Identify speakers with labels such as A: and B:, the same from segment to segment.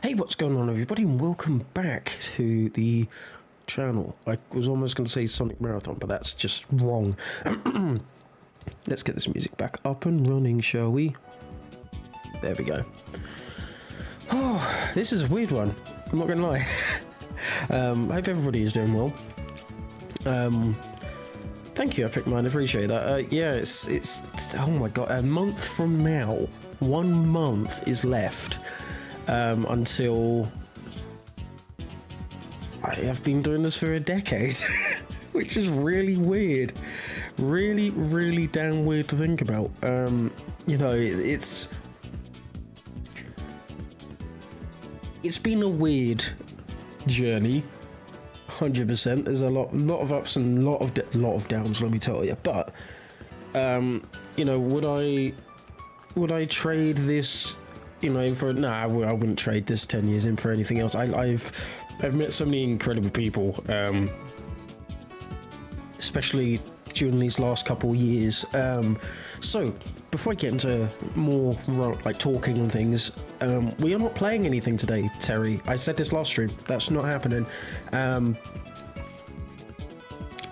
A: Hey, what's going on, everybody, and welcome back to the channel. I was almost going to say Sonic Marathon, but that's just wrong. Let's get this music back up and running, shall we? There we go. Oh, this is a weird one. I'm not going to lie. I hope everybody is doing well. Thank you, Epic Mind. I appreciate that. Yeah, it's oh my god, a month from now. 1 month is left. Until I have been doing this for a decade, which is really weird, really damn weird to think about. You know, it's been a weird journey, 100%. There's a lot of ups and lot of downs, let me tell you. But you know, would I trade this? You know, for I wouldn't trade this 10 years in for anything else. I've met so many incredible people, especially during these last couple years. So before I get into more like talking and things, we are not playing anything today, Terry. I said this last stream. That's not happening.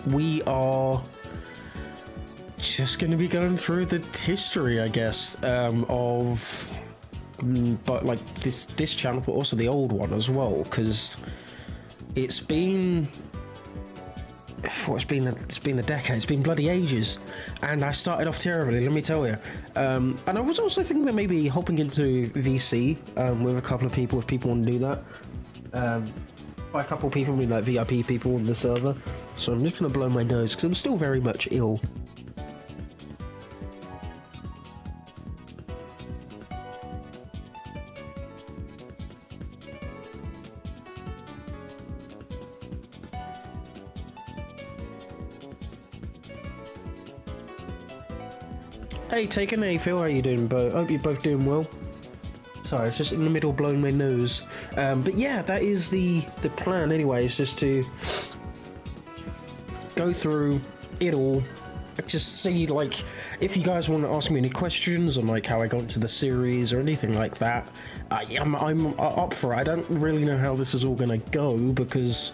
A: We are just going to be going through the history, I guess, of. But like this channel, but also the old one as well, because it's been a decade. It's been bloody ages, and I started off terribly, let me tell you. And I was also thinking that maybe hopping into VC with a couple of people, if people want to do that. By a couple of people, I mean like VIP people on the server. So I'm just gonna blow my nose because I'm still very much ill. Hey, taking a Phil, how you doing, Bo? Hope you're both doing well. Sorry, it's just in the middle blowing my nose. But yeah, that is the plan anyway, is just to go through it all. Just see, like, if you guys want to ask me any questions on like how I got into the series or anything like that, I'm up for it. I don't really know how this is all gonna go because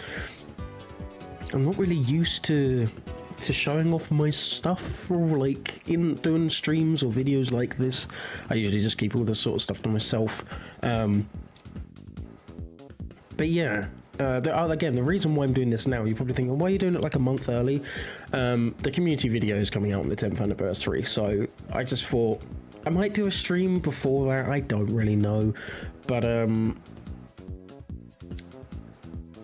A: I'm not really used to showing off my stuff or like in doing streams or videos like this. I usually just keep all this sort of stuff to myself. But yeah, again, the reason why I'm doing this now, you're probably thinking, why are you doing it like a month early? The community video is coming out on the 10th anniversary, so I just thought I might do a stream before that. I don't really know, but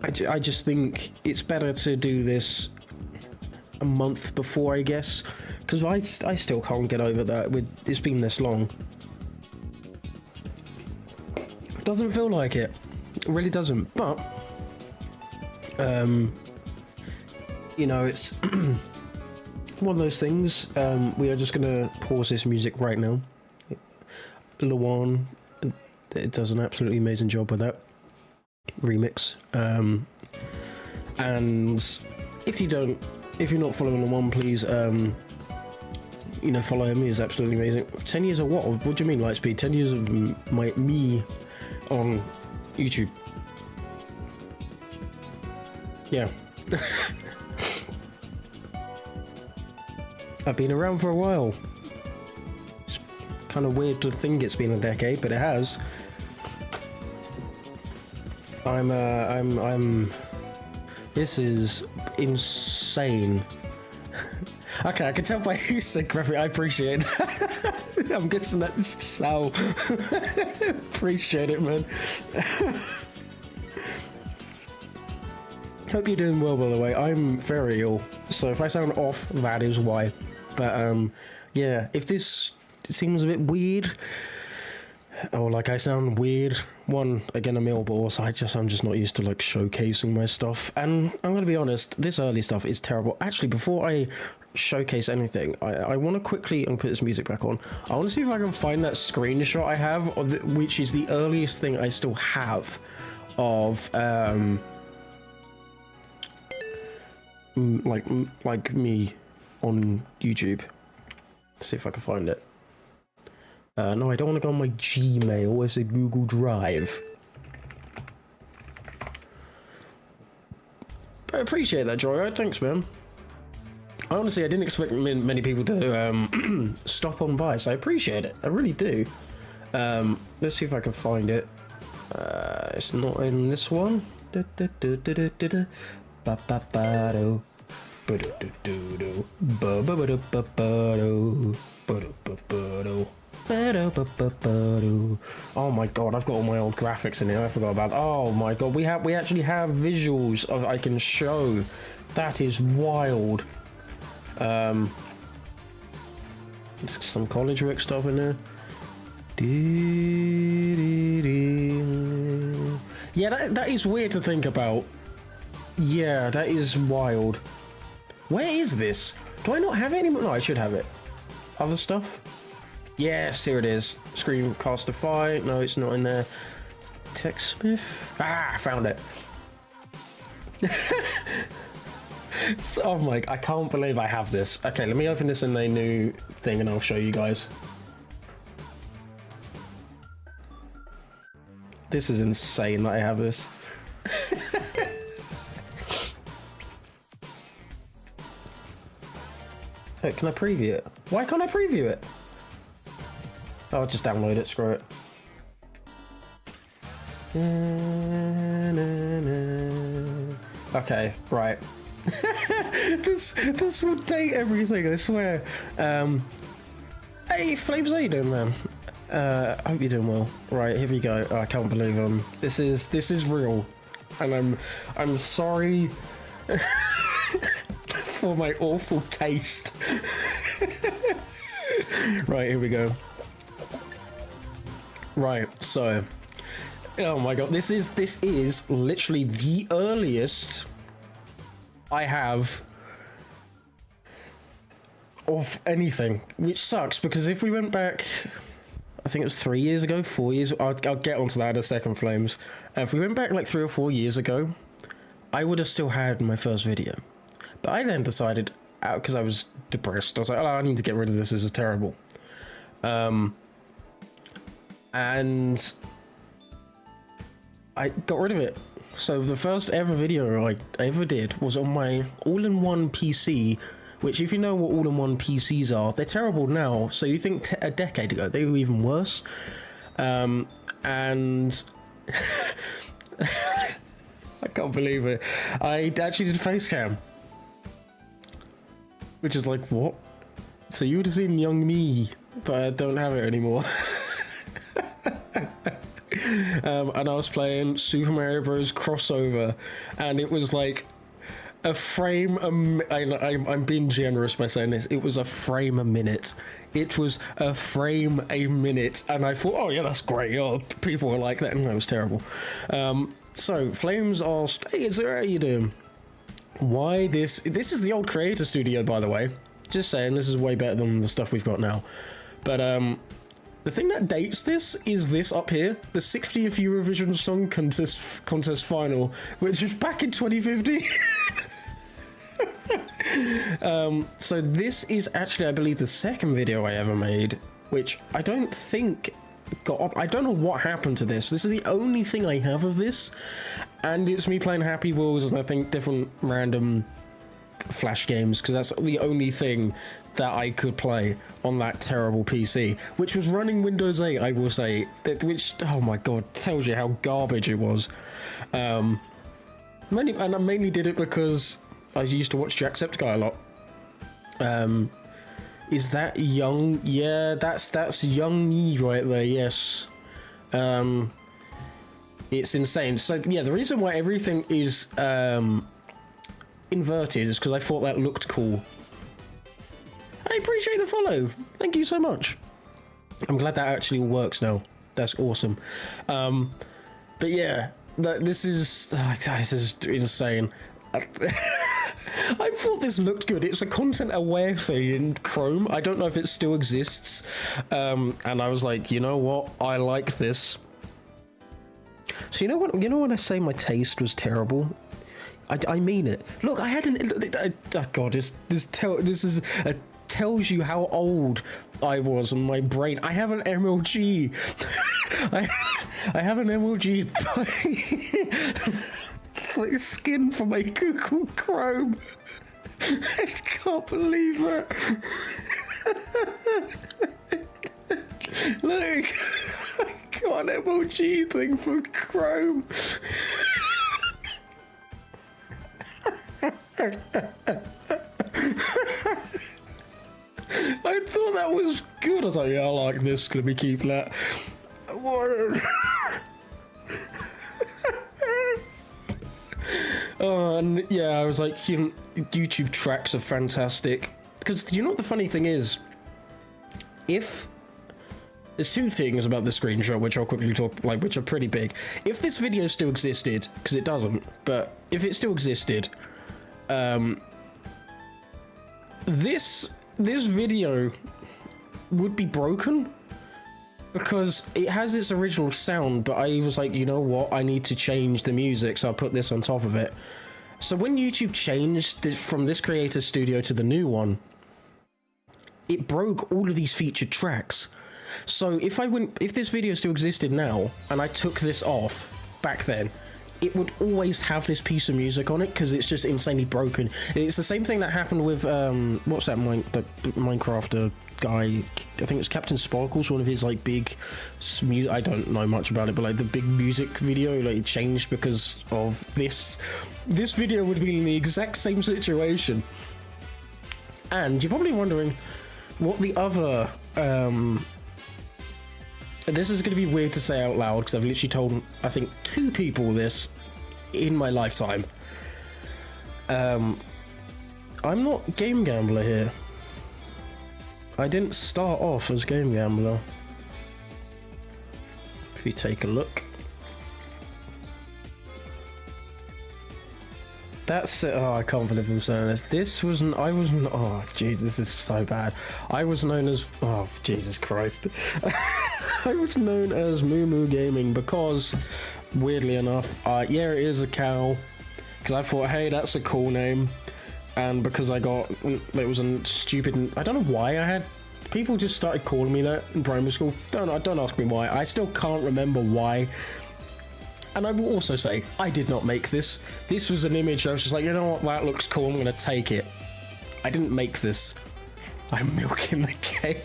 A: I just think it's better to do this a month before, I guess, because I still can't get over that it's been this long. It doesn't feel like it. It really doesn't. But you know, it's one of those things. We are just gonna pause this music right now. Luan, it does an absolutely amazing job with that remix. And if you're not following the one, please, you know, follow him. He is absolutely amazing. 10 years of what? What do you mean, Lightspeed? 10 years of me on YouTube. Yeah. I've been around for a while. It's kind of weird to think it's been a decade, but it has. This is insane. Okay, I can tell by who said graphic. I appreciate it. I'm guessing that's Sal. Appreciate it, man. Hope you're doing well, by the way. I'm very ill, so if I sound off, that is why. But yeah, if this seems a bit weird, or like I sound weird, one, again, I'm ill, but also I'm just not used to like showcasing my stuff. And I'm gonna be honest, this early stuff is terrible. Actually, before I showcase anything, I want to quickly, put this music back on. I want to see if I can find that screenshot I have, which is the earliest thing I still have of like me on YouTube. Let's see if I can find it. No, I don't want to go on my Gmail. It's a Google Drive. I appreciate that, Joyride. Thanks, man. Honestly, I didn't expect many people to stop on by, so I appreciate it. I really do. Let's see if I can find it. It's not in this one. Oh my god, I've got all my old graphics in here. I forgot about. Oh my god, we actually have visuals I can show. That is wild. There's some college work stuff in there. Yeah, that is weird to think about. Yeah, that is wild. Where is this? Do I not have it anymore? No, I should have it. Other stuff? Yes, here it is. Screencastify. No, it's not in there. TechSmith. Ah, I found it. Oh my, I can't believe I have this. Okay, let me open this in a new thing and I'll show you guys. This is insane that I have this. Hey, can I preview it? Why can't I preview it? I'll just download it, screw it. Okay, right. this will date everything, I swear. Hey, Flames, how you doing, man? I hope you're doing well. Right, here we go. Oh, I can't believe this is real, and I'm sorry for my awful taste. Right, here we go. Right, so, oh my god, this is literally the earliest I have of anything, which sucks because if we went back, I think it was 3 years ago, 4 years. I'll get onto that in a second, Flames. If we went back like 3 or 4 years ago, I would have still had my first video. But I then decided, because I was depressed, I was like, oh, I need to get rid of this. This is terrible. And I got rid of it. So the first ever video I ever did was on my all-in-one PC, which if you know what all-in-one PCs are, they're terrible now. So you think a decade ago, they were even worse. And I can't believe it. I actually did face cam. Which is like, what? So you would have seen young me, but I don't have it anymore. And I was playing Super Mario Bros. Crossover, and it was like a frame I'm being generous by saying this. It was a frame a minute. It was a frame a minute, and I thought, oh yeah, that's great. Oh, people were like that, and that was terrible. So Flames asked, hey, how are you doing? Why this is the old creator studio, by the way. Just saying, this is way better than the stuff we've got now. But the thing that dates this is this up here, the 60th Eurovision Song Contest final, which was back in 2015. So this is actually, I believe, the second video I ever made, which I don't think got up. I don't know what happened to this. This is the only thing I have of this, and it's me playing Happy Wheels and I think different random Flash games, because that's the only thing that I could play on that terrible PC, which was running Windows 8, I will say, which, oh my god, tells you how garbage it was. And I mainly did it because I used to watch Jacksepticeye a lot. Is that young? Yeah, that's young me right there, yes. It's insane. So yeah, the reason why everything is inverted is because I thought that looked cool. I appreciate the follow. Thank you so much. I'm glad that actually works now. That's awesome. But yeah, this is insane. I thought this looked good. It's a content aware thing in Chrome. I don't know if it still exists. And I was like, you know what? I like this. So you know what? You know when I say my taste was terrible, I mean it. Look, I had oh god, this tells you how old I was in my brain. I have an MLG. I have an MLG. like skin for my Google Chrome. I can't believe it. Look, I got an emoji thing for Chrome. I thought that was good. I was like, yeah, I like this. Gonna be keep that. And yeah, I was like, YouTube tracks are fantastic. Because do you know what the funny thing is? If there's two things about the screenshot, which I'll quickly talk, like, which are pretty big. If this video still existed, because it doesn't, but if it still existed, this video would be broken because it has its original sound, but I was like, you know what, I need to change the music, so I'll put this on top of it. So when YouTube changed this, from this creator studio to the new one, it broke all of these featured tracks. So if this video still existed now and I took this off back then, it would always have this piece of music on it because it's just insanely broken. It's the same thing that happened with what's that the Minecrafter guy? I think it was Captain Sparkles, one of his like big music. I don't know much about it, but like the big music video, like it changed because of this. This video would be in the exact same situation. And you're probably wondering what the other. This is going to be weird to say out loud because I've literally told, I think, 2 people this in my lifetime. I'm not Game Gambler here. I didn't start off as Game Gambler. If you take a look. That's it. Oh, I can't believe I'm saying this. I wasn't, oh, jeez, this is so bad. I was known as, oh, Jesus Christ. I was known as Moo Moo Gaming because, weirdly enough, yeah, it is a cow. Because I thought, hey, that's a cool name. And because it was a stupid, I don't know why I had, people just started calling me that in primary school. Don't ask me why. I still can't remember why. And I will also say, I did not make this. This was an image, I was just like, you know what, that looks cool, I'm gonna take it. I didn't make this. I'm milking the game.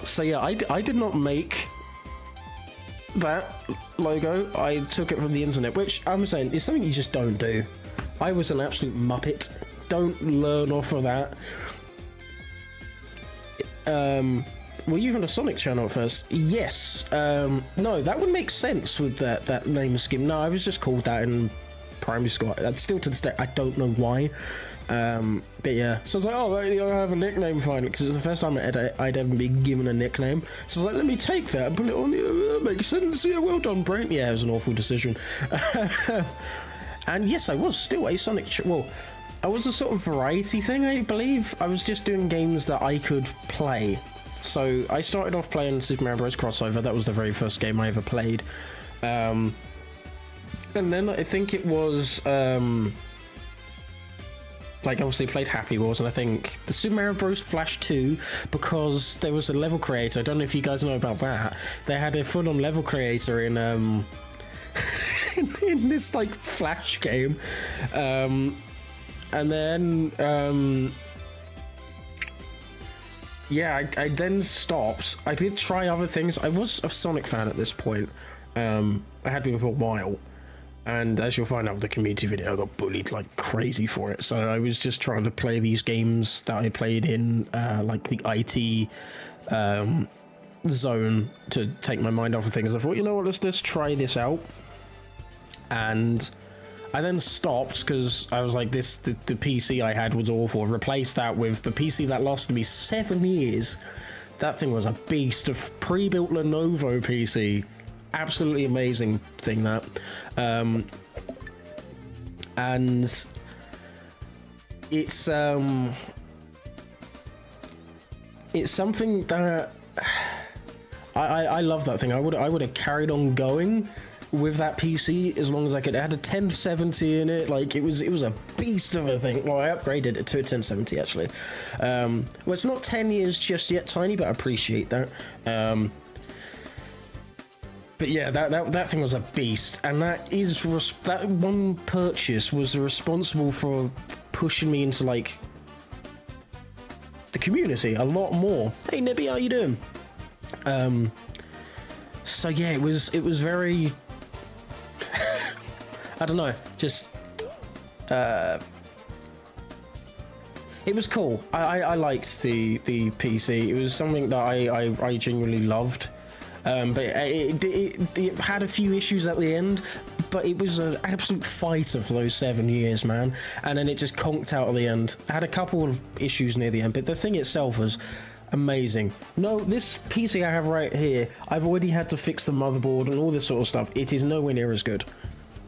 A: So yeah, I did not make that logo. I took it from the internet, which I'm saying is something you just don't do. I was an absolute muppet. Don't learn off of that. Were you even a Sonic channel at first? Yes. No, that would make sense with that name scheme. No, I was just called that in primary school. Still to this day, I don't know why. But yeah, so I was like, oh, I have a nickname finally, because it's the first time I'd ever been given a nickname. So I was like, let me take that and put it on. That makes sense. Yeah, well done, brain. Yeah, it was an awful decision. And yes, I was still a Sonic. Well, I was a sort of variety thing, I believe. I was just doing games that I could play. So I started off playing Super Mario Bros. Crossover. That was the very first game I ever played. And then I think it was like obviously played Happy Wheels, and I think the Super Mario Bros. Flash 2, because there was a level creator. I don't know if you guys know about that. They had a full-on level creator in in this like Flash game, and then yeah, I then stopped. I did try other things. I was a Sonic fan at this point. I had been for a while. And as you'll find out with the community video, I got bullied like crazy for it. So I was just trying to play these games that I played in like the IT zone to take my mind off of things. I thought, you know what, let's try this out. And I then stopped because I was like, the PC I had was awful. Replaced that with the PC that lasted me 7 years. That thing was a beast of pre-built Lenovo PC. Absolutely amazing thing, that. And it's something that I love that thing. I would have carried on going with that PC as long as I could. It had a 1070 in it. Like it was a beast of a thing. Well, I upgraded it to a 1070 actually. Well, it's not 10 years just yet, Tiny, but I appreciate that. But yeah, that thing was a beast, and that one purchase was responsible for pushing me into like the community a lot more. Hey Nibby, how you doing? So yeah, it was very I don't know, just it was cool. I liked the PC. It was something that I genuinely loved. But it had a few issues at the end, but it was an absolute fighter for those 7 years, man. And then it just conked out at the end. I had a couple of issues near the end, but the thing itself was amazing. No, this PC I have right here, I've already had to fix the motherboard and all this sort of stuff. It is nowhere near as good.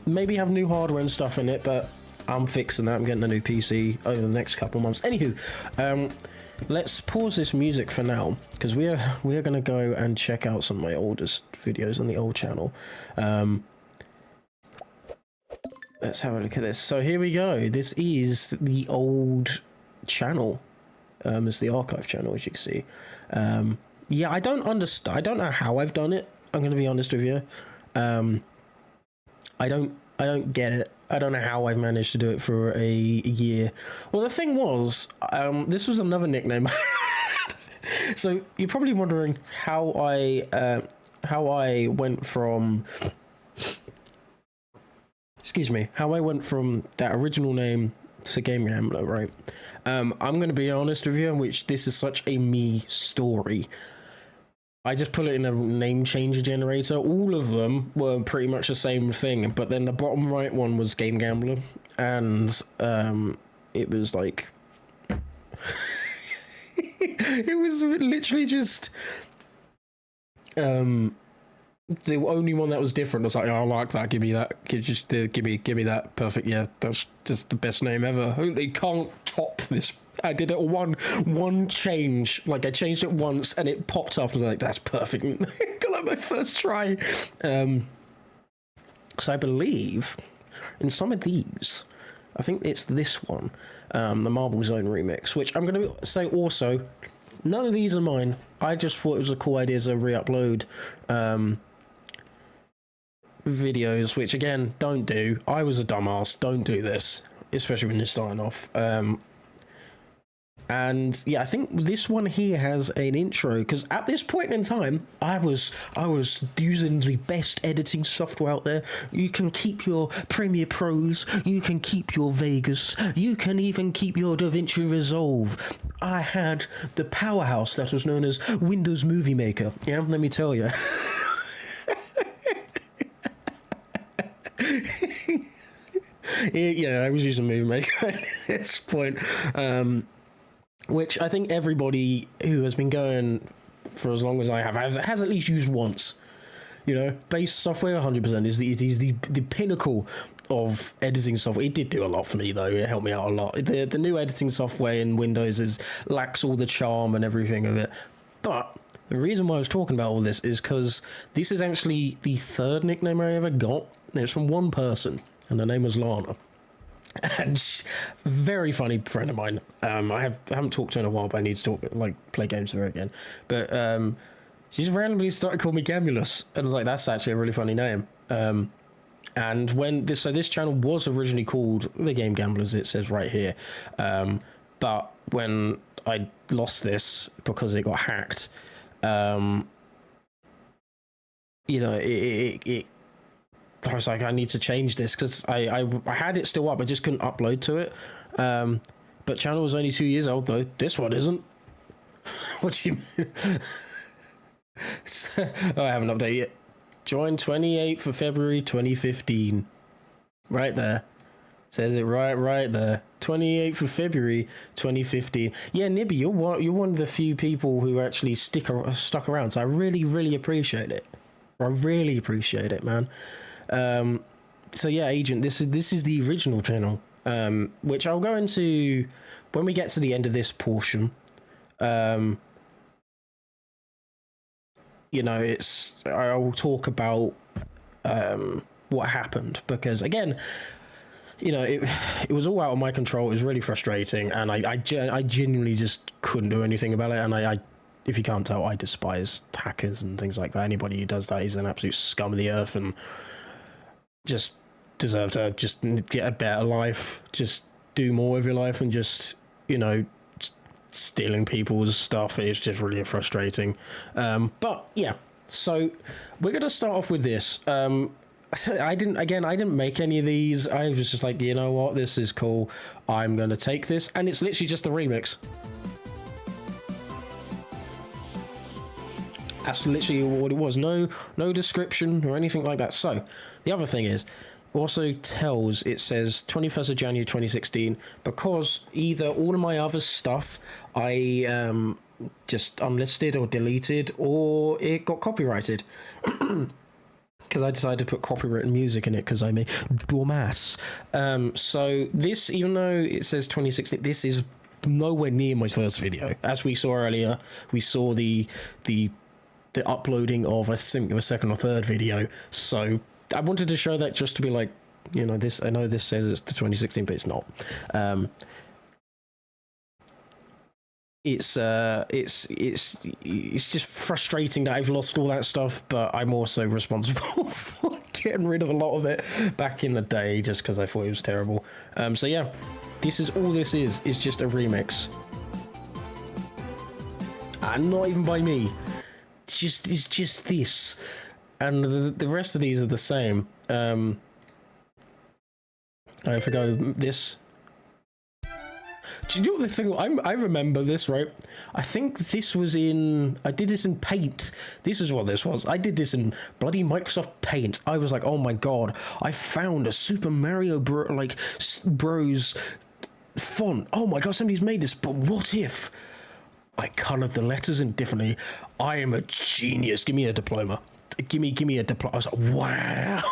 A: Maybe have new hardware and stuff in it, but I'm fixing that. I'm getting a new PC over the next couple of months. Anywho, let's pause this music for now, because we are going to go and check out some of my oldest videos on the old channel. Let's have a look at this. So here we go. This is the old channel. It's the archive channel, as you can see. Yeah, I don't understand. I don't know how I've done it. I'm going to be honest with you. I don't get it. I don't know how I've managed to do it for a year. Well, the thing was, this was another nickname. So you're probably wondering how I went from, how I went from that original name to Game Gambler, right? I'm going to be honest with you, in which this is such a me story. I just put it in a name changer generator. All of them were pretty much the same thing, but then the bottom right one was Game Gambler, and it was like it was literally just the only one that was different. I was like, oh, I like that. Give me that. Give me that. Perfect. Yeah, that's just the best name ever. They can't top this. I did it one change. Like I changed it once and it popped up. I was like, that's perfect. Got like my first try. So I believe in some of these, I think it's this one, the Marble Zone remix, which I'm going to say also, none of these are mine. I just thought it was a cool idea to re-upload videos, which again, don't do. I was a dumbass. Don't do this, especially when you're starting off. And yeah, I think this one here has an intro, because at this point in time, I was using the best editing software out there. You can keep your Premiere Pros, you can keep your Vegas, you can even keep your DaVinci Resolve. I had the powerhouse that was known as Windows Movie Maker. Yeah, let me tell you. Yeah, I was using Movie Maker at this point. Which I think everybody who has been going for as long as I have has at least used once. You know, base software 100% is the pinnacle of editing software. It did do a lot for me though. It helped me out a lot. The new editing software in Windows lacks all the charm and everything of it. But the reason why I was talking about all this is because this is actually the third nickname I ever got. And it's from one person, and her name was Lana. And very funny friend of mine. I haven't talked to her in a while, but I need to play games with her again. But she just randomly started calling me Gamulus, and I was like, that's actually a really funny name. And when this channel was originally called The Game Gamblers, it says right here. But when I lost this because it got hacked, you know, it I was like, I need to change this, because I had it still up, I just couldn't upload to it. But channel was only 2 years old though. This one isn't. What do you mean? Oh, I haven't updated yet. Joined 28th of February 2015. Right there. Says it right there. 28th of February 2015. Yeah, Nibby, you're one of the few people who actually stuck around. So I really appreciate it. I really appreciate it, man. So yeah, Agent, this is the original channel, which I'll go into when we get to the end of this portion. You know, I'll talk about what happened, because again, you know, it was all out of my control. It was really frustrating, and I genuinely just couldn't do anything about it, and I if you can't tell, I despise hackers and things like that. Anybody who does that is an absolute scum of the earth and just deserve to just get a better life. Just do more with your life than just, you know, stealing people's stuff. It's just really frustrating. But yeah, so we're gonna start off with this. I didn't make any of these. I was just like, you know what, this is cool. I'm gonna take this, and it's literally just a remix. That's literally what it was. No description or anything like that. So the other thing is, also tells, it says 21st of January 2016, because either all of my other stuff I just unlisted or deleted, or it got copyrighted. Because I decided to put copyrighted music in it because I'm a dumbass. So this, even though it says 2016, this is nowhere near my first video. As we saw earlier, we saw the uploading of, I think, a second or third video. So I wanted to show that just to be like, you know, this, I know this says it's the 2016, but it's not. It's just frustrating that I've lost all that stuff, but I'm also responsible for getting rid of a lot of it back in the day just because I thought it was terrible. So yeah, this is all this is just a remix. And not even by me. It's just this. And the rest of these are the same. I forgot this. Do you know the thing? I remember this, right? I think this was in... I did this in Paint. This is what this was. I did this in bloody Microsoft Paint. I was like, oh my god, I found a Super Mario Bros. Font. Oh my god, somebody's made this, but what if I coloured the letters in differently? I am a genius. Give me a diploma. Give me a diploma. I was like, wow.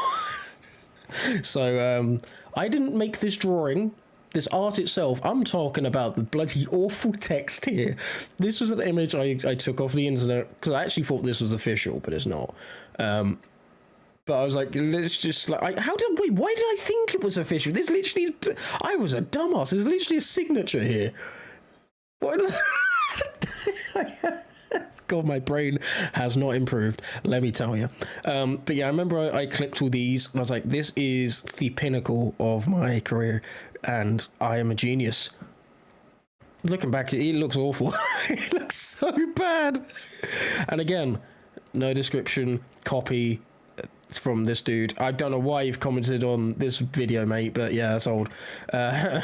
A: So, I didn't make this drawing. This art itself, I'm talking about the bloody awful text here. This was an image I took off the internet because I actually thought this was official, but it's not. But I was like, let's just like, why did I think it was official? This literally, I was a dumbass. There's literally a signature here. What? God, my brain has not improved, let me tell you. But yeah, I remember I clicked all these and I was like, this is the pinnacle of my career and I am a genius. Looking back, it looks awful. It looks so bad. And again, no description, copy from this dude. I don't know why you've commented on this video, mate, but yeah, that's old. And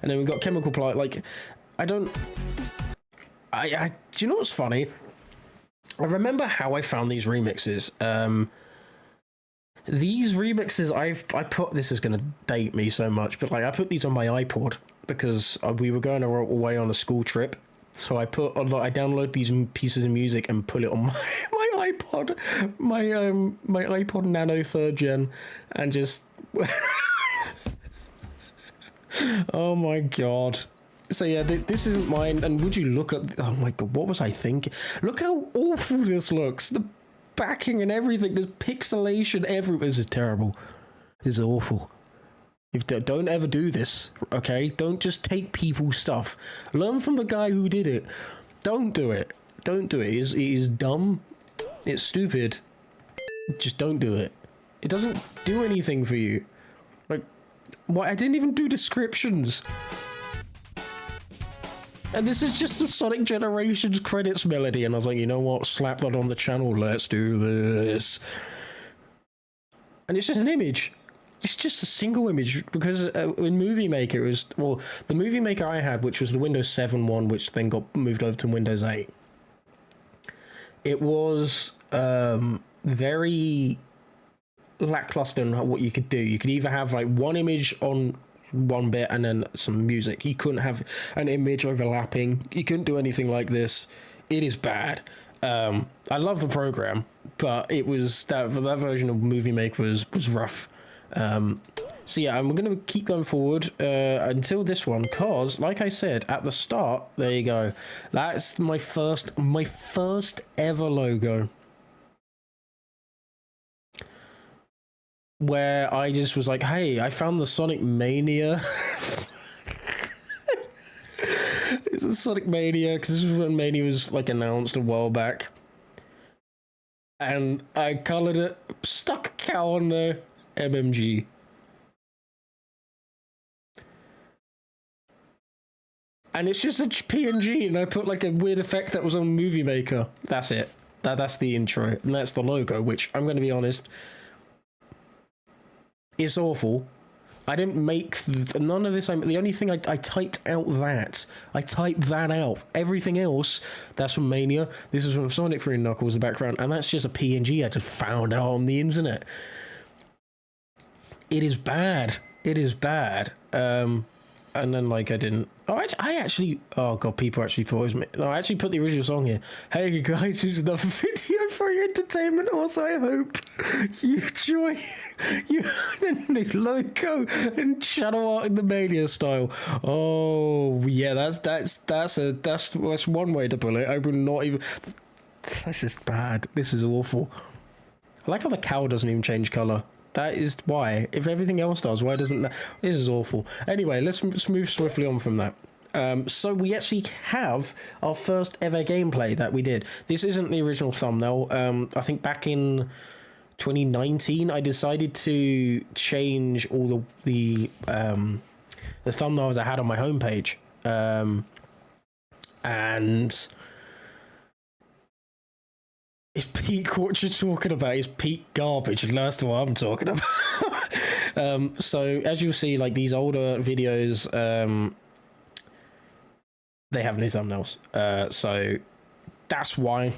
A: then we've got chemical plant. Like, do you know what's funny? I remember how I found these remixes. These remixes I put, this is gonna date me so much, but like I put these on my iPod because we were going away on a school trip. So I download these pieces of music and put it on my iPod, my iPod Nano 3rd Gen, and just oh my god. So yeah, this isn't mine, and would you look at... Oh my god, what was I thinking? Look how awful this looks. The backing and everything, there's pixelation everywhere. This is terrible. This is awful. Don't ever do this, okay? Don't just take people's stuff. Learn from the guy who did it. Don't do it. Don't do it. It is dumb. It's stupid. Just don't do it. It doesn't do anything for you. Like, what? I didn't even do descriptions. And this is just the Sonic Generations credits melody, and I was like, you know what? Slap that on the channel. Let's do this. And it's just an image. It's just a single image, because in Movie Maker, it was... Well, the Movie Maker I had, which was the Windows 7 one, which then got moved over to Windows 8. It was very lackluster in what you could do. You could either have like one image on one bit and then some music. You couldn't have an image overlapping. You couldn't do anything like this. It is bad. I love the program, but it was that version of Movie Maker was rough. So yeah, I'm gonna keep going forward until this one, cause like I said at the start, there you go. That's my first ever logo, where I just was like, hey, I found the Sonic Mania This is Sonic Mania, because this was when Mania was like announced a while back. And I coloured it, stuck a cow on there, MMG. And it's just a PNG, and I put like a weird effect that was on Movie Maker. That's it. That's the intro, and that's the logo, which I'm going to be honest, it's awful. I didn't make none of this. The only thing I typed out that. I typed that out. Everything else, that's from Mania. This is from Sonic 3 Knuckles, the background, and that's just a PNG I just found out on the internet. It is bad. It is bad. And then, like, I didn't... Oh, I actually... Oh, God, people actually thought it was me. No, I actually put the original song here. Hey, guys, here's another video for your entertainment. Also, I hope you enjoy the new logo and channel art in the Mania style. Oh, yeah, that's one way to pull it. I would not even... This is bad. This is awful. I like how the cow doesn't even change colour. That is why. If everything else does, why doesn't that? This is awful. Anyway, let's move swiftly on from that. So we actually have our first ever gameplay that we did. This isn't the original thumbnail. I think back in 2019, I decided to change all the thumbnails I had on my homepage. And... It's peak what you're talking about is peak garbage, and that's what I'm talking about. So as you'll see, like these older videos, they have new thumbnails. So that's why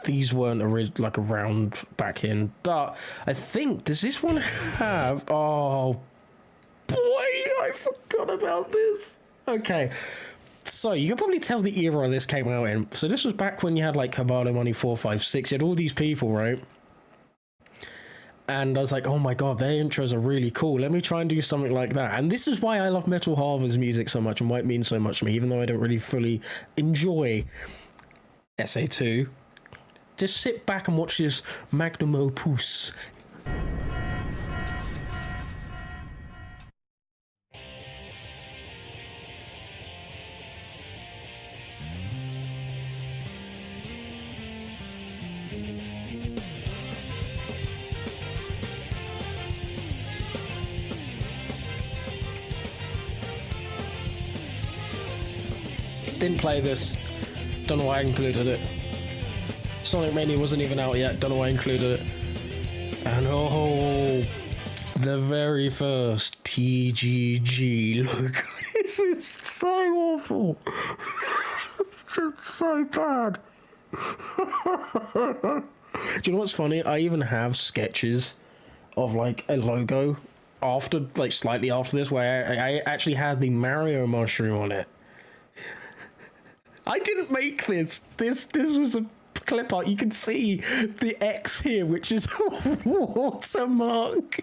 A: these weren't around back in. But I think, does this one have? Oh boy, I forgot about this. Okay. So, you can probably tell the era this came out in. So, this was back when you had, like, Caballo Money 456. You had all these people, right? And I was like, oh my god, their intros are really cool. Let me try and do something like that. And this is why I love Metal Harvest's music so much and why it means so much to me, even though I don't really fully enjoy SA2. Just sit back and watch this magnum opus. Didn't play this. Don't know why I included it. Sonic Mania wasn't even out yet. Don't know why I included it. And oh, the very first TGG logo. This is so awful. It's just so bad. Do you know what's funny? I even have sketches of like a logo after, like slightly after this, where I actually had the Mario mushroom on it. I didn't make this. This was a clip art. You can see the X here, which is a watermark.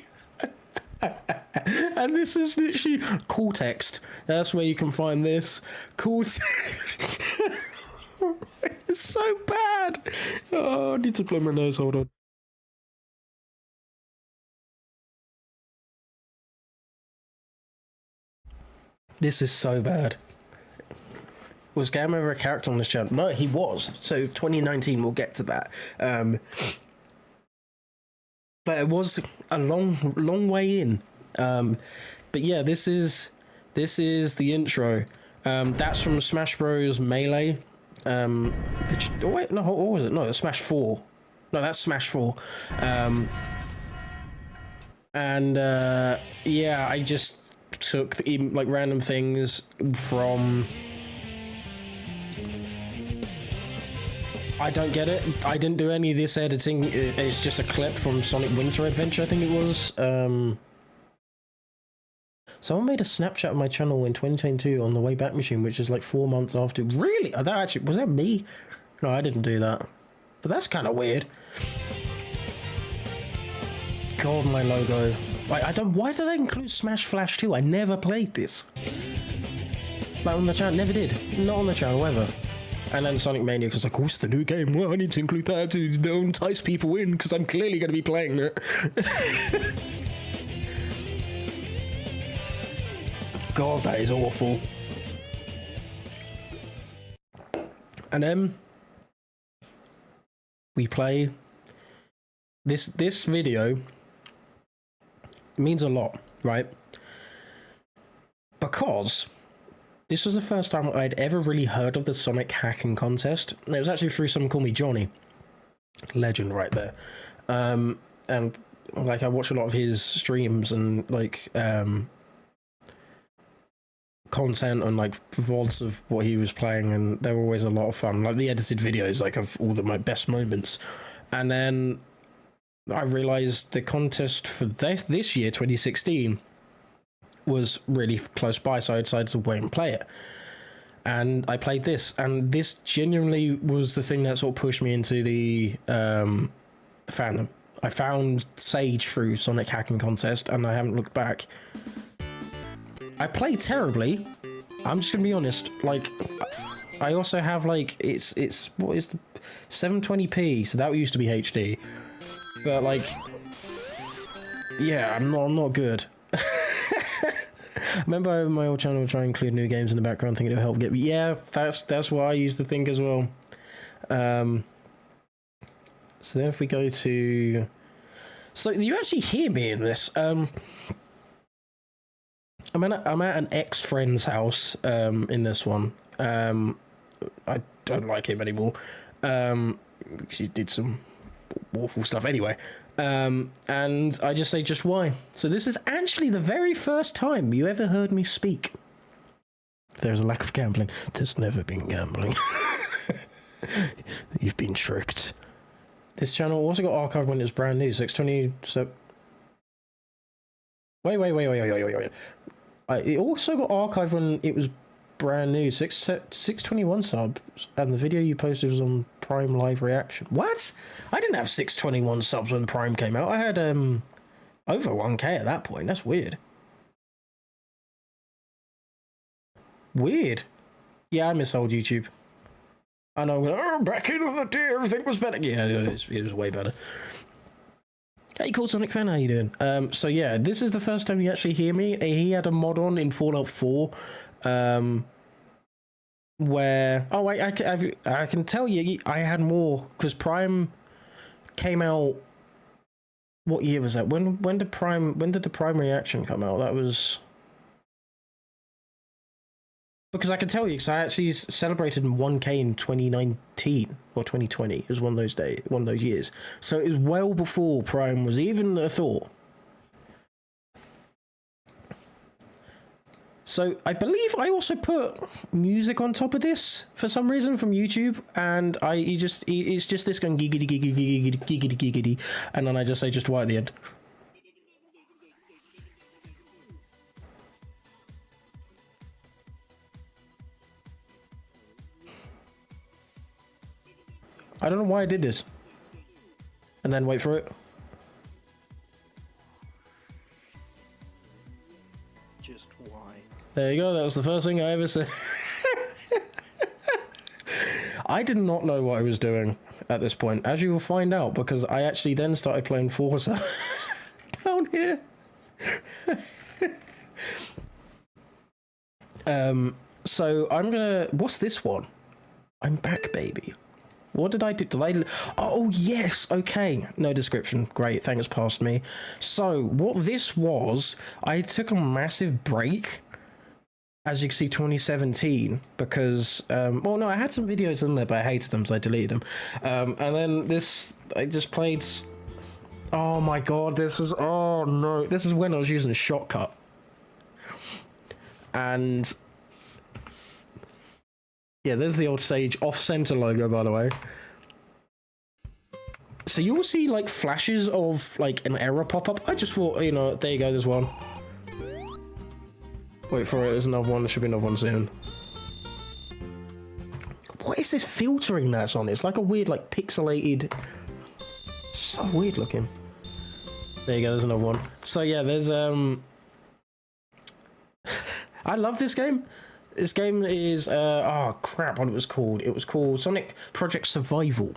A: And this is literally cool text. That's where you can find this. Cool text. It's so bad. Oh, I need to blow my nose. Hold on. This is so bad. Was Gam ever a character on this channel? No, he was. So 2019, we'll get to that. But it was a long way in. But yeah, this is the intro. That's from Smash Bros. Melee. Wait, no, what was it? No, it's Smash 4. No, that's Smash 4. Yeah, I just took like random things from... I don't get it. I didn't do any of this editing. It's just a clip from Sonic Winter Adventure, I think it was. Someone made a Snapchat of my channel in 2022 on the Wayback Machine, which is like 4 months after. Really? Was that me? No, I didn't do that. But that's kind of weird. God, my logo. Why did they include Smash Flash 2? I never played this. Like on the channel, never did. Not on the channel ever. And then Sonic Mania, because of course the new game, well, I need to include that to entice people in, because I'm clearly going to be playing it. God, that is awful. And then we play this video means a lot, right? Because this was the first time I'd ever really heard of the Sonic hacking contest. It was actually through someone called me Johnny. Legend right there. And like I watch a lot of his streams and like content and like VODs of what he was playing, and they were always a lot of fun. Like the edited videos, like of all my best moments. And then I realized the contest for this year, 2016, was really close by, so I decided to wait and play it. And I played this, and this genuinely was the thing that sort of pushed me into the fandom. I found Sage through Sonic Hacking Contest, and I haven't looked back. I play terribly. I'm just gonna be honest. Like, I also have like it's what is the 720p? So that used to be HD, but like, yeah, I'm not good. Remember my old channel would try and include new games in the background, thinking it'll help get me. Yeah, that's what I used to think as well. So then if we go to, so you actually hear me in this. I'm at an ex-friend's house in this one. I don't like him anymore. He did some awful stuff anyway. And I just say just why. So this is actually the very first time you ever heard me speak. There's a lack of gambling. There's never been gambling. You've been tricked. This channel also got archived when it was brand new. 620. So wait. It also got archived when it was brand new. 621 subs, and the video you posted was on Prime Live Reaction. What? I didn't have 621 subs when Prime came out. I had over 1k at that point. That's weird. Weird. Yeah, I miss old YouTube. I know. Back into the day, everything was better. Yeah, it was way better. Hey, cool Sonic fan, how you doing? So yeah, this is the first time you actually hear me. He had a mod on in Fallout 4, where I can tell you I had more because Prime came out. What year was that? When did the Prime Reaction come out? That was because I can tell you because I actually celebrated 1k in 2019 or 2020. It was one of those years. So it was well before Prime was even a thought. So I believe I also put music on top of this for some reason from YouTube, and it's just this going giggity giggity giggity giggity giggity, and then I just say just why at the end. I don't know why I did this. And then wait for it.
B: Just why?
A: There you go, that was the first thing I ever said. I did not know what I was doing at this point, as you will find out, because I actually then started playing Forza down here. So I'm gonna, what's this one? I'm back, baby. What did I do? Oh, yes. Okay. No description. Great. Thanks, past me. So what this was, I took a massive break, as you can see, 2017, because, well, no, I had some videos in there, but I hated them, so I deleted them. And then this, I just played, oh my God, oh no, this is when I was using Shotcut. And yeah, there's the old Sage off-center logo, by the way. So you will see, like, flashes of, like, an error pop-up. I just thought, you know, there you go, there's one. Wait for it, there's another one. There should be another one soon. What is this filtering that's on? It's like a weird, like, pixelated... So weird looking. There you go, there's another one. So, yeah, there's, I love this game. This game is, oh crap, what it was called. It was called Sonic Project Survival.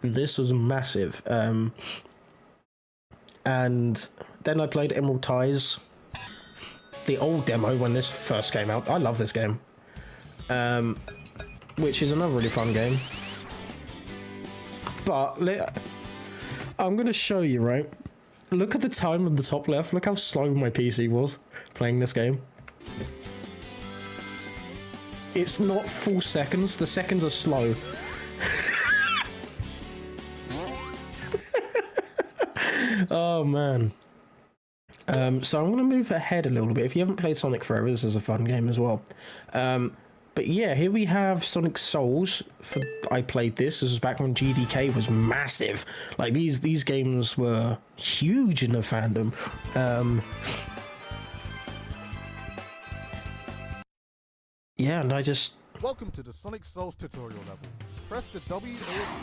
A: And this was massive. And then I played Emerald Ties, the old demo when this first came out. I love this game. which is another really fun game. But I'm going to show you, right? Look at the time on the top left. Look how slow my PC was playing this game. It's not full seconds. The seconds are slow. Oh, man. So I'm going to move ahead a little bit. If you haven't played Sonic Forever, this is a fun game as well. But yeah, here we have Sonic Souls. I played this. This was back when GDK was massive. Like, these games were huge in the fandom. Yeah, and I just...
C: Welcome to the Sonic Souls tutorial level. Press the W.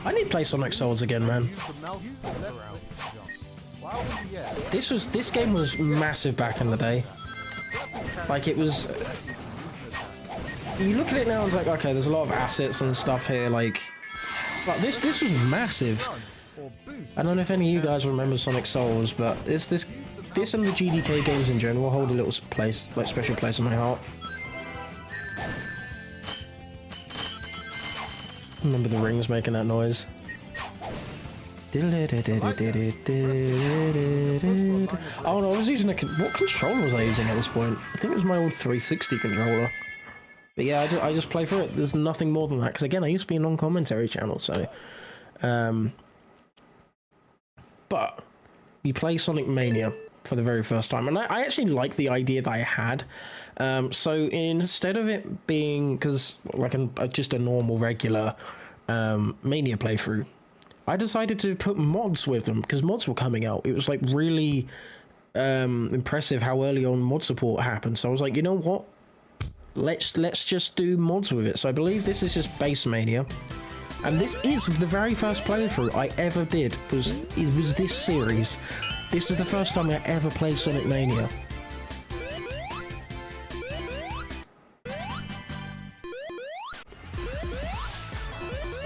A: I need to play Sonic Souls again, man.
C: Use the mouse to left around jump. While in the air,
A: This game was massive back in the day. Like, it was... You look at it now and it's like, okay, there's a lot of assets and stuff here, like... But this was massive. I don't know if any of you guys remember Sonic Souls, but this and the GDK games in general hold a little place, like special place in my heart. Remember the rings making that noise. Oh no, I was using what controller was I using at this point? I think it was my old 360 controller. But yeah, I just play through it. There's nothing more than that, because again, I used to be a non-commentary channel, so... But we play Sonic Mania for the very first time, and I actually like the idea that I had. So instead of it being, because like just a normal regular Mania playthrough, I decided to put mods with them, because mods were coming out. It was like really impressive how early on mod support happened. So I was like, you know what? Let's just do mods with it. So I believe this is just base Mania. And this is the very first playthrough I ever did. It was this series. This is the first time I ever played Sonic Mania.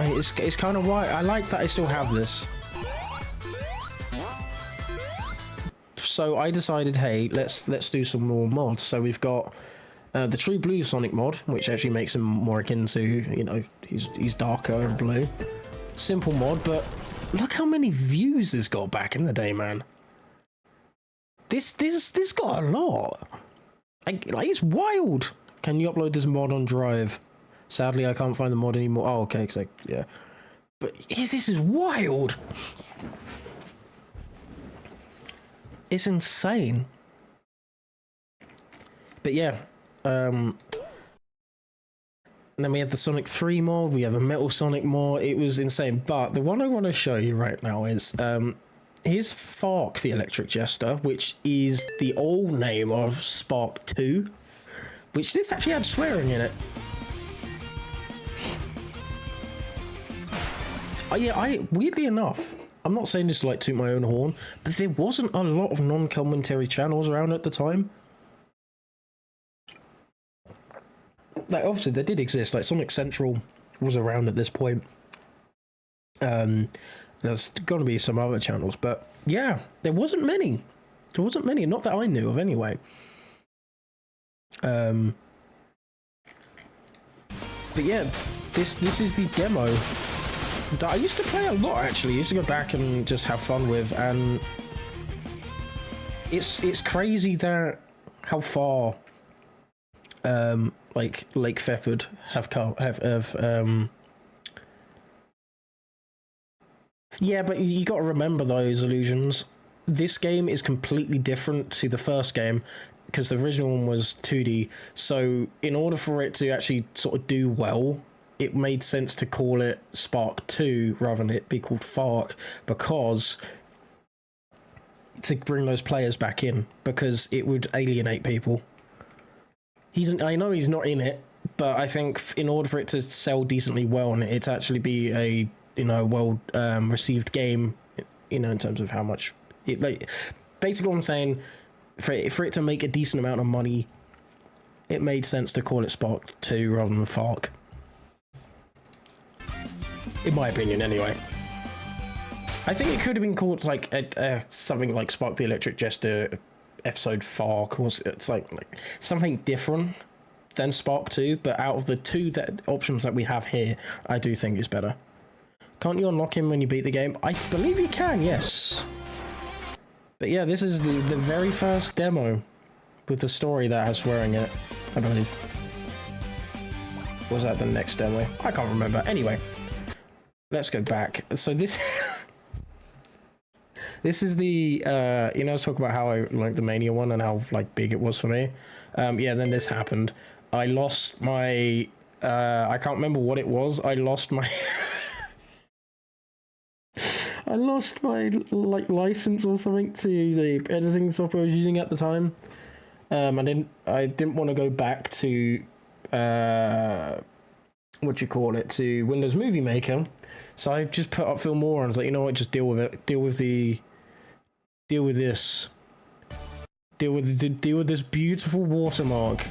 A: It's kind of why I like that I still have this. So I decided, hey, let's do some more mods. So we've got the True Blue Sonic mod, which actually makes him more akin to, you know, he's darker and blue. Simple mod, but look how many views this got back in the day, man. This got a lot. Like, it's wild. Can you upload this mod on Drive? Sadly, I can't find the mod anymore. Oh, okay, yeah. But this is wild. It's insane. But yeah, and then we had the Sonic 3 mod, we have a Metal Sonic mod. It was insane. But the one I want to show you right now is here's Fark the Electric Jester, which is the old name of Spark 2, which this actually had swearing in it. Yeah, weirdly enough, I'm not saying this to like toot my own horn, but there wasn't a lot of non-commentary channels around at the time. Like, obviously, they did exist. Like, Sonic Central was around at this point. There's going to be some other channels, but yeah, there wasn't many. There wasn't many, not that I knew of, anyway. But yeah, this is the demo that I used to play a lot, actually. I used to go back and just have fun with, and it's crazy that how far like Lake Fepard have yeah, but you got to remember those illusions. This game is completely different to the first game, because the original one was 2D. So in order for it to actually sort of do well, it made sense to call it Spark 2 rather than it be called Fark, because to bring those players back in, because it would alienate people. I know he's not in it, but I think in order for it to sell decently well and it to actually be a, you know, well received game, you know, in terms of how much it, like, basically what I'm saying, for it to make a decent amount of money, it made sense to call it Spark 2 rather than Fark. In my opinion, anyway. I think it could have been called like something like Spark the Electric Jester Episode Fark, or it's like something different. then Spark 2, but out of the two options that we have here, I do think it's better. Can't you unlock him when you beat the game? I believe you can, yes. But yeah, this is the very first demo with the story that has swearing in it, I believe. Was that the next demo? I can't remember. Anyway, let's go back. So this... This is the, you know, I was talking about how I like the Mania one and how, like, big it was for me. Yeah, then this happened. I lost my, I can't remember what it was. I lost my... I lost my, like, license or something to the editing software I was using at the time. I didn't want to go back to, what you call it, to Windows Movie Maker. So I just put up Filmora and was like, you know what, just deal with it. Deal with this. Deal with this beautiful watermark.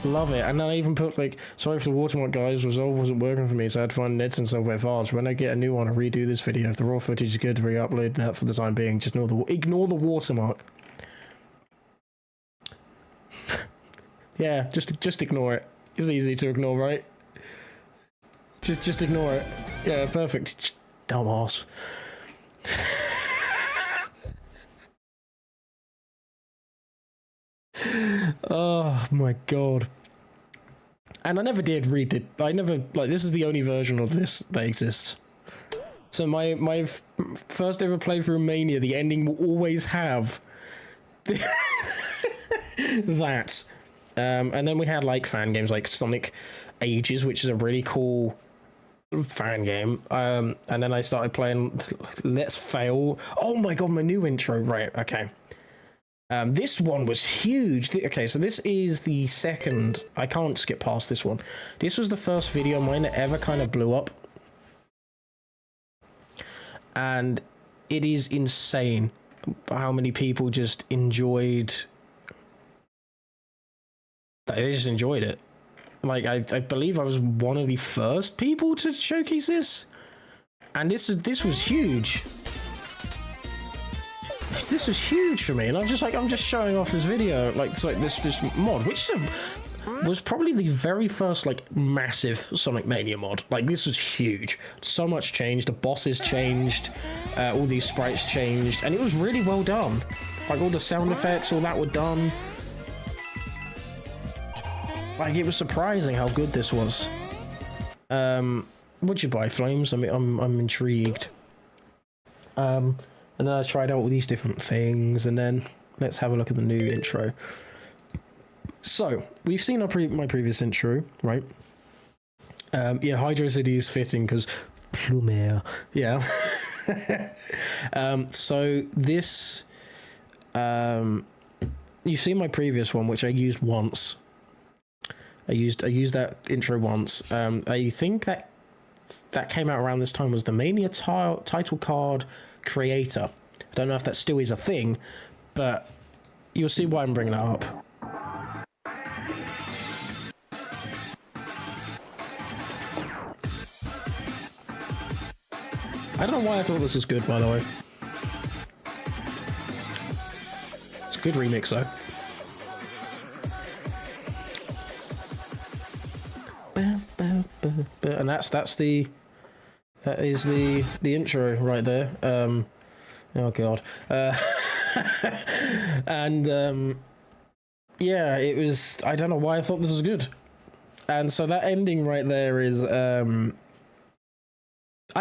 A: Love it. And then I even put, like, sorry for the watermark, guys, Resolve wasn't working for me, so I had to find Ned's and software files. When I get a new one, I redo this video. If the raw footage is good, re-upload that for the time being. Just ignore the watermark. Yeah, just ignore it. It's easy to ignore, right? Just ignore it. Yeah, perfect. Dumbass. Oh my god. And I never did read it. I never, like, this is the only version of this that exists. So my first ever playthrough Mania, the ending will always have that. And then we had, like, fan games like Sonic Ages, which is a really cool fan game. And then I started playing Let's Fail. Oh my god, my new intro. Right, okay. This one was huge. Okay, so this is the second. I can't skip past this one. This was the first video of mine that ever kind of blew up. And it is insane how many people just enjoyed. They just enjoyed it. Like, I believe I was one of the first people to showcase this. And this was huge. This was huge for me, and I'm just showing off this video, like, it's like this mod, which was probably the very first, like, massive Sonic Mania mod. Like, this was huge. So much changed. The bosses changed, all these sprites changed, and it was really well done. Like, all the sound effects, all that were done. Like, it was surprising how good this was. What'd you buy, Flames? I mean, I'm intrigued. And then I tried out all these different things, and then let's have a look at the new intro. So, we've seen my previous intro, right? Yeah, Hydro City is fitting, because Plumer, yeah. So this, you've seen my previous one, which I used once. I used that intro once. I think that came out around this time was the Mania title card creator. I don't know if that still is a thing, but you'll see why I'm bringing that up. I don't know why I thought this was good, by the way. It's a good remix, though. And that is the intro right there. Oh god. And yeah, it was, I don't know why I thought this was good. And so that ending right there is I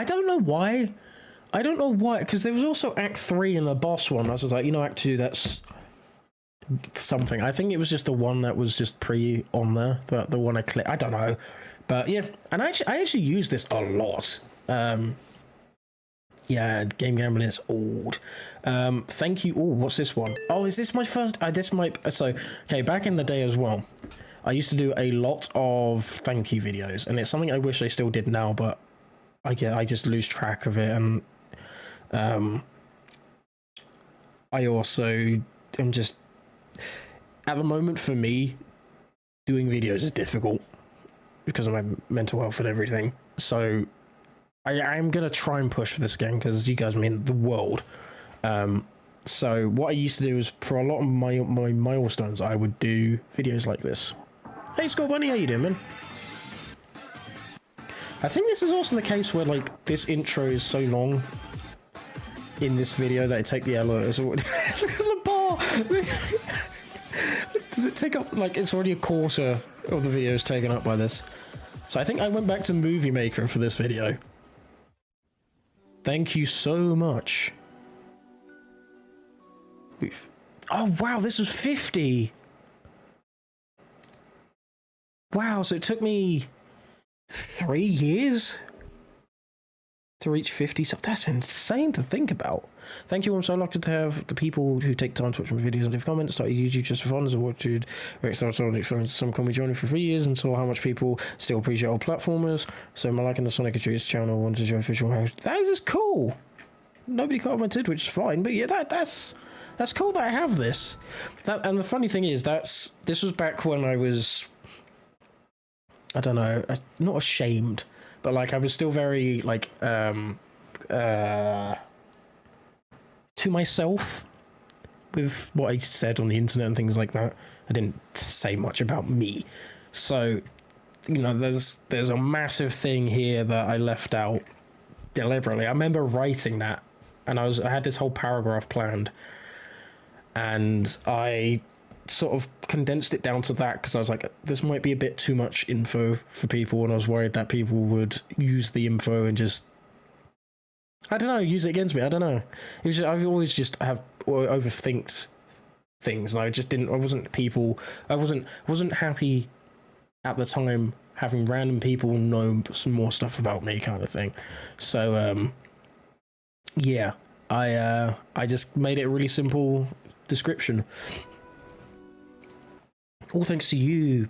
A: don't know why, because there was also Act 3 in the boss one. I was just like, you know, Act 2, that's something. I think it was just the one that was just pre on there, the one I clicked. I don't know, but yeah. And I actually use this a lot. Yeah, Game Gambling is old. Thank you. Oh, what's this one? Oh, is this my first? This might. So, okay, back in the day as well, I used to do a lot of thank you videos, and it's something I wish I still did now, but I just lose track of it, and I also am just, at the moment for me, doing videos is difficult because of my mental health and everything. So I'm gonna try and push for this again because you guys mean the world. So what I used to do is, for a lot of my milestones, I would do videos like this. Hey, Skull Bunny, how you doing, man? I think this is also the case where, like, this intro is so long in this video that it take the look at the bar. Does it take up, like, it's already a quarter of the video is taken up by this. So I think I went back to Movie Maker for this video. Thank you so much. Oh, wow, this was 50. Wow, so it took me 3 years to reach 50. So that's insane to think about. Thank you. I'm so lucky to have the people who take time to watch my videos and leave comments. Started YouTube just for fun as I watched some comedy journey for 3 years and saw how much people still appreciate old platformers. So my liking the Sonic Adventures channel wanted to show official house. That is cool. Nobody commented, which is fine. But yeah, that's cool that I have this. And the funny thing is, this was back when I was, I don't know, not ashamed, but like I was still very like to myself with what I said on the internet and things like that. I didn't say much about me, so you know, there's a massive thing here that I left out deliberately. I remember writing that, and I had this whole paragraph planned, and I sort of condensed it down to that because I was like, this might be a bit too much info for people, and I was worried that people would use the info and just, I don't know, use it against me. I don't know. It was just, I always just have overthinked things, and I just didn't. I wasn't happy at the time having random people know some more stuff about me, kind of thing. So yeah, I just made it a really simple description. All thanks to you.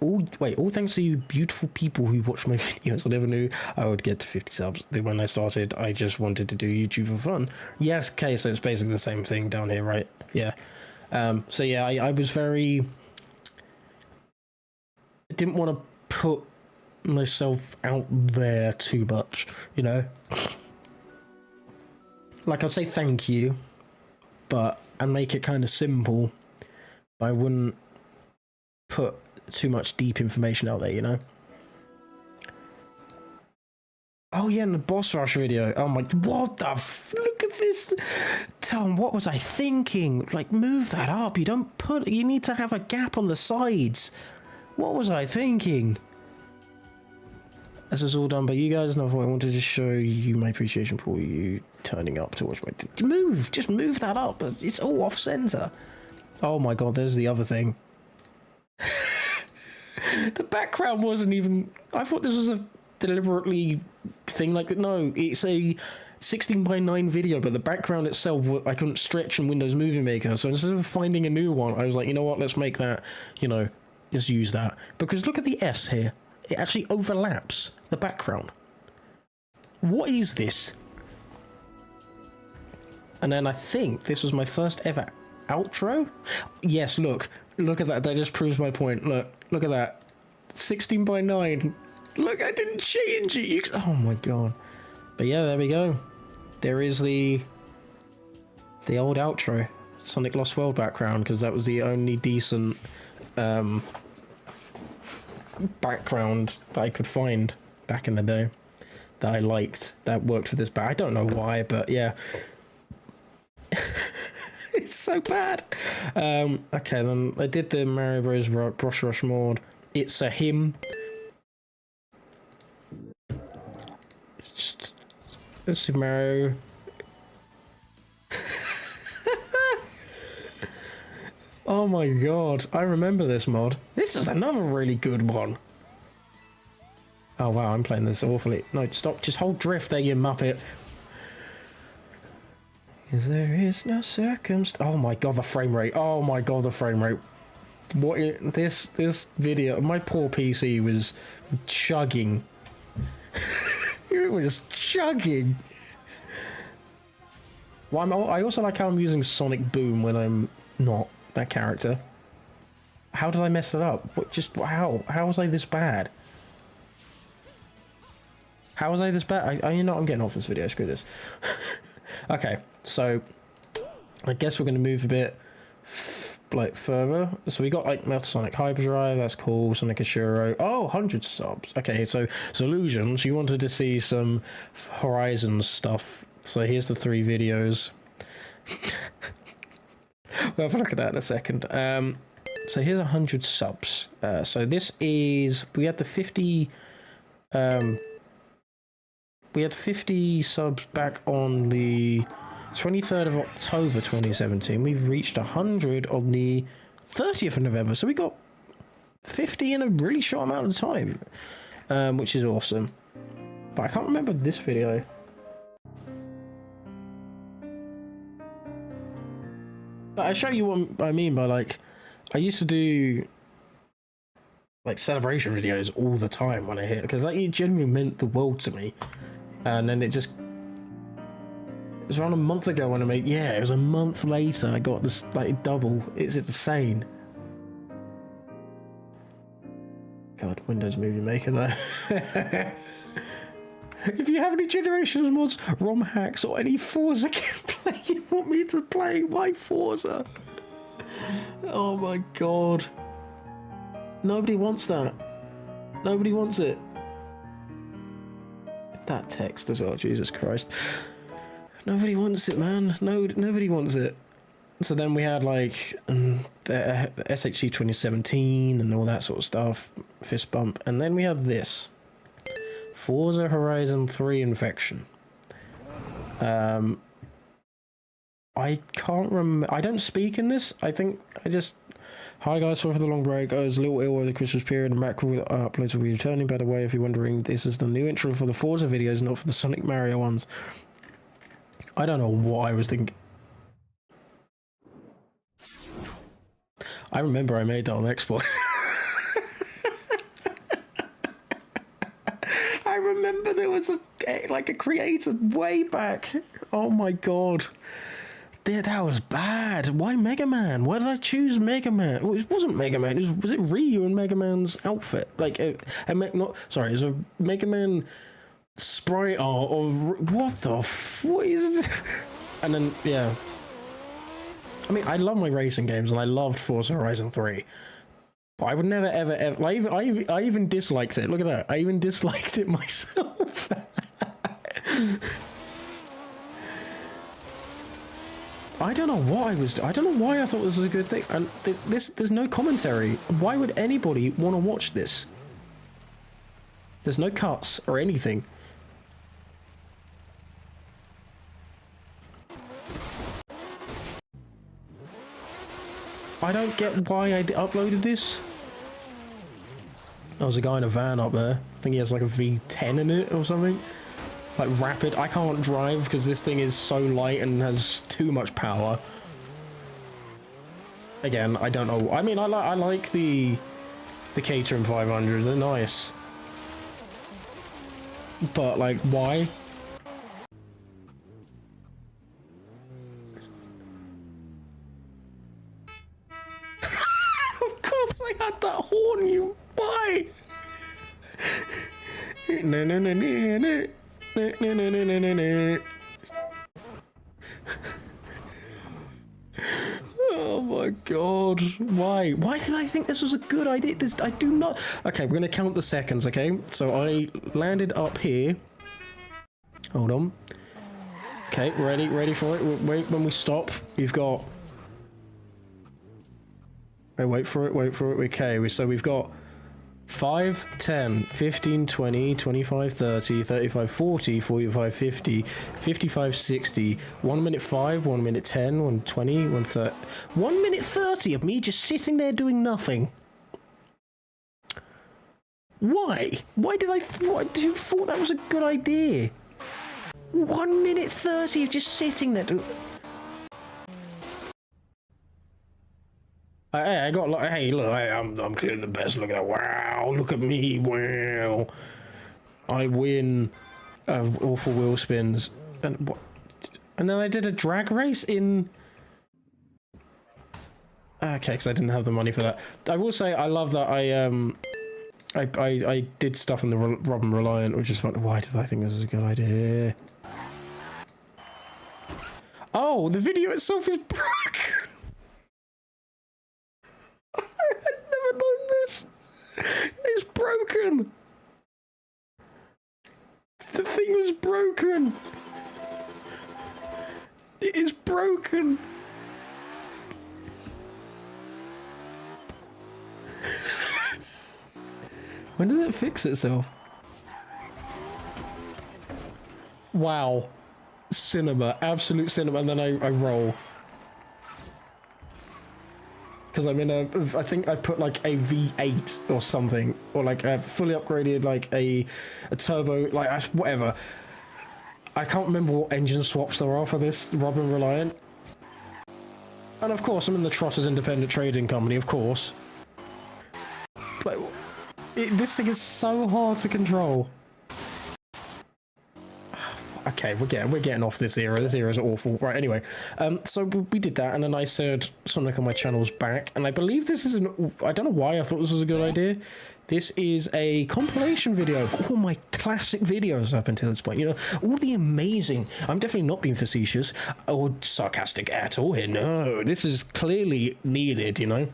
A: All thanks to you beautiful people who watch my videos. I never knew I would get to 50 subs. When I started, I just wanted to do YouTube for fun. Yes, okay, so it's basically the same thing down here, right? Yeah. So yeah, I was very... I didn't want to put myself out there too much, you know? Like, I'd say thank you, and make it kind of simple. I wouldn't put too much deep information out there, you know? Oh yeah, in the boss rush video. Oh my, what the look at this. Tom, what was I thinking? Like, move that up. You need to have a gap on the sides. What was I thinking? This is all done by you guys, and I wanted to show you my appreciation for you turning up to watch my... Just move that up. It's all off center. Oh my god, there's the other thing. The background wasn't even... I thought this was a deliberately thing. Like, no, it's a 16:9 video, but the background itself, I couldn't stretch in Windows Movie Maker. So instead of finding a new one, I was like, you know what, let's make that, you know, let's use that. Because look at the S here. It actually overlaps the background. What is this? And then I think this was my first ever outro. Yes, look at that. That just proves my point. Look at that. 16:9. Look, I didn't change it. Oh my god. But yeah, there we go. There is the old outro, Sonic Lost World background, because that was the only decent background that I could find back in the day that I liked, that worked for this. But I don't know why, but yeah. It's so bad. Okay, then I did the Mario Bros. Brush Rush mod. It's a hymn. Let's see, Mario. Oh my god, I remember this mod. This is another really good one. Oh wow, I'm playing this awfully. No, stop, just hold drift there, you muppet. There is no circumstance. Oh my god, the frame rate. Oh my god, the frame rate. This video, my poor PC was chugging. It was chugging. Well, I also like how I'm using Sonic Boom when I'm not that character. How did I mess it up? How was I this bad? How was I this bad? You know, I'm getting off this video. Screw this. Okay, so I guess we're going to move a bit like further. So we got like Metal Sonic Hyperdrive, that's cool. Sonic Ashuro. Oh, 100 subs. Okay, so Illusions, you wanted to see some Horizon stuff. So here's the 3 videos. We'll have a look at that in a second. So here's 100 subs. So this is, we had 50 subs back on the 23rd of October 2017. We've reached 100 on the 30th of November. So we got 50 in a really short amount of time, which is awesome. But I can't remember this video. But I'll show you what I mean by, like, I used to do like celebration videos all the time when I hit, because like, it genuinely meant the world to me. And then it was around a month ago when I made, yeah, it was a month later I got this like double. It's insane. God, Windows Movie Maker though. If you have any Generations mods, ROM hacks, or any Forza gameplay you want me to play, why Forza? Oh my god. Nobody wants that. Nobody wants it. That text as well, Jesus Christ. Nobody wants it, man. No, nobody wants it. So then we had like the SHC 2017 and all that sort of stuff, fist bump, and then we had this Forza Horizon 3 Infection. I can't remember. I don't speak in this. I think I just. Hi guys, sorry for the long break. I was a little ill over the Christmas period, and back with uploads will be returning. By the way, if you're wondering, this is the new intro for the Forza videos, not for the Sonic Mario ones. I don't know what I was thinking. I remember I made that on Xbox. I remember there was a creator way back. Oh my god. That was bad. Why Mega Man? Why did I choose Mega Man? Well, it wasn't Mega Man. Was it Ryu in Mega Man's outfit? Like, it was a Mega Man sprite art of what the what is this? And then yeah. I mean, I love my racing games, and I loved Forza Horizon 3. But I would never ever like, I even disliked it. Look at that. I even disliked it myself. I don't know what I don't know why I thought this was a good thing. And there's no commentary. Why would anybody want to watch this? There's no cuts or anything. I don't get why I uploaded this. There was a guy in a van up there. I think he has like a V10 in it or something. Like rapid. I can't drive because this thing is so light and has too much power. Again, I don't know. I mean, I like the Caterham 500. They're nice. But like, why? Of course, I had that horn. You why? No no no no no. No, no, no, no, no, no, no. Oh my god. Why? Why did I think this was a good idea? I do not. Okay, we're gonna count the seconds, okay? So I landed up here. Hold on. Okay, ready for it. Wait, when we stop, you've got. Wait for it. Okay, so we've got 5, 10, 15, 20, 25, 30, 35, 40, 45, 50, 55, 60, 1 minute 5, 1 minute 10, 1 20, 1 30. 1 minute 30 of me just sitting there doing nothing. Why? Why did I thought that was a good idea? 1 minute 30 of just sitting there doing. Hey, hey, look, I'm clearly the best. Look at that. Wow, look at me. Wow. I win awful wheel spins. And what? And then I did a drag race in. Okay, because I didn't have the money for that. I will say I love that I did stuff in the Robin Reliant, which is fun. Why did I think this was a good idea? Oh, the video itself is broken. It is broken. When did it fix itself? Wow. Cinema. Absolute cinema. And then I roll. Because I'm in a... I think I've put like a V8 or something. Or like a fully upgraded, like a turbo, like whatever. I can't remember what engine swaps there are for this Robin Reliant. And of course, I'm in the Trotters Independent Trading Company, of course. But this thing is so hard to control. Okay, we're getting off this era. This era is awful. Right, anyway. So we did that, and then I said Sonic on my channel's back, and I believe this is an... I don't know why I thought this was a good idea. This is a compilation video of all my classic videos up until this point. You know, all the amazing... I'm definitely not being facetious or sarcastic at all here. No, this is clearly needed, you know.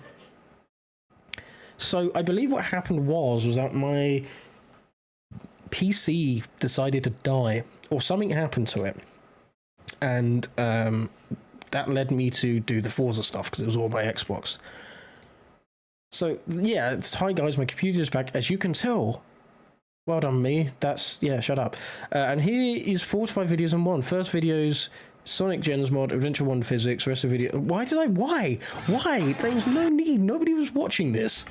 A: So I believe what happened was that my PC decided to die, or something happened to it, and that led me to do the Forza stuff because it was all my Xbox. So yeah, it's, hi guys, my computer's back, as you can tell. Well done, me. That's, yeah, shut up. And here is 4 to 5 videos in one. First videos, Sonic Gens mod, Adventure 1 physics, rest of the video. Why? There was no need. Nobody was watching this.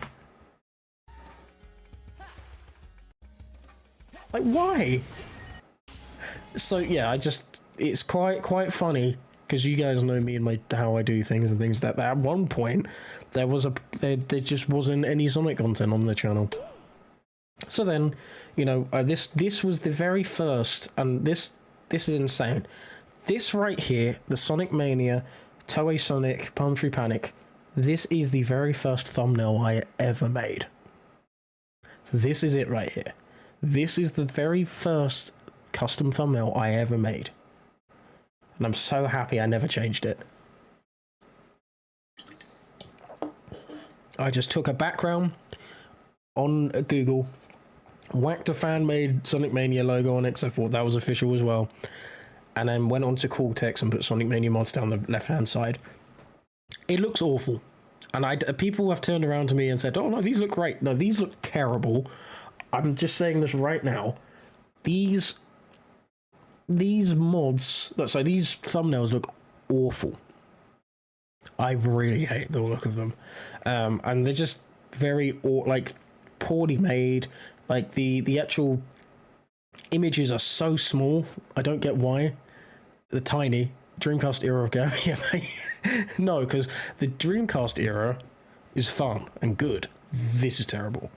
A: Like, why? So yeah, it's quite funny because you guys know me and how I do things and things that at one point there just wasn't any Sonic content on the channel. So then, you know, this was the very first, and this is insane. This right here, the Sonic Mania, Toei Sonic, Palm Tree Panic. This is the very first thumbnail I ever made. This is it right here. This is the very first custom thumbnail I ever made. And I'm so happy I never changed it. I just took a background on Google, whacked a fan-made Sonic Mania logo on it, because I thought that was official as well, and then went on to Cortex and put Sonic Mania mods down the left-hand side. It looks awful. And people have turned around to me and said, oh no, these look great. No, these look terrible. I'm just saying this right now. These mods, sorry, these thumbnails look awful. I really hate the look of them. And they're just very, like, poorly made. Like, the actual images are so small. I don't get why. They're tiny. Dreamcast era of game. Yeah, no, because the Dreamcast era is fun and good. This is terrible.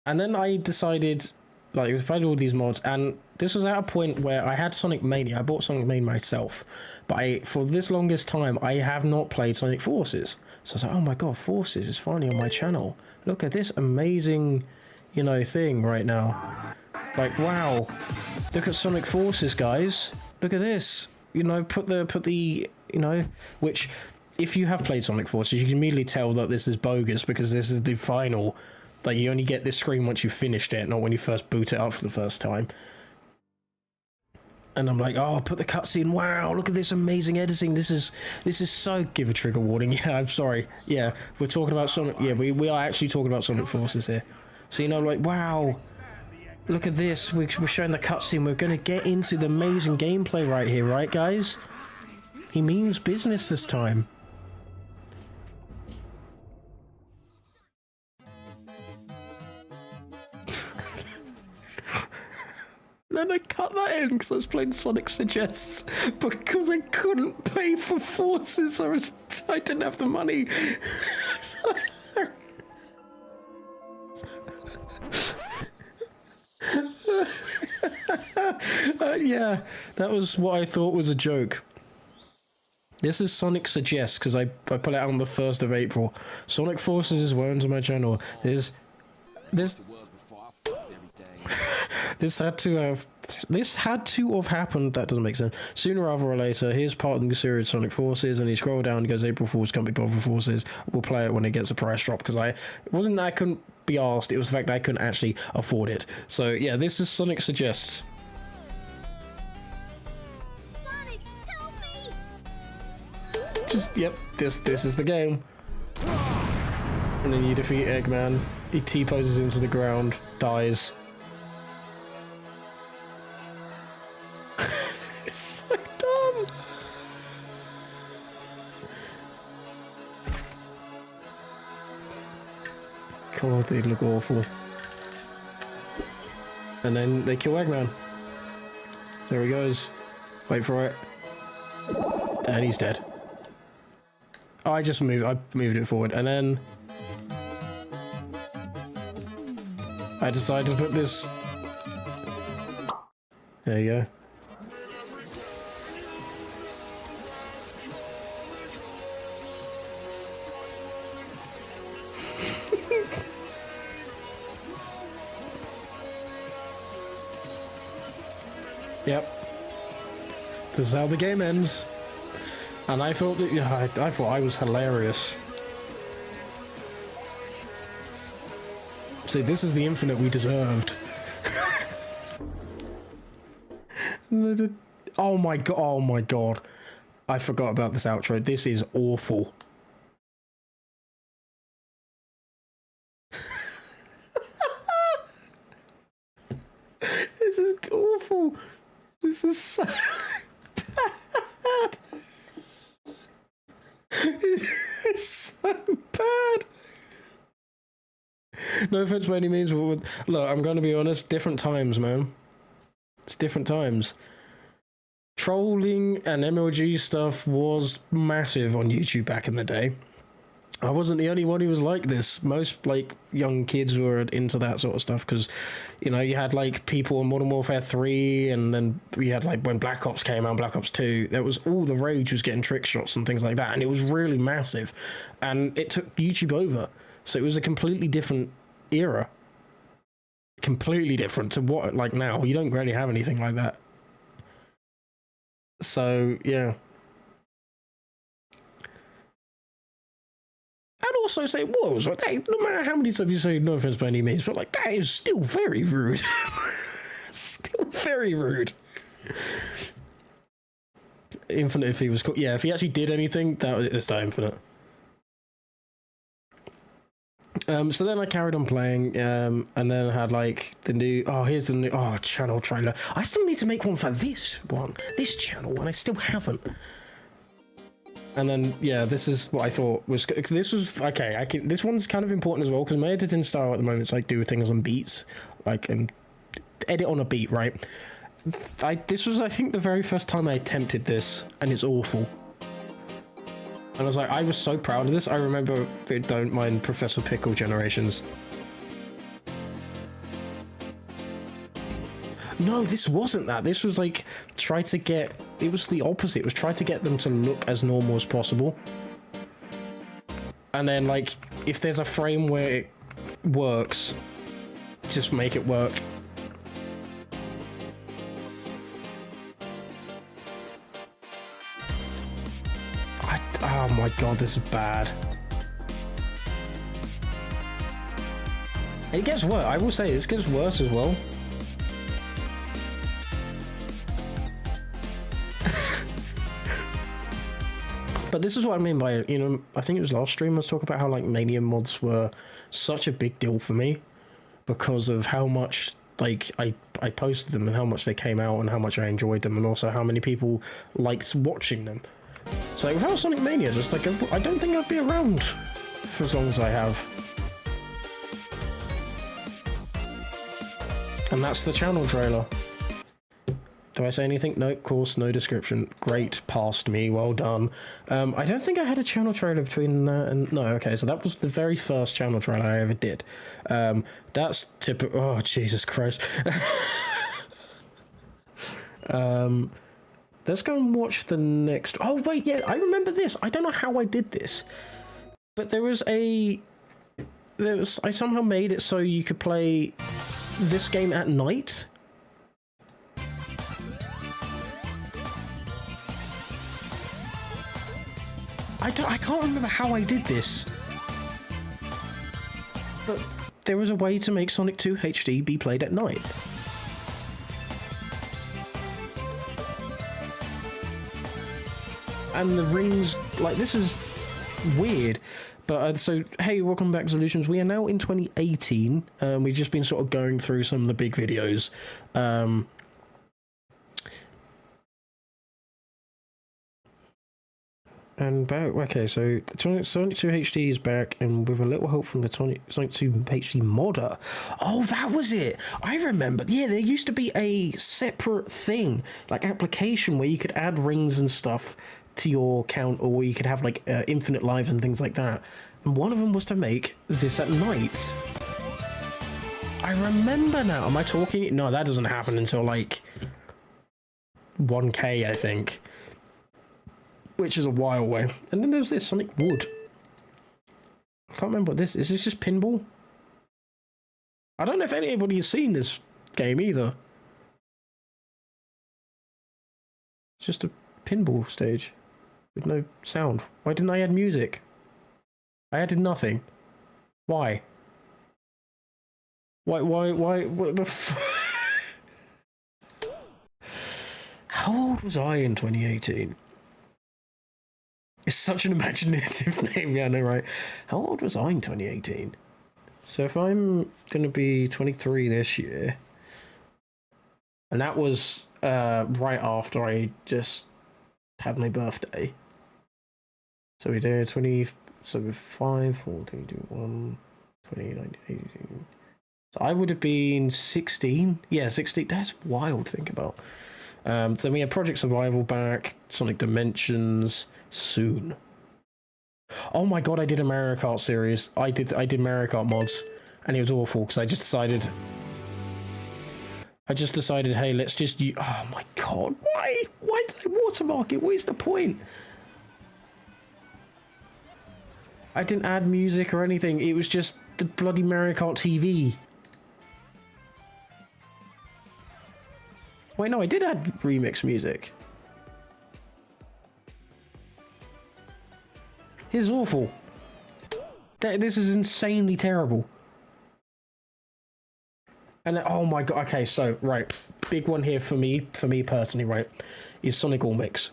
A: And then I decided, like, I played all these mods, and this was at a point where I had Sonic Mania. I bought Sonic Mania myself, but for this longest time, I have not played Sonic Forces. So I was like, oh my god, Forces is finally on my channel. Look at this amazing, you know, thing right now. Like, wow. Look at Sonic Forces, guys. Look at this. You know, put the, you know, which, if you have played Sonic Forces, you can immediately tell that this is bogus, because this is the final. Like, you only get this screen once you've finished it, not when you first boot it up for the first time. And I'm like, oh, put the cutscene. Wow, look at this amazing editing. This is so... Give a trigger warning. Yeah, I'm sorry. Yeah, we're talking about Sonic... Yeah, we are actually talking about Sonic Forces here. So, you know, like, wow. Look at this. We're showing the cutscene. We're going to get into the amazing gameplay right here, right, guys? He means business this time. Then I cut that in because I was playing Sonic Suggests, because I couldn't pay for Forces. I didn't have the money. Yeah, that was what I thought was a joke. This is Sonic Suggests because I put it out on the 1st of April. Sonic Forces is well into my channel. This had to have happened. That doesn't make sense. Sooner rather or later. Here's part of the series Sonic Forces, and you scroll down and goes April Fool's can't be bothered with Forces. We'll play it when it gets a price drop, because it wasn't that I couldn't be asked, it was the fact that I couldn't actually afford it. So yeah, this is Sonic Suggests.
D: Sonic
A: Just, yep, this is the game. And then you defeat Eggman. He T-poses into the ground, dies. It's so dumb. God, they look awful. And then they kill Eggman. There he goes. Wait for it. And he's dead. Oh, I moved it forward, and then I decided to put this. There you go. Yep. This is how the game ends. And I thought that, yeah, I thought I was hilarious. See, this is the infinite we deserved. Oh my god, oh my god. I forgot about this outro. This is awful. This is awful. This is so bad. It's so bad. No offense by any means, but look, I'm going to be honest, different times, man. It's different times. Trolling and MLG stuff was massive on YouTube back in the day. I wasn't the only one who was like this. Most, like, young kids were into that sort of stuff because, you know, you had, like, people in Modern Warfare 3 and then we had, like, when Black Ops came out, Black Ops 2, there was all the rage was getting trick shots and things like that, and it was really massive. And it took YouTube over. So it was a completely different era. Completely different to what, like, now. You don't really have anything like that. So, yeah. And also say it was, like, hey, no matter how many times you say no offense by any means, but like that is still very rude. Still very rude. Infinite if he was cool. Yeah, if he actually did anything, it's that Infinite. So then I carried on playing, and then I had like the new, here's the new, channel trailer. I still need to make one for this channel, and I still haven't. And then, yeah, this is what I thought was good. Cause this was, okay, this one's kind of important as well, because my editing style at the moment is like do things on beats, like, and edit on a beat, right? This was, I think, the very first time I attempted this, and it's awful. And I was like, I was so proud of this. I remember, don't mind Professor Pickle Generations. No, this wasn't that. This was like, it was the opposite. It was try to get them to look as normal as possible. And then, like, if there's a frame where it works, just make it work. Oh my god, this is bad. It gets worse. I will say, this gets worse as well. But this is what I mean by, you know, I think it was last stream I was talking about how, like, Mania mods were such a big deal for me because of how much, like, I posted them and how much they came out and how much I enjoyed them and also how many people liked watching them. So without Sonic Mania, just like, I don't think I'd be around for as long as I have. And that's the channel trailer. Do I say anything? No, of course, no description. Great, past me, well done. I don't think I had a channel trailer between that and... No, okay, so that was the very first channel trailer I ever did. That's typical... Oh, Jesus Christ. Let's go and watch the next... Oh, wait, yeah, I remember this. I don't know how I did this. But I somehow made it so you could play this game at night. I can't remember how I did this. But there was a way to make Sonic 2 HD be played at night. and the rings, like, this is weird. But so, hey, welcome back to Solutions. We are now in 2018. We've just been sort of going through some of the big videos. And back, okay, so Sonic 2 HD is back, and with a little help from the Sonic 2 HD modder. Oh, that was it! I remember. Yeah, there used to be a separate thing, like application, where you could add rings and stuff to your account, or where you could have like infinite lives and things like that. And one of them was to make this at night. I remember now. Am I talking? No, that doesn't happen until like 1K, I think. Which is a while away. And then there's this Sonic Wood. I can't remember what this is. This just pinball? I don't know if anybody has seen this game either. It's just a pinball stage with no sound. Why didn't I add music? I added nothing. Why? Why, what the How old was I in 2018? It's such an imaginative name, yeah, I know, right? How old was I in 2018? So if I'm going to be 23 this year, and that was right after I just had my birthday. So we did 20, so 5, 4, 3, 2, 1, 20, 19, 18. So I would have been 16. Yeah, 16. That's wild to think about. So we had Project Survival back, Sonic Dimensions, soon. Oh my god, I did a Mario Kart series. I did Mario Kart mods, and it was awful because I just decided, hey, let's just use, oh my god, why did I watermark it? What is the point? I didn't add music or anything. It was just the bloody Mario Kart TV. Wait, no, I did add remix music. This is awful. This is insanely terrible. And oh my god, okay, so, right. Big one here for me personally, right, is Sonic All Mix.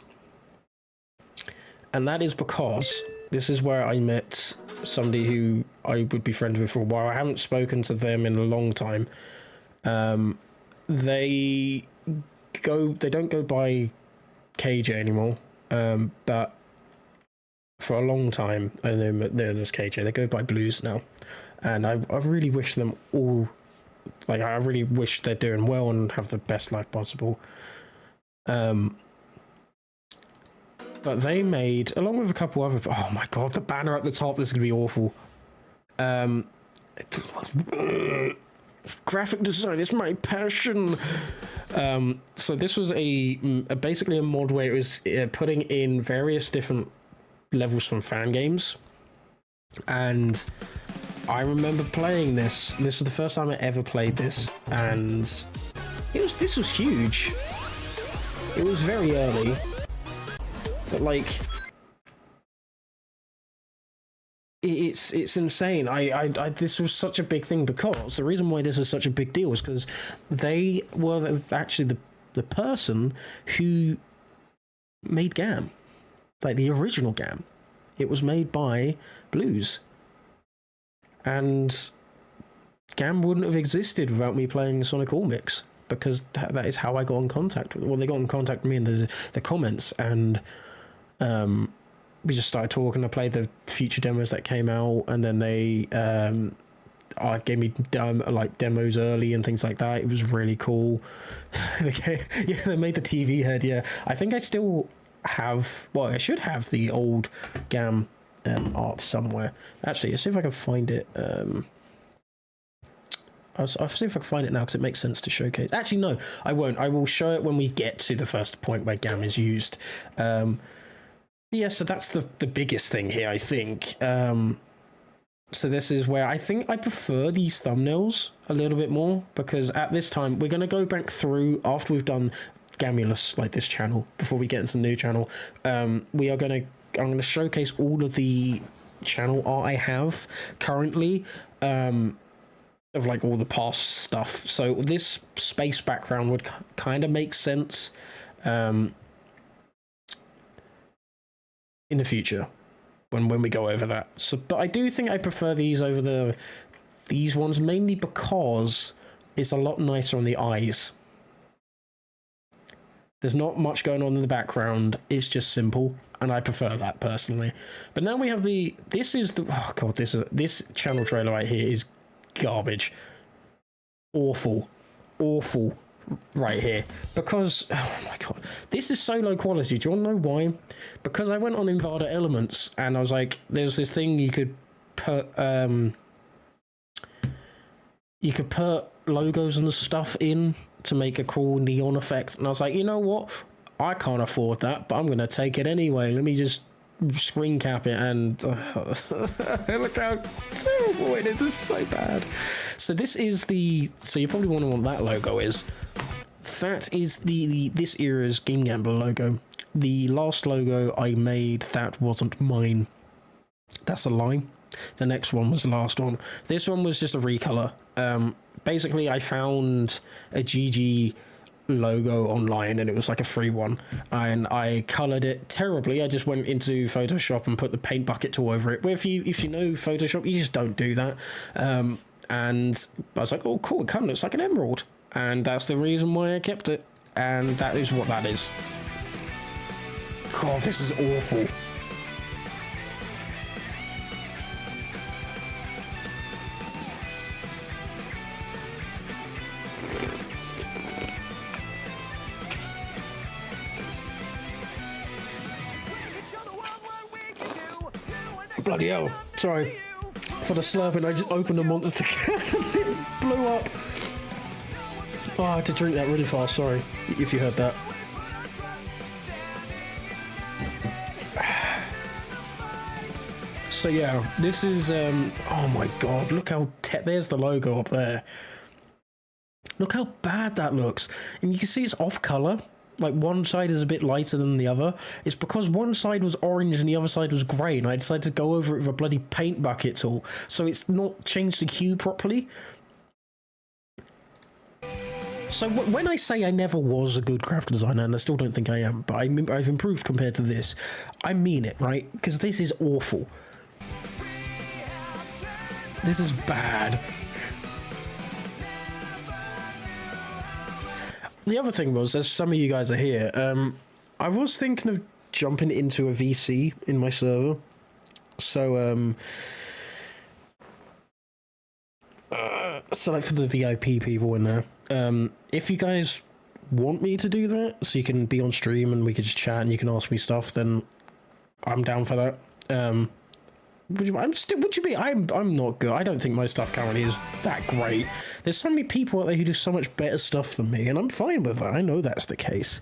A: And that is because this is where I met somebody who I would be friends with for a while. I haven't spoken to them in a long time. They don't go by KJ anymore, but for a long time I know they're as KJ. They go by Blues now, and I really wish them all, like, I really wish they're doing well and have the best life possible. But they made, along with a couple other, oh my god, the banner at the top, this is gonna be awful. Graphic design is my passion. So this was basically a mod where it was putting in various different levels from fan games, and I remember playing this. This was the first time I ever played this, and this was huge. It was very early, but like, it's insane. I this was such a big thing because the reason why this is such a big deal is because they were actually the person who made GAM, like the original GAM. It was made by Blues, and GAM wouldn't have existed without me playing Sonic All Mix, because that is how I got in contact with. Well, they got in contact with me in the comments, and we just started talking. I played the future demos that came out, and then they gave me demos early and things like that. It was really cool. Yeah, they made the TV head. Yeah, I think I still have. Well, I should have the old GAM art somewhere. Actually, let's see if I can find it. I'll see if I can find it now, because it makes sense to showcase. Actually, no, I won't. I will show it when we get to the first point where GAM is used. Yeah, so that's the biggest thing here, I think. So this is where I think I prefer these thumbnails a little bit more, because at this time, we're going to go back through, after we've done Gamulus, like this channel, before we get into the new channel, I'm going to showcase all of the channel art I have currently, of like all the past stuff. So this space background would kind of make sense. in the future when we go over that. So, but I do think I prefer these over these ones, mainly because it's a lot nicer on the eyes. There's not much going on in the background. It's just simple, and I prefer that personally. But now we have oh god, this channel trailer right here is garbage. Awful right here, because oh my god, this is so low quality. Do you want to know why? Because I went on Invada Elements and I was like, there's this thing you could put logos and stuff in to make a cool neon effect, and I was like, you know what, I can't afford that, but I'm gonna take it anyway. Let me just screen cap it, and look how terrible it is. It's so bad. So this is so you probably want that logo is. That is this era's Game Gambler logo. The last logo I made, that wasn't mine. That's a lie. The next one was the last one. This one was just a recolor. Basically, I found a GG logo online, and it was like a free one, and I colored it terribly. I just went into Photoshop and put the paint bucket tool over it. Where if you know Photoshop, you just don't do that. And I was like, oh cool, it kind of looks like an emerald, and that's the reason why I kept it, and that is what that is. God, this is awful. Bloody hell. Sorry for the slurping. I just opened a monster can and it blew up. Oh, I had to drink that really fast. Sorry if you heard that. So yeah, this is oh my god, look how there's the logo up there. Look how bad that looks. And you can see it's off color. Like, one side is a bit lighter than the other. It's because one side was orange and the other side was grey, and I decided to go over it with a bloody paint bucket tool, so it's not changed the hue properly. So when I say I never was a good graphic designer, and I still don't think I am, but I've improved compared to this, I mean it, right? Because this is awful. This is bad. The other thing was, as some of you guys are here, I was thinking of jumping into a VC in my server. So, so like for the VIP people in there, if you guys want me to do that, so you can be on stream and we can just chat and you can ask me stuff, then I'm down for that. I'm not good. I don't think my stuff currently is that great. There's so many people out there who do so much better stuff than me, and I'm fine with that. I know that's the case.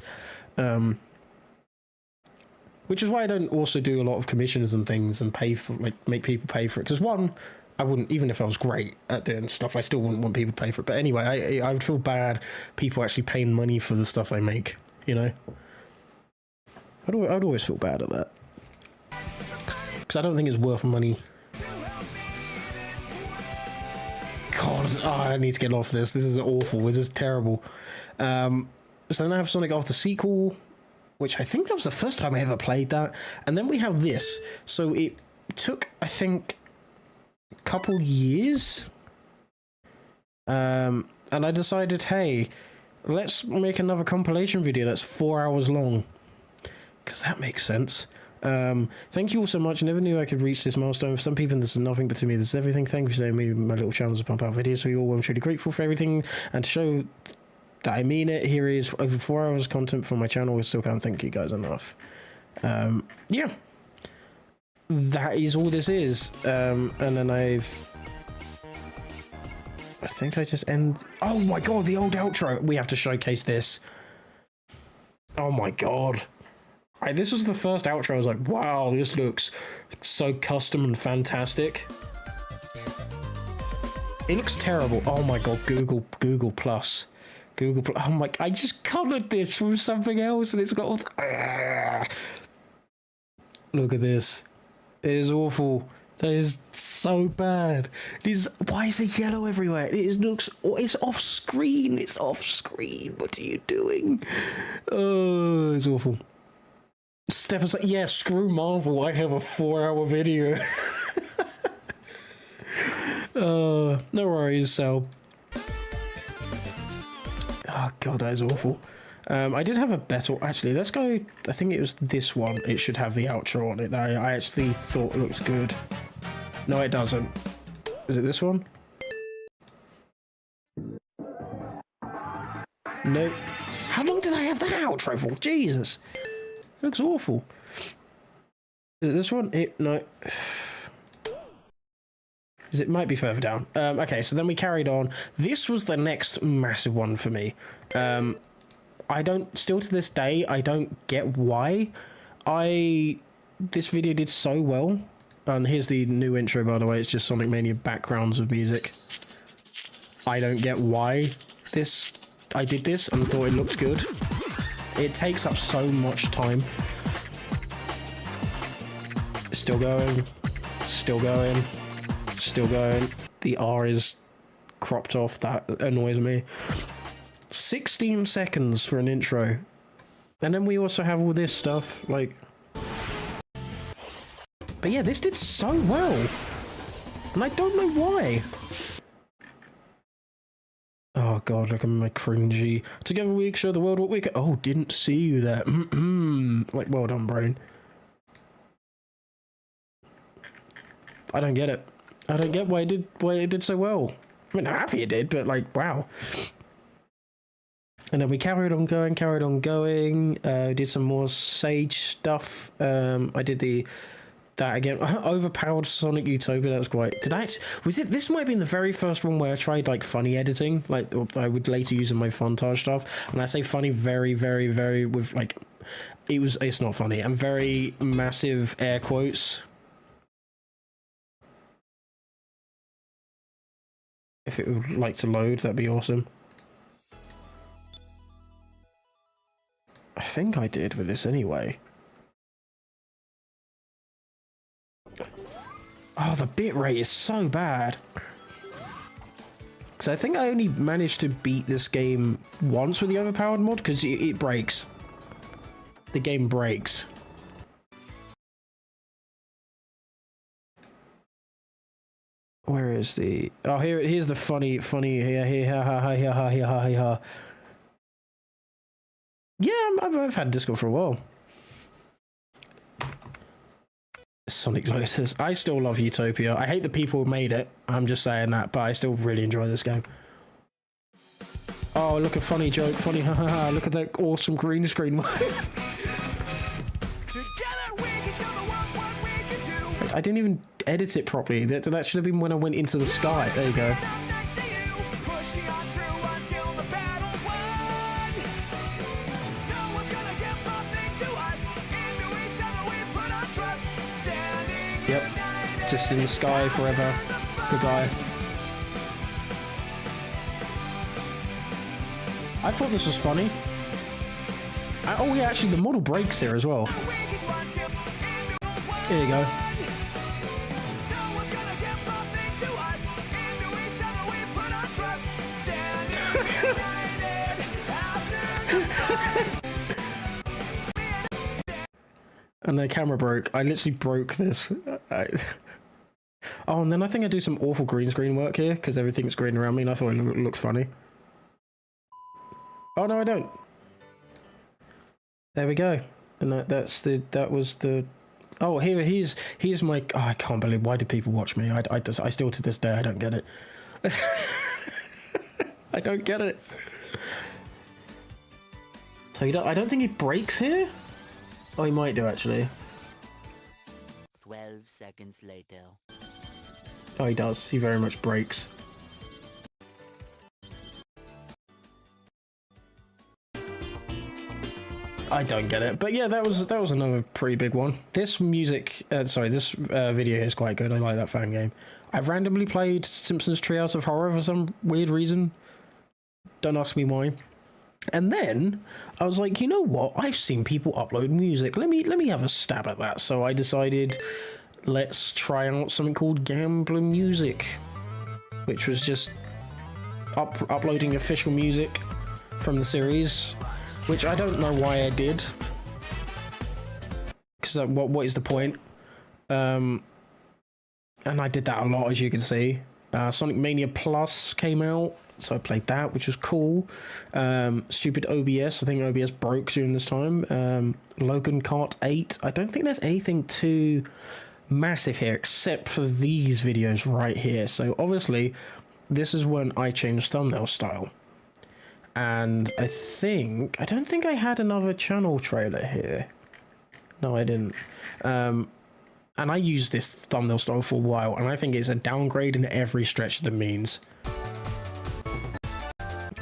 A: Which is why I don't also do a lot of commissions and things and pay for, like, make people pay for it. Because one, I wouldn't, even if I was great at doing stuff, I still wouldn't want people to pay for it. But anyway, I would feel bad people actually paying money for the stuff I make, you know? I'd always feel bad at that. Because I don't think it's worth money. God, I need to get off this. This is awful. This is terrible. So then I have Sonic After Sequel, which I think that was the first time I ever played that. And then we have this. So it took, I think, a couple years. And I decided, hey, let's make another compilation video that's 4 hours long. Because that makes sense. Thank you all so much. I never knew I could reach this milestone. For some people, this is nothing, but to me, this is everything. Thank you for saying me my little channels to pump out videos for you all. I'm truly grateful for everything, and to show that I mean it, here is over 4 hours of content from my channel. I still can't thank you guys enough. Yeah, that is all this is. And then I think I just end. Oh my god, the old outro. We have to showcase this. Oh my god. This was the first outro. I was like, wow, this looks so custom and fantastic. It looks terrible. Oh my god, Google Plus. Oh my, I just colored this from something else and it's got all Look at this. It is awful. That is so bad. Why is it yellow everywhere? It's off screen. It's off screen. What are you doing? Oh, it's awful. Step was like, yeah, screw Marvel. I have a 4-hour video. No worries, so. Oh god, that is awful. I did have a better. Actually, let's go. I think it was this one. It should have the outro on it. I actually thought it looks good. No, it doesn't. Is it this one? No. How long did I have that outro for? Jesus. It looks awful. Is it this one? No. It might be further down. Okay, so then we carried on. This was the next massive one for me. I don't, still to this day, I don't get why this video did so well. And here's the new intro, by the way. It's just Sonic Mania backgrounds of music. I don't get why I did this and thought it looked good. It takes up so much time. Still going. Still going. Still going. The R is cropped off. That annoys me. 16 seconds for an intro. And then we also have all this stuff, like... But yeah, this did so well. And I don't know why. Oh god, look at my cringy. Together we show the world what we can... Oh, didn't see you there. Like, well done, brain. I don't get it. I don't get why it did so well. I mean, I'm happy it did, but like, wow. And then we carried on going, did some more Sage stuff. I did that again. Overpowered Sonic Utopia, that was quite... This might have been the very first one where I tried like funny editing, like I would later use in my Fontage stuff. And I say funny very, very, very with like, it's not funny, and very massive air quotes. If it would like to load, that'd be awesome. I think I did with this anyway. Oh, the bitrate is so bad. Because I think I only managed to beat this game once with the overpowered mod, because it breaks. The game breaks. Where is the... Oh, here's the funny here. Yeah, I've had Discord for a while. Sonic Lotus. I still love Utopia. I hate the people who made it. I'm just saying that, but I still really enjoy this game. Oh, look, a funny joke. Funny, haha. Look at that awesome green screen. I didn't even edit it properly. That should have been when I went into the sky. There you go. Yep, just in the sky forever. Goodbye. I thought this was funny. Oh yeah, actually the model breaks here as well. There you go. And the camera broke. I literally broke this. Oh, and then I think I do some awful green screen work here because everything's green around me and I thought it looked funny. Oh no, I don't. There we go. And that was the... Oh, here's my... Oh, I can't believe... Why do people watch me? I still to this day, I don't get it. I don't get it. So I don't think he breaks here? Oh, he might do, actually.
D: 12 seconds later.
A: Oh, he does. He very much breaks. I don't get it. But yeah, that was another pretty big one. This music... this video is quite good. I like that fan game. I've randomly played Simpsons Treehouse of Horror for some weird reason. Don't ask me why. And then I was like, you know what? I've seen people upload music. Let me have a stab at that. So I decided, let's try out something called Gambler Music, which was just uploading official music from the series, which I don't know why I did. is what is the point? And I did that a lot, as you can see. Sonic Mania Plus came out, so I played that, which was cool. Stupid OBS, I think OBS broke during this time. Logan Kart 8, I don't think there's anything too massive here, except for these videos right here. So obviously, this is when I changed thumbnail style. And I don't think I had another channel trailer here. No, I didn't. And I used this thumbnail style for a while, and I think it's a downgrade in every stretch of the means.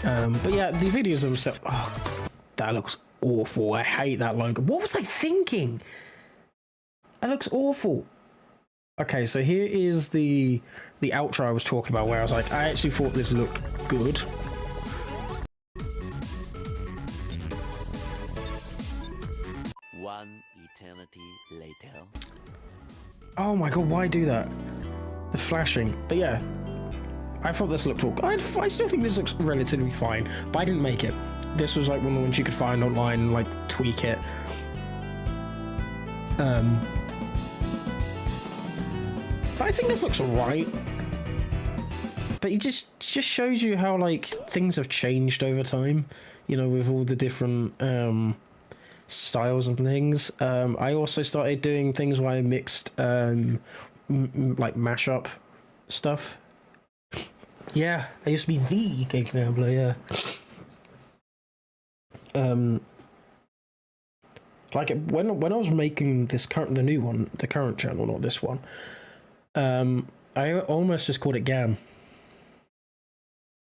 A: But yeah, the videos themselves, oh, that looks awful. I hate that logo. What was I thinking? That looks awful. Okay, so here is the outro I was talking about, where I was like, I actually thought this looked good.
D: One eternity later.
A: Oh my god, why do that? The flashing. But yeah, I thought this looked all good. I still think this looks relatively fine, but I didn't make it. This was like one of the ones you could find online and like tweak it. But I think this looks alright. But it just shows you how like things have changed over time, you know, with all the different styles and things. I also started doing things where I mixed like mashup stuff. Yeah, I used to be the game gambler, yeah. Like when I was making this the new one, the current channel, not this one, I almost just called it Gam.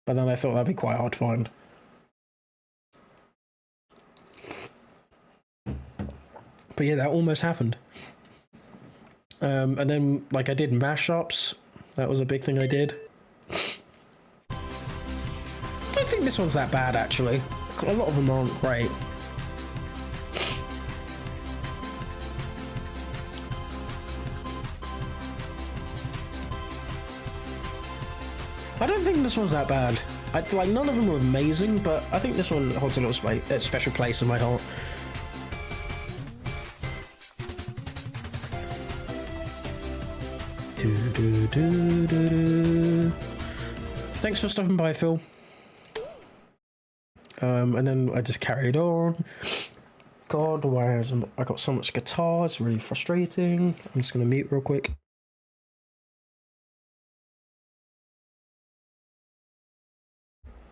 A: But then I thought that'd be quite hard to find. But yeah, that almost happened. And then, like, I did mashups. That was a big thing I did. I don't think this one's that bad, actually. A lot of them aren't great. I don't think this one's that bad. Like, none of them were amazing, but I think this one holds a little special place in my heart. Thanks for stopping by, Phil. And then I just carried on. God, why I got so much guitar? It's really frustrating. I'm just gonna mute real quick.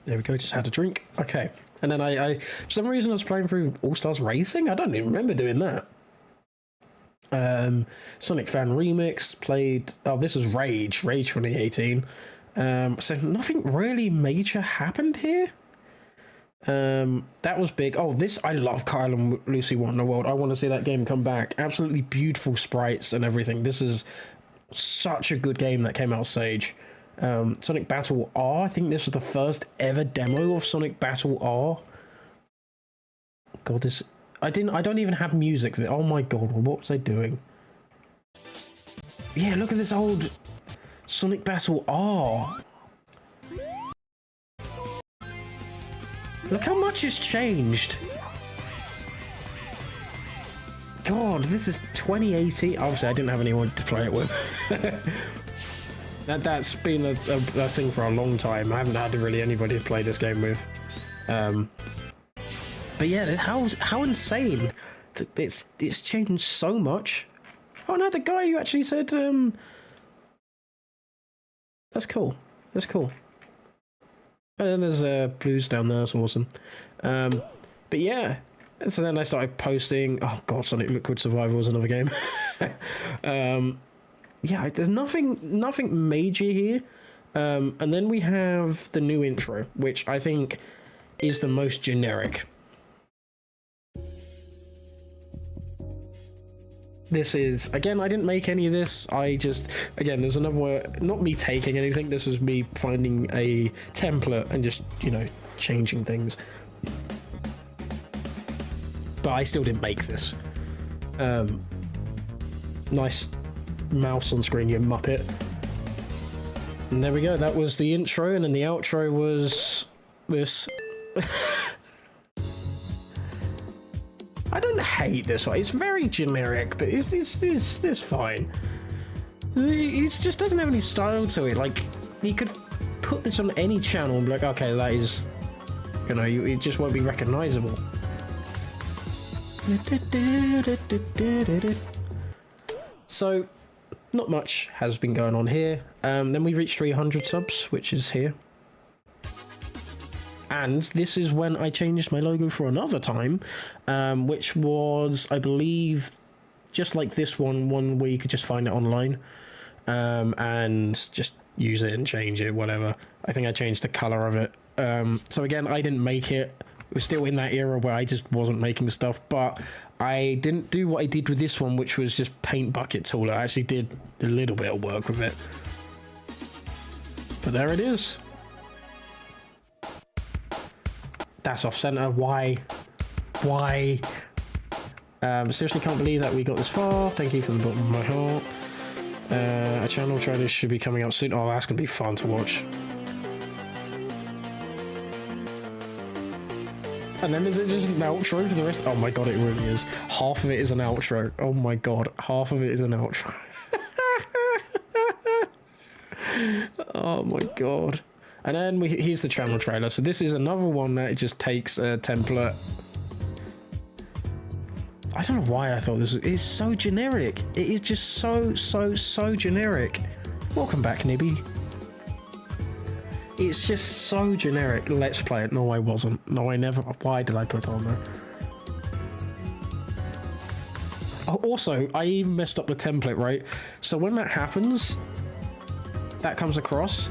A: There we go, just had a drink. Okay. And then I for some reason I was playing through All-Stars Racing. I don't even remember doing that. Sonic Fan Remix, played, oh, this is Rage 2018. So nothing really major happened here. That was big. Oh, this, I love Kyle and Lucy Wonder World. I want to see that game come back. Absolutely beautiful sprites and everything. This is such a good game that came out of Sage. Sonic Battle R, I think this was the first ever demo of Sonic Battle R. God, this, I don't even have music. Oh my god, what was I doing? Yeah, look at this old Sonic Battle R. Look how much has changed. God, this is 2018. Obviously, I didn't have anyone to play it with. That's been a thing for a long time. I haven't had really anybody to play this game with. But yeah, how insane! It's changed so much. Oh no, the guy who actually said, that's cool. That's cool. And then there's blues down there. That's awesome. But yeah, and so then I started posting. Oh god, Sonic Liquid Survival is another game. Yeah, there's nothing major here. And then we have the new intro, which I think is the most generic. This is, again, I didn't make any of this. I just, again, there's another way, not me taking anything. This was me finding a template and just, you know, changing things. But I still didn't make this. Nice mouse on screen, you muppet. And there we go, that was the intro, and then the outro was this. I don't hate this one. It's very generic, but it's fine. It just doesn't have any style to it. Like, you could put this on any channel and be like, okay, that is, you know, it just won't be recognizable. So, not much has been going on here. Then we reached 300 subs, which is here. And this is when I changed my logo for another time, which was, I believe, just like this one where you could just find it online, and just use it and change it, whatever. I think I changed the color of it. So again, I didn't make it. It was still in that era where I just wasn't making stuff, but I didn't do what I did with this one, which was just paint bucket tool. I actually did a little bit of work with it. But there it is. That's off center. Why? Seriously can't believe that we got this far. Thank you from the bottom of my heart. A channel trailer should be coming out soon. Oh, that's gonna be fun to watch. And then is it just an outro for the rest? Oh my god, it really is. Half of it is an outro. Oh my god, half of it is an outro. Oh my god. And then here's the channel trailer. So this is another one that it just takes a template. I don't know why I thought this is so generic. It is just so generic. Welcome back, Nibby. It's just so generic. Let's play it. No, I wasn't. No, I never. Why did I put it on there? Oh, also, I even messed up the template, right? So when that happens, that comes across.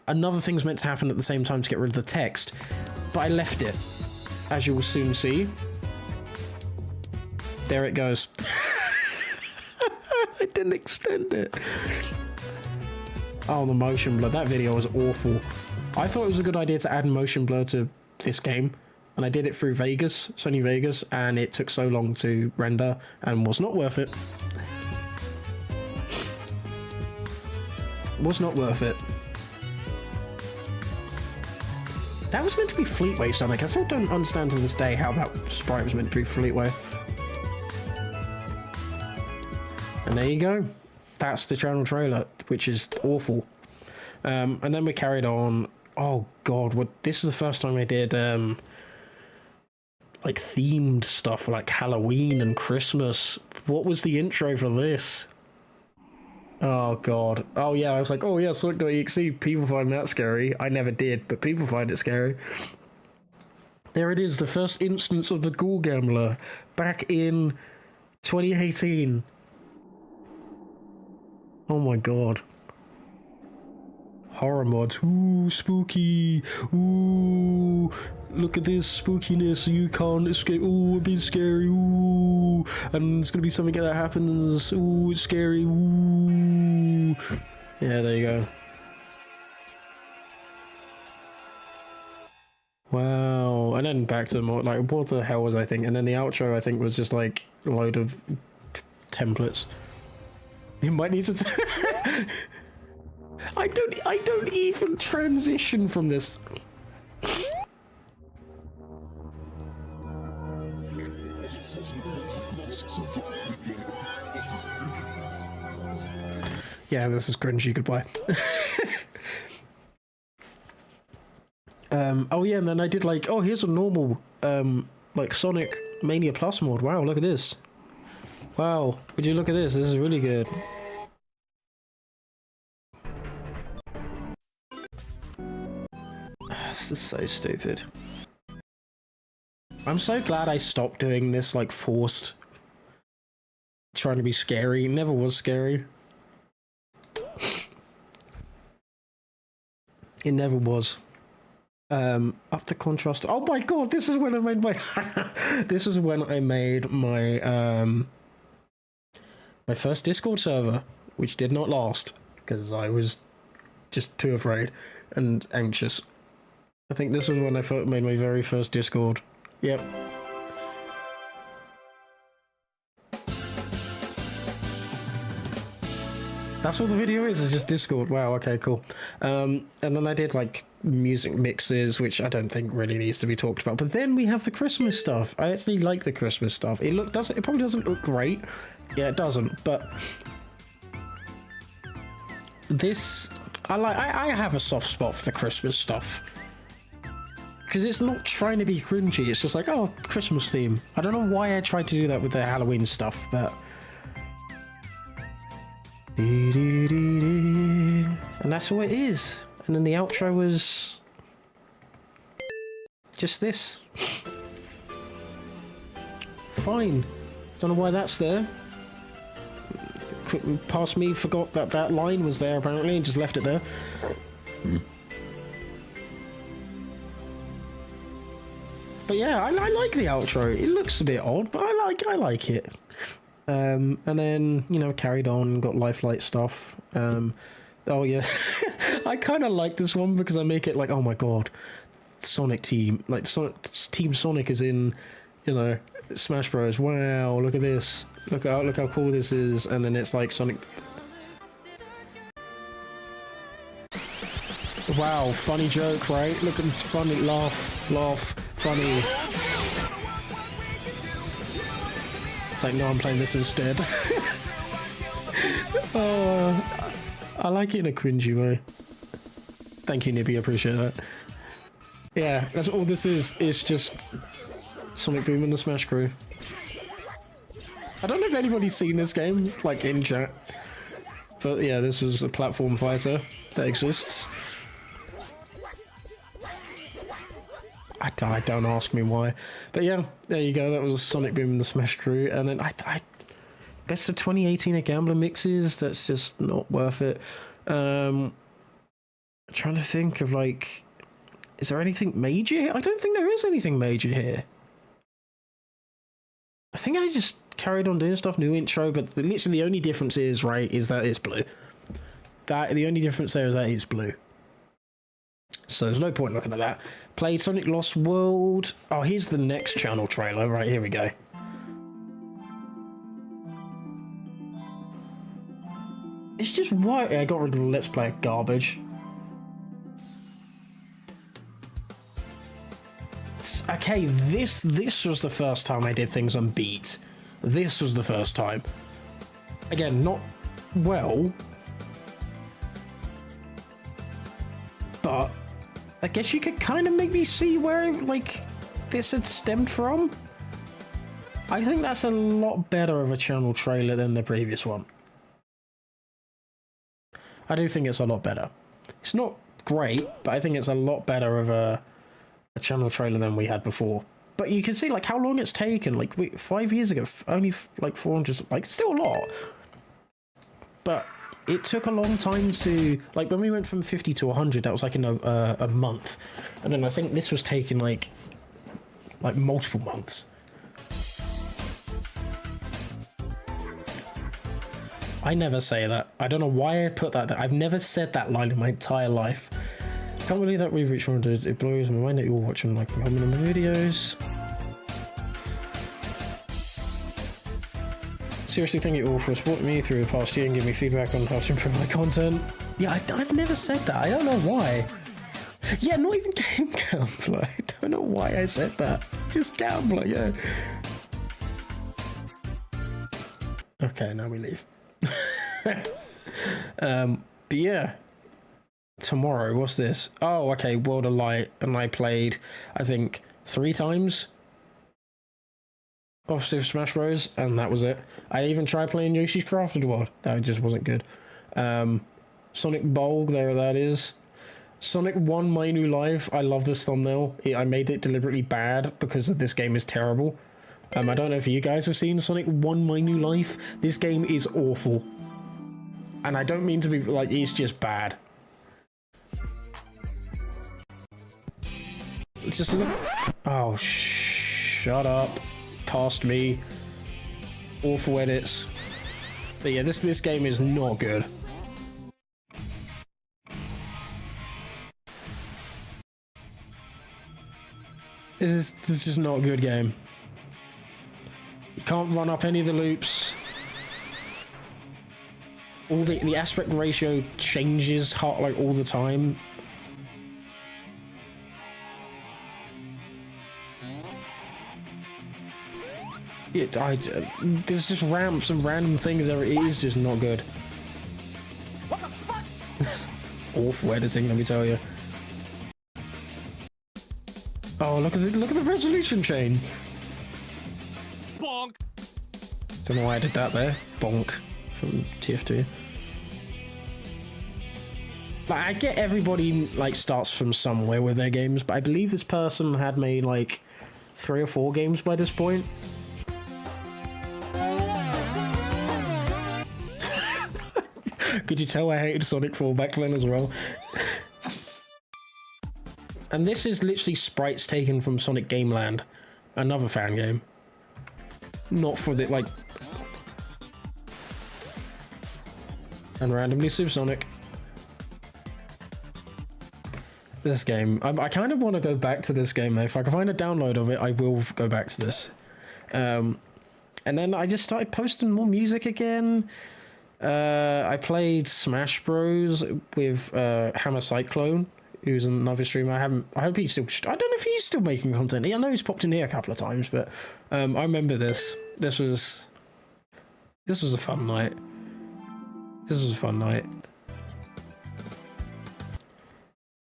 A: Another thing's meant to happen at the same time to get rid of the text, but I left it, as you will soon see. There it goes. I didn't extend it. Oh, the motion blur. That video was awful. I thought it was a good idea to add motion blur to this game, and I did it through Vegas, Sony Vegas, and it took so long to render and was not worth it. Was not worth it. That was meant to be Fleetway Sonic. I still don't understand to this day how that sprite was meant to be Fleetway. And there you go. That's the channel trailer, which is awful. And then we carried on. Oh god, this is the first time I did like themed stuff like Halloween and Christmas. What was the intro for this? Oh god. Oh yeah, I was like, oh yeah, Sonic.exe, people find that scary. I never did, but people find it scary. There it is, the first instance of the Ghoul Gambler back in 2018. Oh my god. Horror mods. Ooh, spooky. Ooh, look at this spookiness. You can't escape. Ooh, I'm being scary. Ooh, and it's gonna be something that happens. Ooh, it's scary. Ooh. Yeah, there you go. Wow. And then back to more like, what the hell was I thinking? And then the outro, I think, was just like a load of templates. You might need to. I don't even transition from this. Yeah, this is cringy. Goodbye. Oh yeah, and then I did like, oh, here's a normal like Sonic Mania Plus mod. Wow, look at this. Wow, would you look at this? This is really good. This is so stupid. I'm so glad I stopped doing this, like, forced. Trying to be scary. It never was scary. It never was. Up the contrast. Oh my god, this is when I made my... This is when I made my, my first Discord server, which did not last, because I was just too afraid and anxious. I think this was when I made my very first Discord. Yep. That's all the video is. It's just Discord. Wow. Okay. Cool. And then I did like music mixes, which I don't think really needs to be talked about. But then we have the Christmas stuff. I actually like the Christmas stuff. It probably doesn't look great. Yeah, it doesn't. But this, I have a soft spot for the Christmas stuff. Because it's not trying to be cringy, it's just like, oh, Christmas theme. I don't know why I tried to do that with the Halloween stuff, but... And that's all it is. And then the outro was... just this. Fine. Don't know why that's there. Past me forgot that that line was there, apparently, and just left it there. But yeah, I like the outro. It looks a bit odd, but I like it. And then, you know, carried on, got lifelike stuff. Oh yeah, I kind of like this one because I make it like, oh my god, Sonic Team, like Team Sonic is in, you know, Smash Bros. Wow, look at this. Look how cool this is. And then it's like Sonic. Wow, funny joke, right? Look at funny, laugh, funny. It's like, no, I'm playing this instead. Oh, I like it in a cringy way. Thank you, Nibby, I appreciate that. Yeah, that's all this is. It's just Sonic Boom and the Smash Crew. I don't know if anybody's seen this game, like in chat. But yeah, this was a platform fighter that exists. Don't ask me why. But yeah, there you go. That was Sonic Boom and the Smash Crew. And then I best of 2018 at Gambler mixes. That's just not worth it. Trying to think of like, is there anything major here? I don't think there is anything major here. I think I just carried on doing stuff, new intro, but literally the only difference is, right, is that it's blue. The only difference there is that it's blue. So there's no point looking at that. Played Sonic Lost World. Oh, here's the next channel trailer. Right, here we go. It's just white. I got rid of the Let's Play garbage. Okay, this was the first time I did things on beat. This was the first time. Again, not well. But I guess you could kind of maybe see where, like, this had stemmed from. I think that's a lot better of a channel trailer than the previous one. I do think it's a lot better. It's not great, but I think it's a lot better of a channel trailer than we had before. But you can see, like, how long it's taken. Like, 5 years ago, only, like, 400, like, still a lot. But it took a long time to, like, when we went from 50 to 100, that was like in a month. And then I think this was taking like multiple months. I never say that. I don't know why I put that there. I've never said that line in my entire life. Can't believe that we've reached 100. It blows my mind that you're watching like a number of videos. Seriously, thank you all for supporting me through the past year and giving me feedback on how to improve my content. Yeah, I've never said that. I don't know why. Yeah, not even Game Gambler. I don't know why I said that. Just Gambler, yeah. Okay, now we leave. But yeah. Tomorrow, what's this? Oh, okay, World of Light. And I played, I think, 3 times of Super Smash Bros. And that was it. I even tried playing Yoshi's Crafted World. That just wasn't good. Sonic Bowl, there that is. Sonic 1 My New Life. I love this thumbnail. I made it deliberately bad because this game is terrible. I don't know if you guys have seen Sonic 1 My New Life. This game is awful. And I don't mean to be like, it's just bad. It's just look. Oh, shut up. Past me. Awful edits. But yeah, this game is not good. This is not a good game. You can't run up any of the loops. all the aspect ratio changes hot like all the time. There's just ramps and random things there. It is just not good. What the fuck? Awful editing, let me tell you. Oh, look at the resolution chain.
C: Bonk.
A: Don't know why I did that there. Bonk from TF2. Like, I get everybody like starts from somewhere with their games, but I believe this person had made like 3 or 4 games by this point. Could you tell I hated Sonic 4 back then as well? And this is literally sprites taken from Sonic Game Land, another fan game. Not for the, like... And randomly Supersonic. This game. I kind of want to go back to this game, though. If I can find a download of it, I will go back to this. And then I just started posting more music again. I played Smash Bros with Hammer Cyclone, who's another streamer. I hope he's still. I don't know if he's still making content. I know he's popped in here a couple of times, but I remember this. This was a fun night. This was a fun night.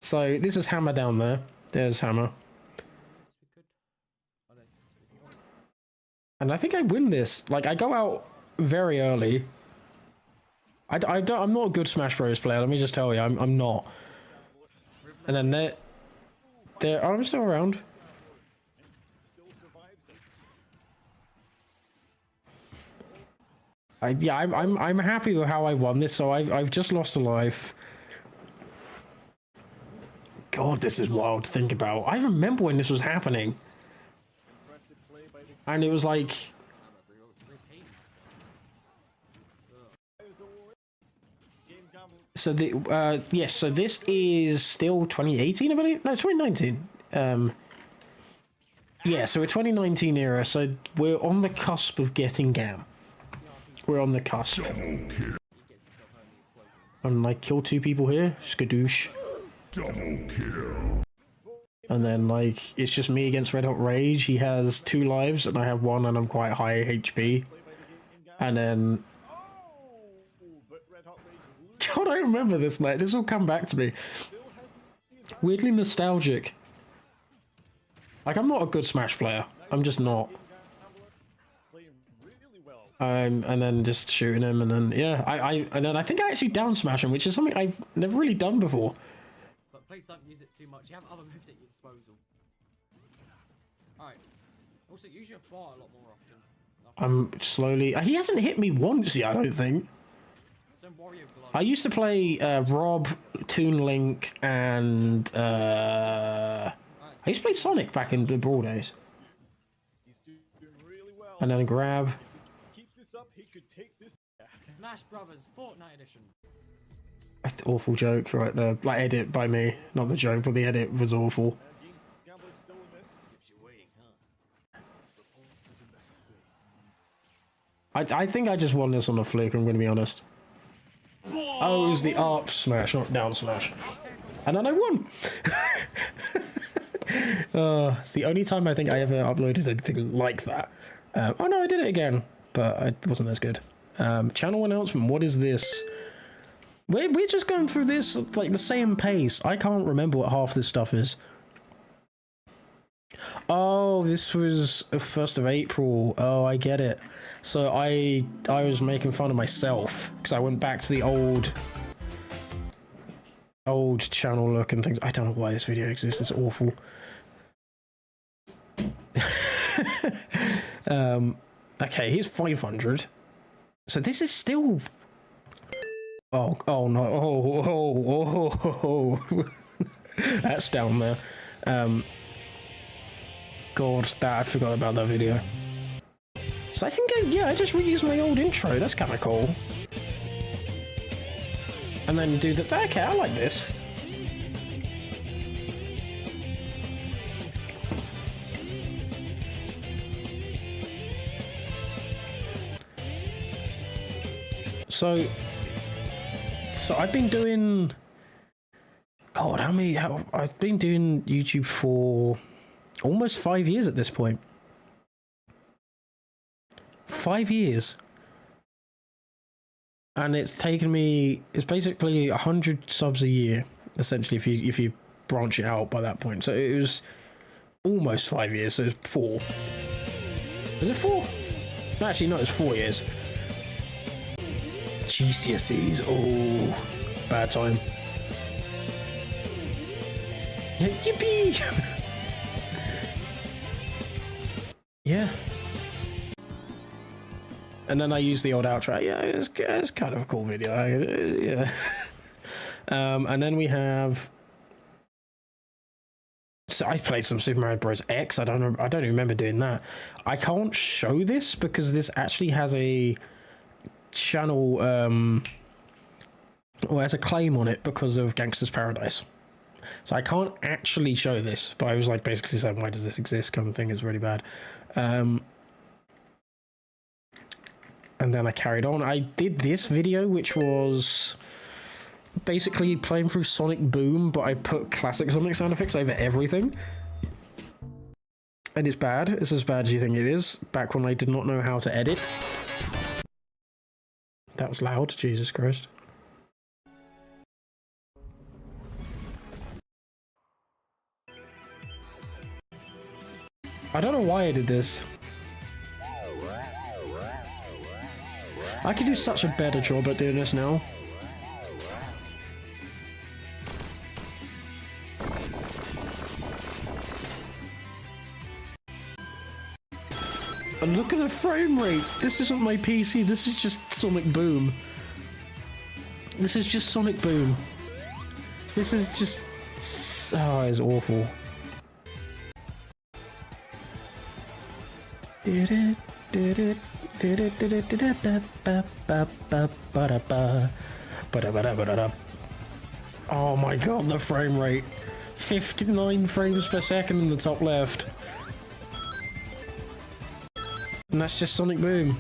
A: So this is Hammer down there. There's Hammer. And I think I win this. Like, I go out very early. I'm not a good Smash Bros player, let me just tell you, I'm not. And then I'm still around. I'm happy with how I won this, so I've just lost a life. God, this is wild to think about. I remember when this was happening. And it was like... So yes, so this is still 2018, I believe? No, 2019. Yeah, so we're 2019 era, so we're on the cusp of getting GAM. We're on the cusp. And I kill 2 people here. Skadoosh. Double kill. And then, like, it's just me against Red Hot Rage. He has 2 lives, and I have 1, and I'm quite high HP. And then... God, I remember this night. This will come back to me. Weirdly nostalgic. Like, I'm not a good Smash player. I'm just not. And then just shooting him, and then, yeah. And then I think I actually down smash him, which is something I've never really done before.
E: But please don't use it too much. You have other moves at your disposal. Alright. Also, use your fire a lot more often.
A: I'm slowly... He hasn't hit me once yet, I don't think. I used to play Rob, Toon Link, and I used to play Sonic back in the Brawl days. And then grab.
E: Smash Brothers Fortnite edition.
A: That's an awful joke right there. Like, edit by me. Not the joke, but the edit was awful. I think I just won this on a fluke, I'm going to be honest. Oh, it was the up smash, not down smash. And then I won! It's the only time I think I ever uploaded anything like that. Oh no, I did it again, but it wasn't as good. Channel announcement, what is this? We're just going through this like the same pace. I can't remember what half this stuff is. Oh, this was the 1st of April. Oh, I get it. So I was making fun of myself because I went back to the old channel look and things. I don't know why this video exists. It's awful. Okay, here's 500. So this is still... Oh no. Oh. That's down there. God, I forgot about that video. So I think, I just reused my old intro. That's kind of cool. And then do the... Okay, I like this. So, So I've been doing... God, I've been doing YouTube for almost 5 years at this point. 5 years. And it's taken me... It's basically 100 subs a year, essentially, if you branch it out by that point. So it was almost 5 years, so it's 4. Is it 4? No, actually, no, it's 4 years. GCSEs, oh, bad time. Yippee! Yeah. And then I use the old outro. Yeah, it's kind of a cool video. Yeah. And then we have... So I played some Super Mario Bros. X. I don't even remember doing that. I can't show this because this actually has a channel, well, has a claim on it because of Gangster's Paradise. So I can't actually show this, but I was like basically saying, why does this exist kind of thing. It's really bad. And then I carried on. I did this video, which was basically playing through Sonic Boom, but I put classic Sonic sound effects over everything. And it's bad. It's as bad as you think it is. Back when I did not know how to edit. That was loud. Jesus Christ. I don't know why I did this. I could do such a better job at doing this now. And look at the frame rate. This isn't my PC. This is just Sonic Boom. This is just Sonic Boom. This is just... Oh, it's awful. Oh my god, the frame rate. 59 frames per second in the top left. And that's just Sonic Boom.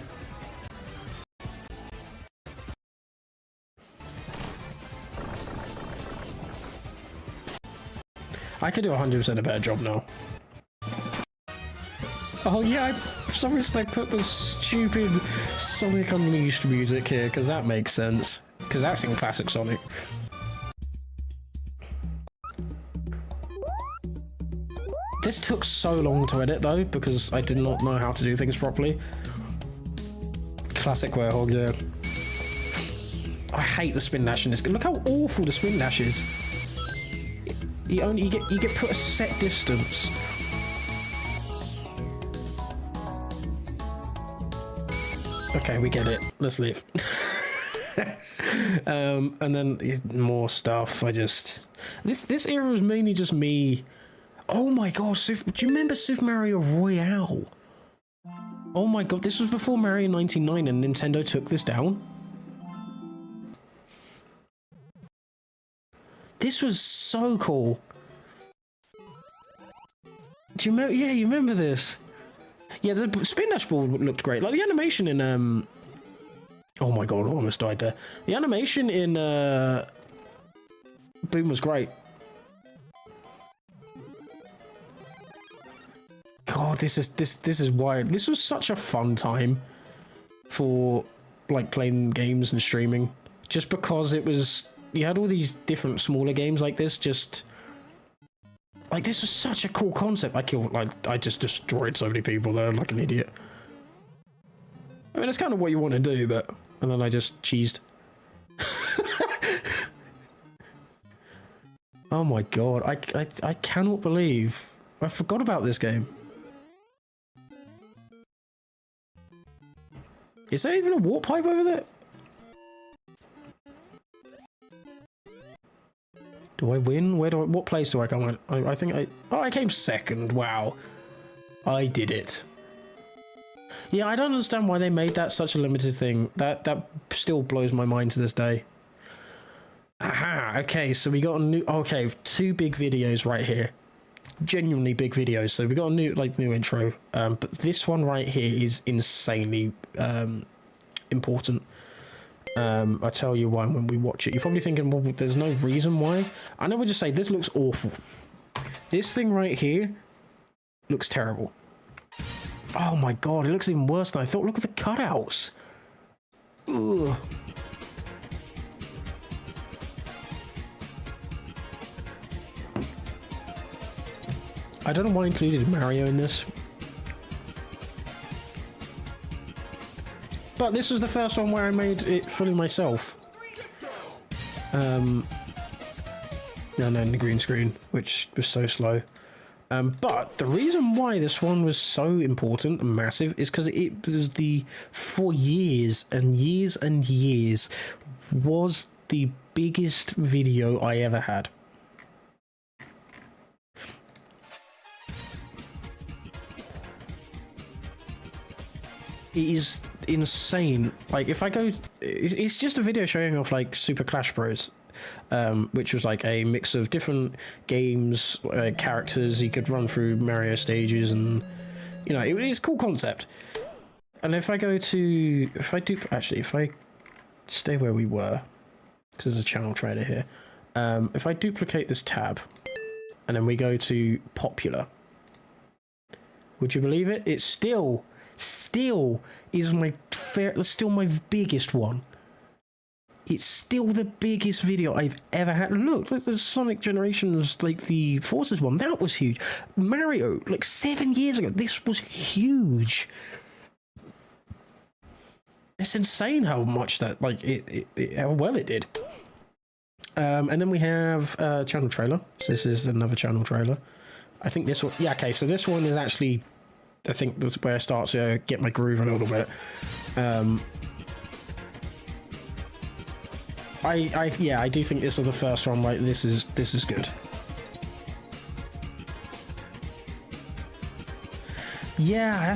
A: I could do 100% a better job now. Oh yeah, for some reason I put the stupid Sonic Unleashed music here, because that makes sense. Because that's in classic Sonic. This took so long to edit though, because I did not know how to do things properly. Classic Werehog, yeah. I hate the spin dash in this game. Look how awful the spin dash is. You get put a set distance. Okay, we get it. Let's leave. And then more stuff. This era was mainly just me. Oh my god, do you remember Super Mario Royale? Oh my god, this was before Mario 99 and Nintendo took this down. This was so cool. Do you remember? Yeah, you remember this? Yeah, the spin dash ball looked great. Like the animation in oh my god, I almost died there. The animation in Boom was great. God, this is wild. This was such a fun time for like playing games and streaming. Just because you had all these different smaller games like this. Just like this was such a cool concept. I just destroyed so many people there like an idiot. I mean, it's kind of what you want to do, but and then I just cheesed. Oh my god, I cannot believe I forgot about this game. Is there even a warp pipe over there? Do I win? What place do I come? I think I came second. Wow. I did it. Yeah, I don't understand why they made that such a limited thing. That still blows my mind to this day. Aha, okay, so we got a new... Okay, 2 big videos right here. Genuinely big videos. So we got a new intro. But this one right here is insanely important. I'll tell you why when we watch it. You're probably thinking, well, there's no reason why. I know we just say, this looks awful. This thing right here looks terrible. Oh my god, it looks even worse than I thought. Look at the cutouts. Ugh. I don't know why I included Mario in this. But this was the first one where I made it fully myself. No, in the green screen, which was so slow. But the reason why this one was so important and massive is because it was for years and years and years, was the biggest video I ever had. It is insane. Like, if I go, it's just a video showing off like Super Clash Bros, which was like a mix of different games, characters. You could run through Mario stages, and you know, it's a cool concept. And if I go to, if I stay where we were, because there's a channel trader here. If I duplicate this tab, and then we go to popular, would you believe it? It's still is still my biggest one. It's still the biggest video I've ever had. Look, the Sonic Generations, like the Forces one, that was huge. Mario, like 7 years ago, this was huge. It's insane how much that, like, how well it did. And then we have a channel trailer. So this is another channel trailer. I think this one, yeah, okay, so this one is actually, I think that's where I start to get my groove a little bit. I do think this is the first one. Like, this is good. Yeah,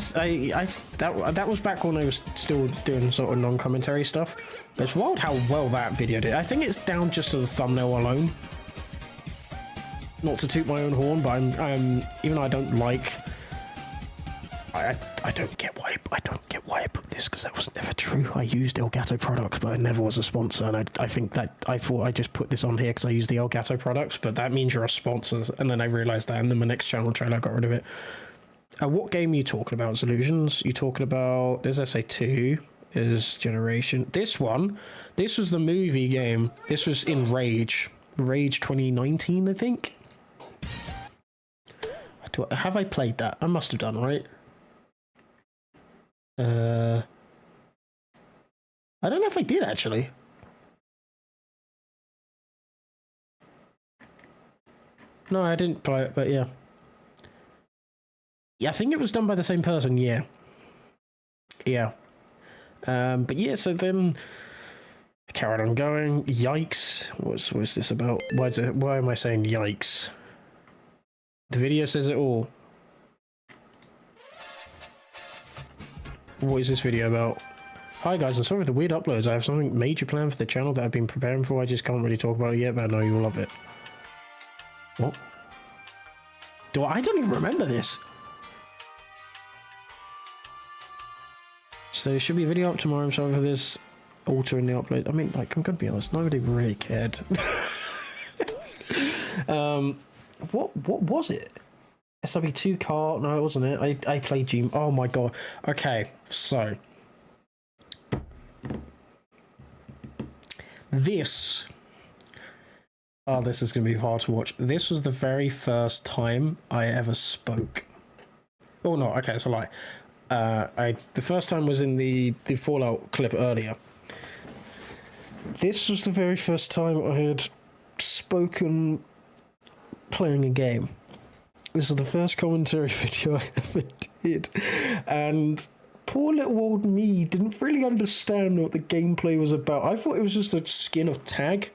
A: that was back when I was still doing sort of non-commentary stuff. But it's wild how well that video did. I think it's down just to the thumbnail alone. Not to toot my own horn, but I'm even though I don't like. I don't get why I put this, because that was never true. I used Elgato products, but I never was a sponsor, and I think that I thought I just put this on here because I used the Elgato products, but that means you're a sponsor, and then I realised that, and then my next channel trailer I got rid of it. What game are you talking about, Solutions? You talking about, there's SA2, is Generation. This one, this was the movie game. This was in Rage 2019, I think. Have I played that? I must have done, right? I don't know if I did, actually. No, I didn't play it, but yeah. Yeah, I think it was done by the same person, yeah. Yeah. But yeah, so then carried on going. Yikes. What's this about? Why am I saying yikes? The video says it all. What is this video about? Hi guys, I'm sorry for the weird uploads. I have something major planned for the channel that I've been preparing for. I just can't really talk about it yet, but I know you'll love it. What? I don't even remember this. So there should be a video up tomorrow. I'm sorry for this altering the upload. I mean, like, I'm gonna be honest, nobody really cared. What was it? SW2 car? No, it wasn't it. I played G. Oh my god. Okay, so this. Oh, this is gonna be hard to watch. This was the very first time I ever spoke. Oh no, okay, it's a lie. The first time was in the Fallout clip earlier. This was the very first time I had spoken playing a game. This is the first commentary video I ever did, and poor little old me didn't really understand what the gameplay was about. I thought it was just a skin of tag.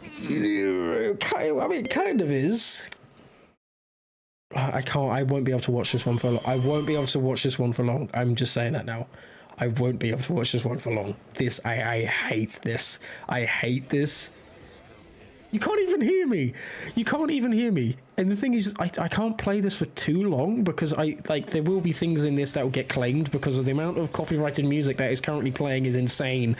A: I mean, it kind of is. I won't be able to watch this one for long. I won't be able to watch this one for long. I'm just saying that now. I won't be able to watch this one for long. I hate this. I hate this. You can't even hear me. You can't even hear me. And the thing is, I can't play this for too long because there will be things in this that will get claimed because of the amount of copyrighted music that is currently playing is insane.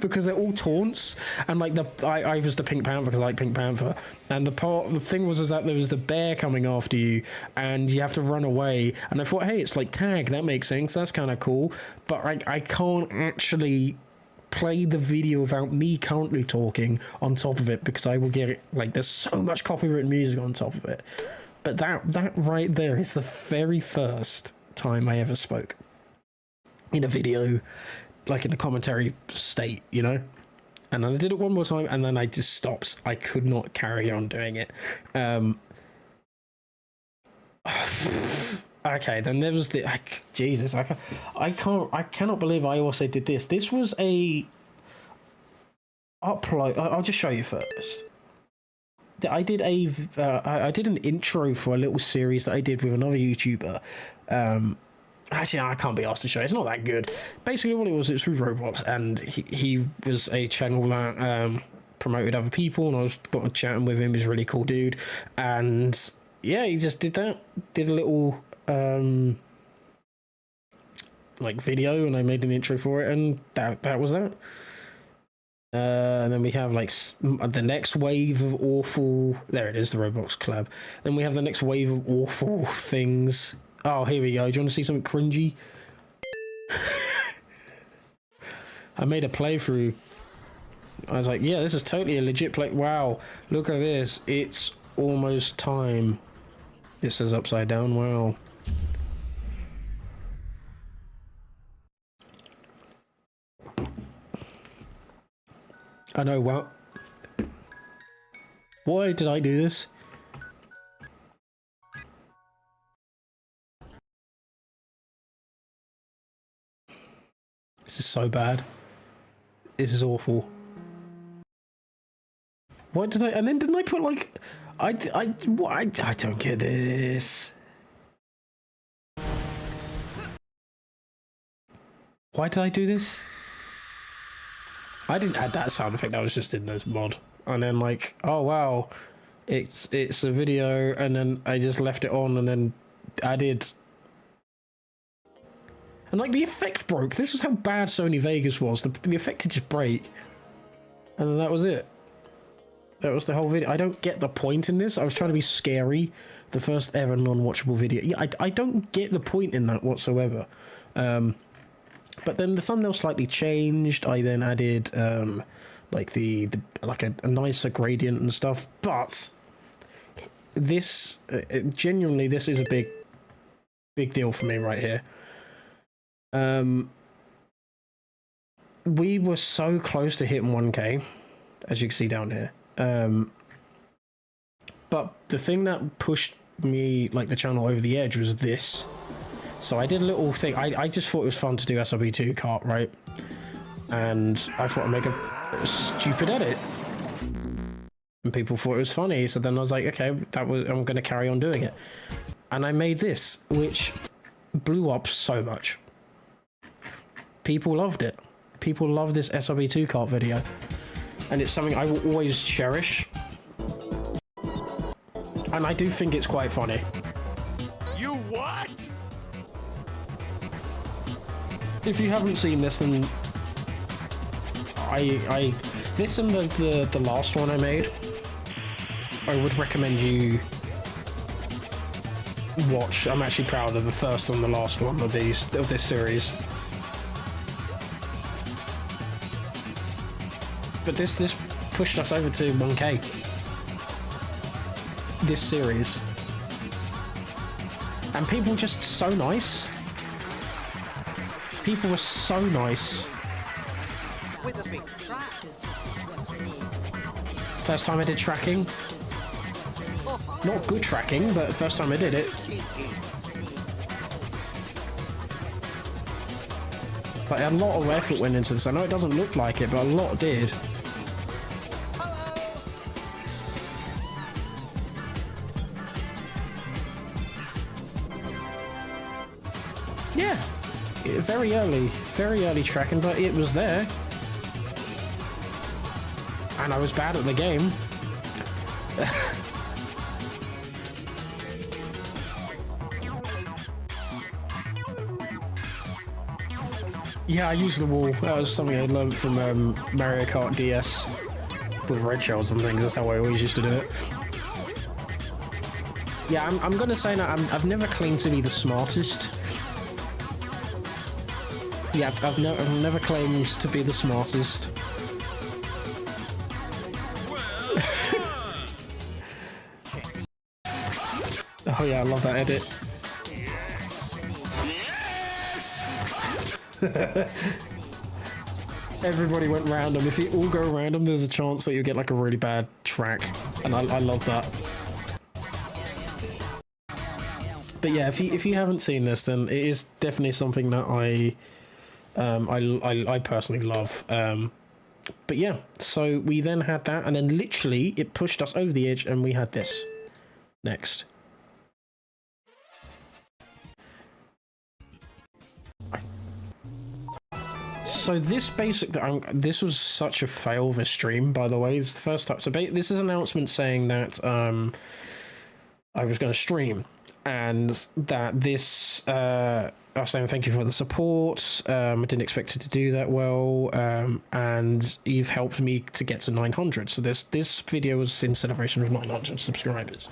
A: Because they're all taunts, and like I was the Pink Panther because I like Pink Panther, and the thing was that there was the bear coming after you, and you have to run away. And I thought, hey, it's like tag, that makes sense, that's kind of cool. But I can't actually play the video without me currently talking on top of it because I will get it. Like, there's so much copyrighted music on top of it. But that right there is the very first time I ever spoke in a video, like in a commentary state, you know? And then I did it one more time, and then I just stopped. I could not carry on doing it. Okay, then there was the... Jesus, I cannot believe I also did this. This was a... upload... I'll just show you first. I did an intro for a little series that I did with another YouTuber. Actually, I can't be asked to show. It's not that good. Basically, what it was through Roblox, and he was a channel that promoted other people, and I was got chatting with him. He's a really cool dude, and yeah, he just did that. Did a little like video, and I made an intro for it, and that was that. And then we have like the next wave of awful. There it is, the Roblox collab. Then we have the next wave of awful things. Oh, here we go. Do you want to see something cringy? I made a playthrough. I was like, yeah, this is totally a legit play. Wow, look at this. It's almost time. It says upside down. Wow. I know, wow. Why did I do this? This is so bad. This is awful. What did I... And then didn't I put like... I don't get this. Why did I do this? I didn't add that sound effect. That was just in this mod. And then like, oh wow, it's a video, and then I just left it on and then added... And like the effect broke. This was how bad Sony Vegas was. The effect could just break. And then that was it. That was the whole video. I don't get the point in this. I was trying to be scary. The first ever non-watchable video. Yeah, I don't get the point in that whatsoever. But then the thumbnail slightly changed. I then added like a nicer gradient and stuff. But this genuinely, this is a big deal for me right here. We were so close to hitting 1K, as you can see down here. But the thing that pushed me, like the channel over the edge, was this. So I did a little thing. I just thought it was fun to do SRB2 kart, right? And I thought I'd make a stupid edit. And people thought it was funny. So then I was like, okay, I'm going to carry on doing it. And I made this, which blew up so much. People loved it. People love this SRB2 kart video. And it's something I will always cherish. And I do think it's quite funny.
F: You what?
A: If you haven't seen this, then this and the last one I made, I would recommend you watch. I'm actually proud of the first and the last one of this series. But this pushed us over to 1K. This series. And people were just so nice. People were so nice. First time I did tracking. Not good tracking, but first time I did it. But a lot of effort went into this. I know it doesn't look like it, but a lot did. Yeah, very early tracking, but it was there. and I was bad at the game. Yeah, I used the wall. That was something I learned from Mario Kart DS with red shells and things. That's how I always used to do it. Yeah, I'm gonna say that I've never claimed to be the smartest. Yeah, I've never claimed to be the smartest. Oh yeah, I love that edit. Everybody went random. If you all go random, there's a chance that you'll get like a really bad track, and I love that. But yeah, if you haven't seen this, then it is definitely something that I personally love. But yeah, so we then had that, and then literally it pushed us over the edge, and we had this next. So this this was such a fail of a stream, by the way. It's the first time. So this is an announcement saying that I was going to stream, and that this I was saying thank you for the support. I didn't expect it to do that well, and you've helped me to get to 900. So this video was in celebration of 900 subscribers.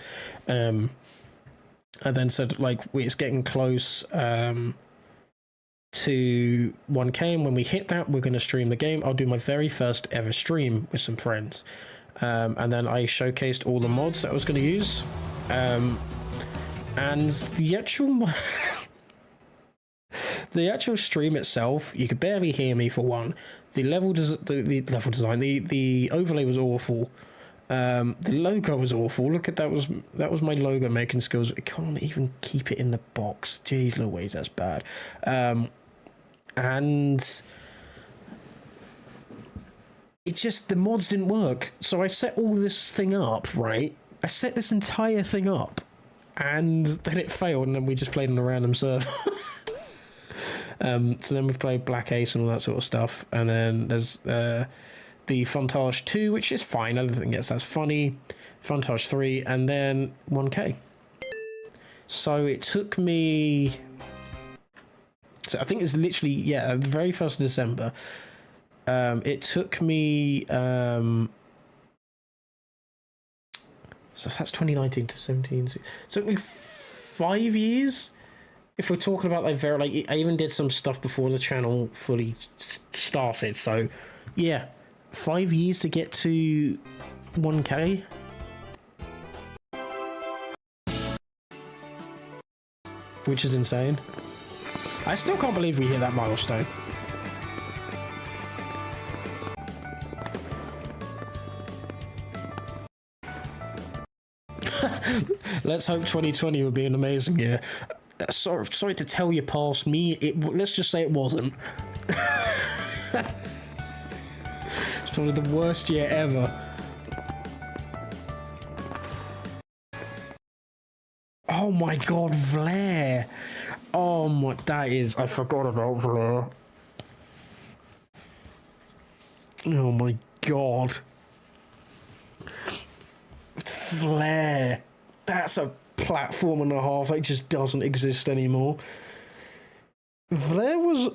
A: I then said like it's getting close. To 1K, and when we hit that, we're going to stream the game. I'll do my very first ever stream with some friends, and then I showcased all the mods that I was going to use, and the actual the actual stream itself, you could barely hear me for one. The level design, the overlay was awful. The logo was awful. Look at that was my logo making skills. I can't even keep it in the box. Jeez Louise, that's bad. And it just, the mods didn't work. So I set all this thing up, right? I set this entire thing up, and then it failed, and then we just played on a random server. So then we played Black Ace and all that sort of stuff, and then there's the Fontage 2, which is fine. I don't think that's funny. Fontage 3, and then 1K. So it took me... So I think it's literally, yeah, the very 1st of December. It took me... so that's 2019 to 17. So it took me 5 years. If we're talking about like I even did some stuff before the channel fully started. So yeah, 5 years to get to 1K. Which is insane. I still can't believe we hit that milestone. Let's hope 2020 will be an amazing year. Sorry to tell you past me, let's just say it wasn't. It's probably the worst year ever. Oh my god, Vlare! Oh my, that is, I forgot about Vlare. Oh my god. Vlare. That's a platform and a half that just doesn't exist anymore. Vlare was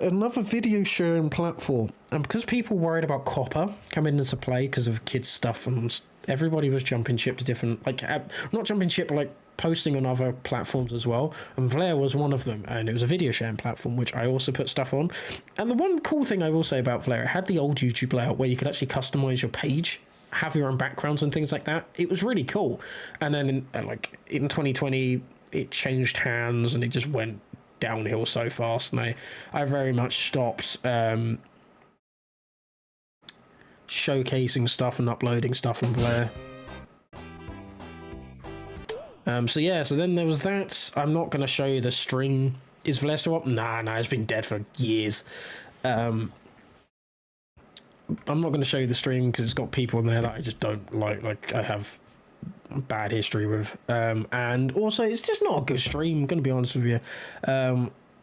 A: another video sharing platform, and because people worried about copper coming into play because of kids stuff, and everybody was jumping ship to different, like, not jumping ship, but like posting on other platforms as well, and Vlare was one of them, and it was a video sharing platform which I also put stuff on. And the one cool thing I will say about Vlare, it had the old YouTube layout where you could actually customize your page, have your own backgrounds and things like that. It was really cool. And then in 2020 it changed hands and it just went downhill so fast, and I very much stopped showcasing stuff and uploading stuff on Vlare. So yeah, so then there was that. I'm not going to show you the string. Is Vlare still up? Nah, it's been dead for years. I'm not going to show you the stream because it's got people in there that I just don't like I have bad history with. And also, it's just not a good stream, I'm going to be honest with you.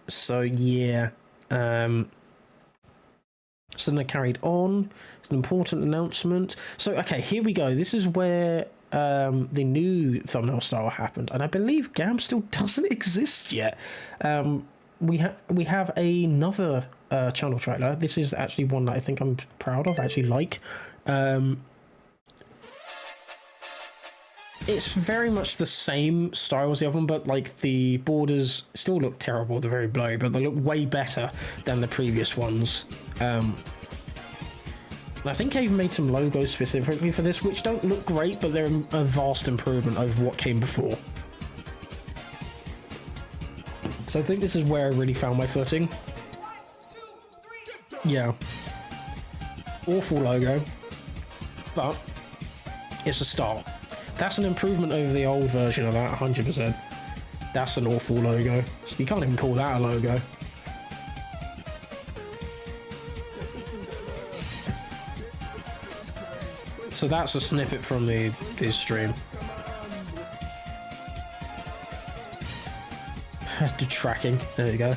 A: So, yeah. So then they carried on. It's an important announcement. So, okay, here we go. This is where the new thumbnail style happened. And I believe GAM still doesn't exist yet. We have another channel trailer. This is actually one that I think I'm proud of. I actually like. It's very much the same style as the other one, but like the borders still look terrible. They're very blurry, but they look way better than the previous ones. And I think I even made some logos specifically for this, which don't look great, but they're a vast improvement over what came before. So I think this is where I really found my footing. 1, 2, 3. Yeah. Awful logo, but it's a start. That's an improvement over the old version of that, 100%. That's an awful logo. So you can't even call that a logo. So that's a snippet from the stream. The tracking. There you go.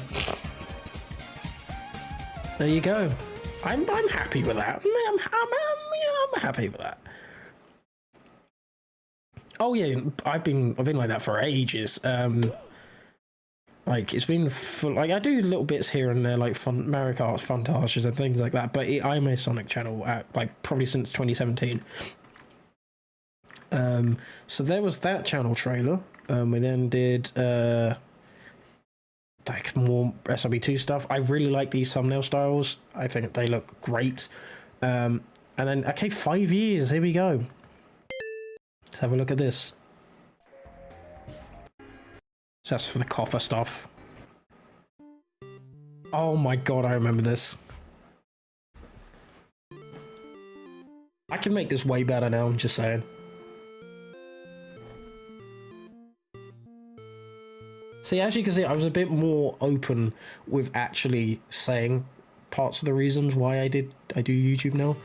A: There you go. I'm happy with that. I'm happy with that. Oh yeah, I've been like that for ages. Like it's been like I do little bits here and there, like Mario Kart Funtages and things like that. But I'm a Sonic channel at like probably since 2017. So there was that channel trailer. We then did like more SRB2 stuff. I really like these thumbnail styles. I think they look great. And then okay, 5 years. Here we go. Let's have a look at this. So that's for the copper stuff. Oh my god, I remember this. I can make this way better now, I'm just saying. See, as you can see, I was a bit more open with actually saying parts of the reasons why I do YouTube now.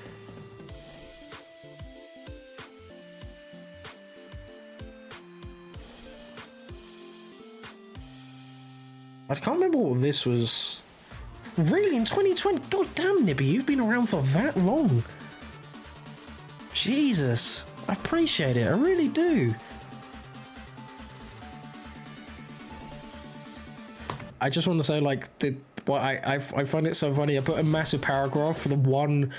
A: I can't remember what this was. Really, in 2020? God damn, Nibby, you've been around for that long. Jesus, I appreciate it, I really do. I just want to say, like, I find it so funny. I put a massive paragraph for the one,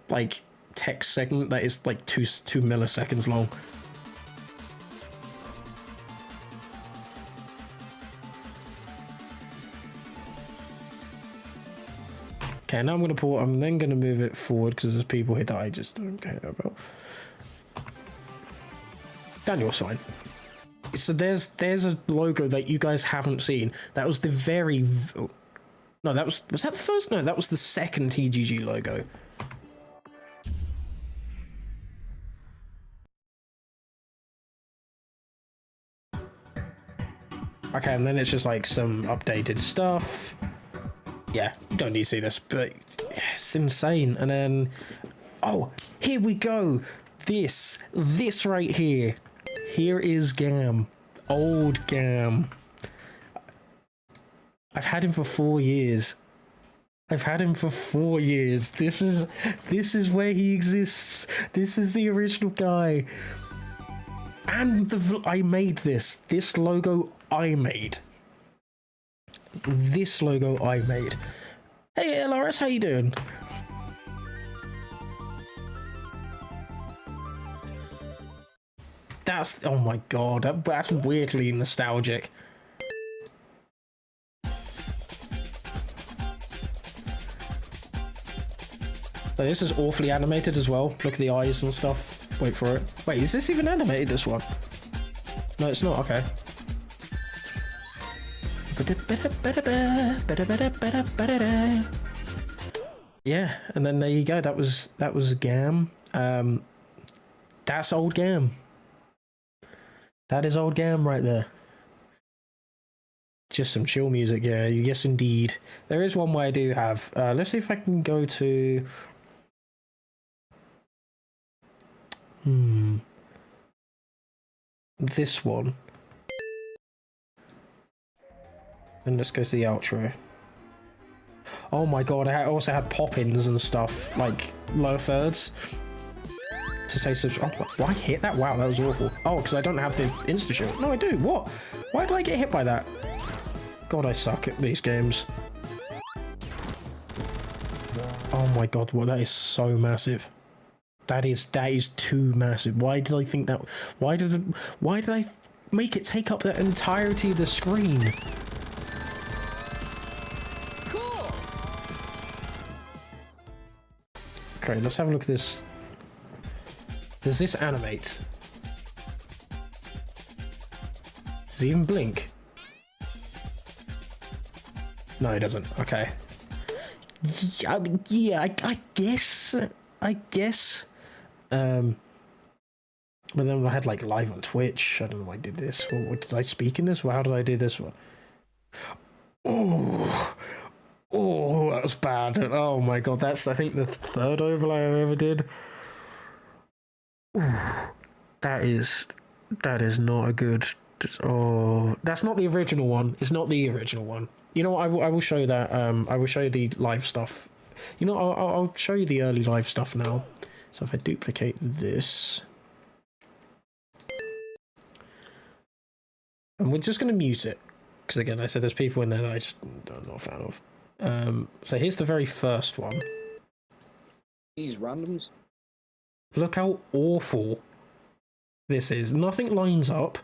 A: like, text segment that is, like, two milliseconds long. Okay, now I'm then gonna move it forward because there's people here that I just don't care about. Daniel's fine. So there's a logo that you guys haven't seen. That was the no, that was that the first? No, that was the second TGG logo. Okay, and then it's just like some updated stuff. Yeah, don't need to see this, but it's insane. And then, oh, here we go. This right here. Here is Gam. Old Gam. I've had him for 4 years. I've had him for 4 years. This is where he exists. This is the original guy. And I made this. This logo I made. This logo I made. Hey LRS, how you doing? That's, oh my god, that's weirdly nostalgic. But this is awfully animated as well. Look at the eyes and stuff. Wait for it. Wait, is this even animated, this one? No, it's not, okay. Yeah, and then there you go. That was Gam. That's old Gam. That is old Gam right there. Just some chill music, yeah. Yes, indeed. There is one way I do have. Let's see if I can go to. This one. And let's go to the outro. Oh my god, I also had pop-ins and stuff, like lower thirds. To say such. Oh, why hit that? Wow, that was awful. Oh, because I don't have the insta shield. No, I do. What? Why did I get hit by that? God, I suck at these games. Oh my god, well, that is so massive. That is too massive. Why did I think that? Why did I make it take up the entirety of the screen?
E: Cool.
A: Okay, let's have a look at this. Does this animate? Does he even blink? No, he doesn't. Okay. Yeah, I guess. But then I had like live on Twitch. I don't know why I did this. What did I speak in this? Well, how did I do this one? Oh, that was bad. Oh my god, that's I think the third overlay I ever did. Ooh, that is not a good. Oh, that's not the original one. It's not the original one. You know what? I will show that. I will show you the live stuff. You know, I'll show you the early live stuff now. So if I duplicate this, and we're just going to mute it because again, I said there's people in there that I just I'm not a fan of. So here's the very first one.
G: These randoms.
A: Look how awful this is. Nothing lines up.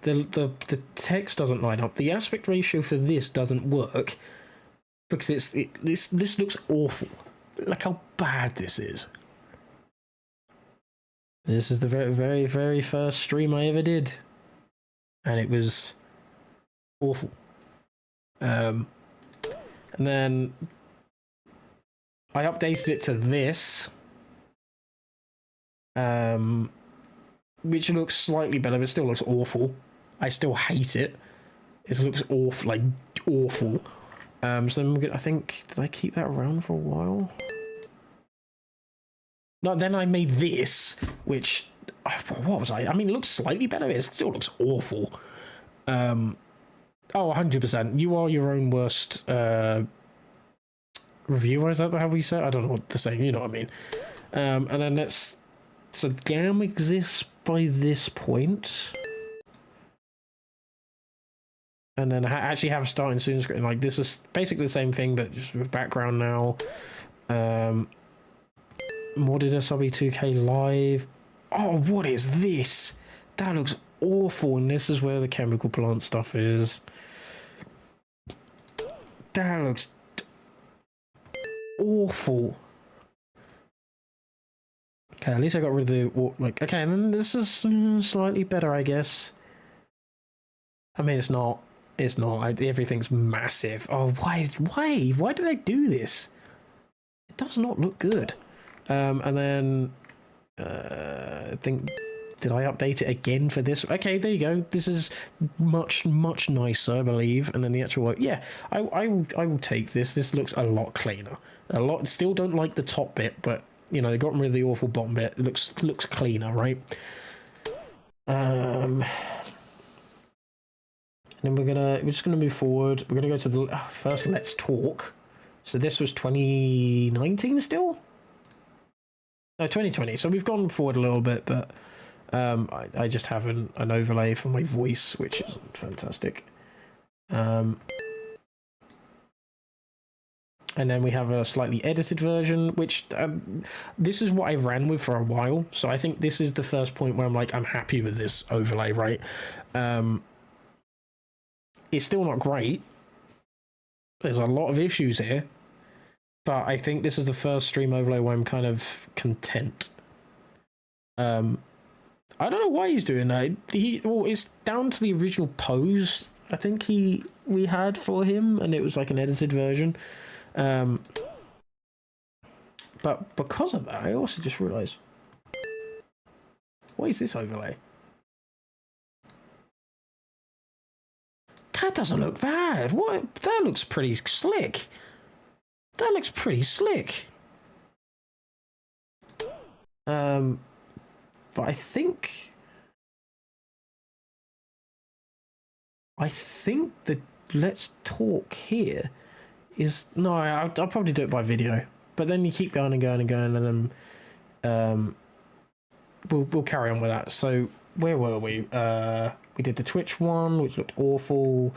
A: The text doesn't line up. The aspect ratio for this doesn't work because this looks awful. Look how bad this is. This is the very very first stream I ever did, and it was awful. And then I updated it to this. Which looks slightly better, but still looks awful. I still hate it. It looks awful, like awful. So then I think, did I keep that around for a while? No, then I made this, which, what was I? I mean, it looks slightly better. It still looks awful. Oh, 100%. You are your own worst reviewer. Is that how we say it? I don't know what to say. You know what I mean. And then let's. So GAM exists by this point. And then I actually have a starting soon screen. Like this is basically the same thing, but just with background now. Modded SRB2K live. Oh, what is this? That looks awful. And this is where the chemical plant stuff is. That looks awful. Okay, at least I got rid of the, like, okay, and then this is slightly better, I guess. I mean, it's not. Everything's massive. Oh, why did I do this? It does not look good. And then, I think, did I update it again for this? Okay, there you go. This is much nicer, I believe. And then the actual, yeah, I will take this. This looks a lot cleaner. Still don't like the top bit, but you know, they got rid of the awful bottom bit. It looks cleaner, right? And then we're just gonna move forward. We're gonna go to the first Let's Talk. So this was 2019 still? No, 2020. So we've gone forward a little bit, but I just have an overlay for my voice, which is fantastic. And then we have a slightly edited version, which this is what I ran with for a while. So I think this is the first point where I'm like, I'm happy with this overlay, right? It's still not great. There's a lot of issues here. But I think this is the first stream overlay where I'm kind of content. I don't know why he's doing that. It's down to the original pose I think we had for him, and it was like an edited version. But because of that, I also just realised, what is this overlay? That doesn't look bad. What? That looks pretty slick. That looks pretty slick. But I think the Let's Talk here is no. I'll probably do it by video, but then you keep going and going and going, and then we'll carry on with that. So where were we? We did the Twitch one, which looked awful.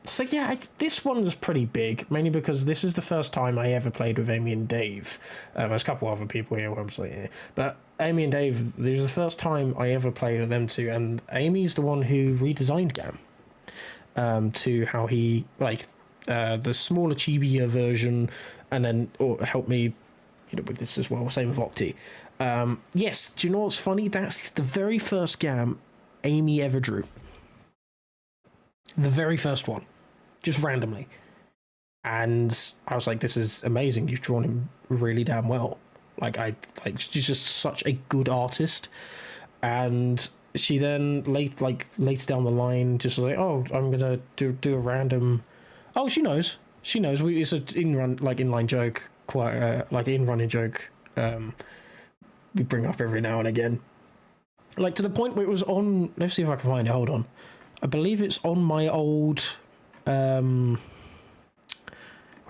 A: So yeah, this one was pretty big, mainly because this is the first time I ever played with Amy and Dave. There's a couple other people here, obviously, here. But Amy and Dave, this was the first time I ever played with them two, and Amy's the one who redesigned Gam to how he, like, the smaller, chibier version, and then helped me, with this as well, same with Opti. Yes, do you know what's funny? That's the very first Gam Amy ever drew. The very first one. Just randomly. And I was like, this is amazing. You've drawn him really damn well. She's just such a good artist. And she then later down the line just was like, oh, I'm gonna do a random. Oh, she knows. It's an inline joke, quite in-running joke. We bring up every now and again. Like to the point where it was on. Let's see if I can find it. Hold on. I believe it's on my old. Where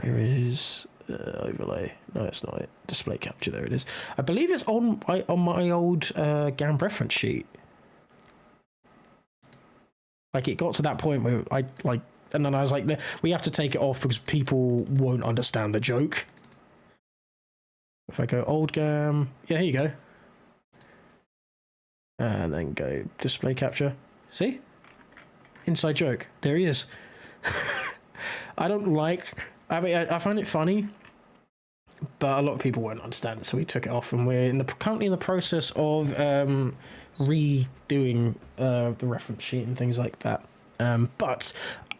A: is overlay? No, it's not it. Display capture. There it is. I believe it's on my old GAM reference sheet. Like it got to that point where and then I was like, we have to take it off because people won't understand the joke. If I go old GAM, yeah, here you go. And then go display capture. See? Inside joke. There he is. I find it funny, but a lot of people won't understand it, so we took it off, and we're currently in the process of redoing the reference sheet and things like that. But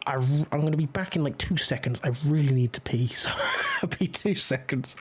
A: I'm going to be back in like 2 seconds. I really need to pee, so I'll be 2 seconds.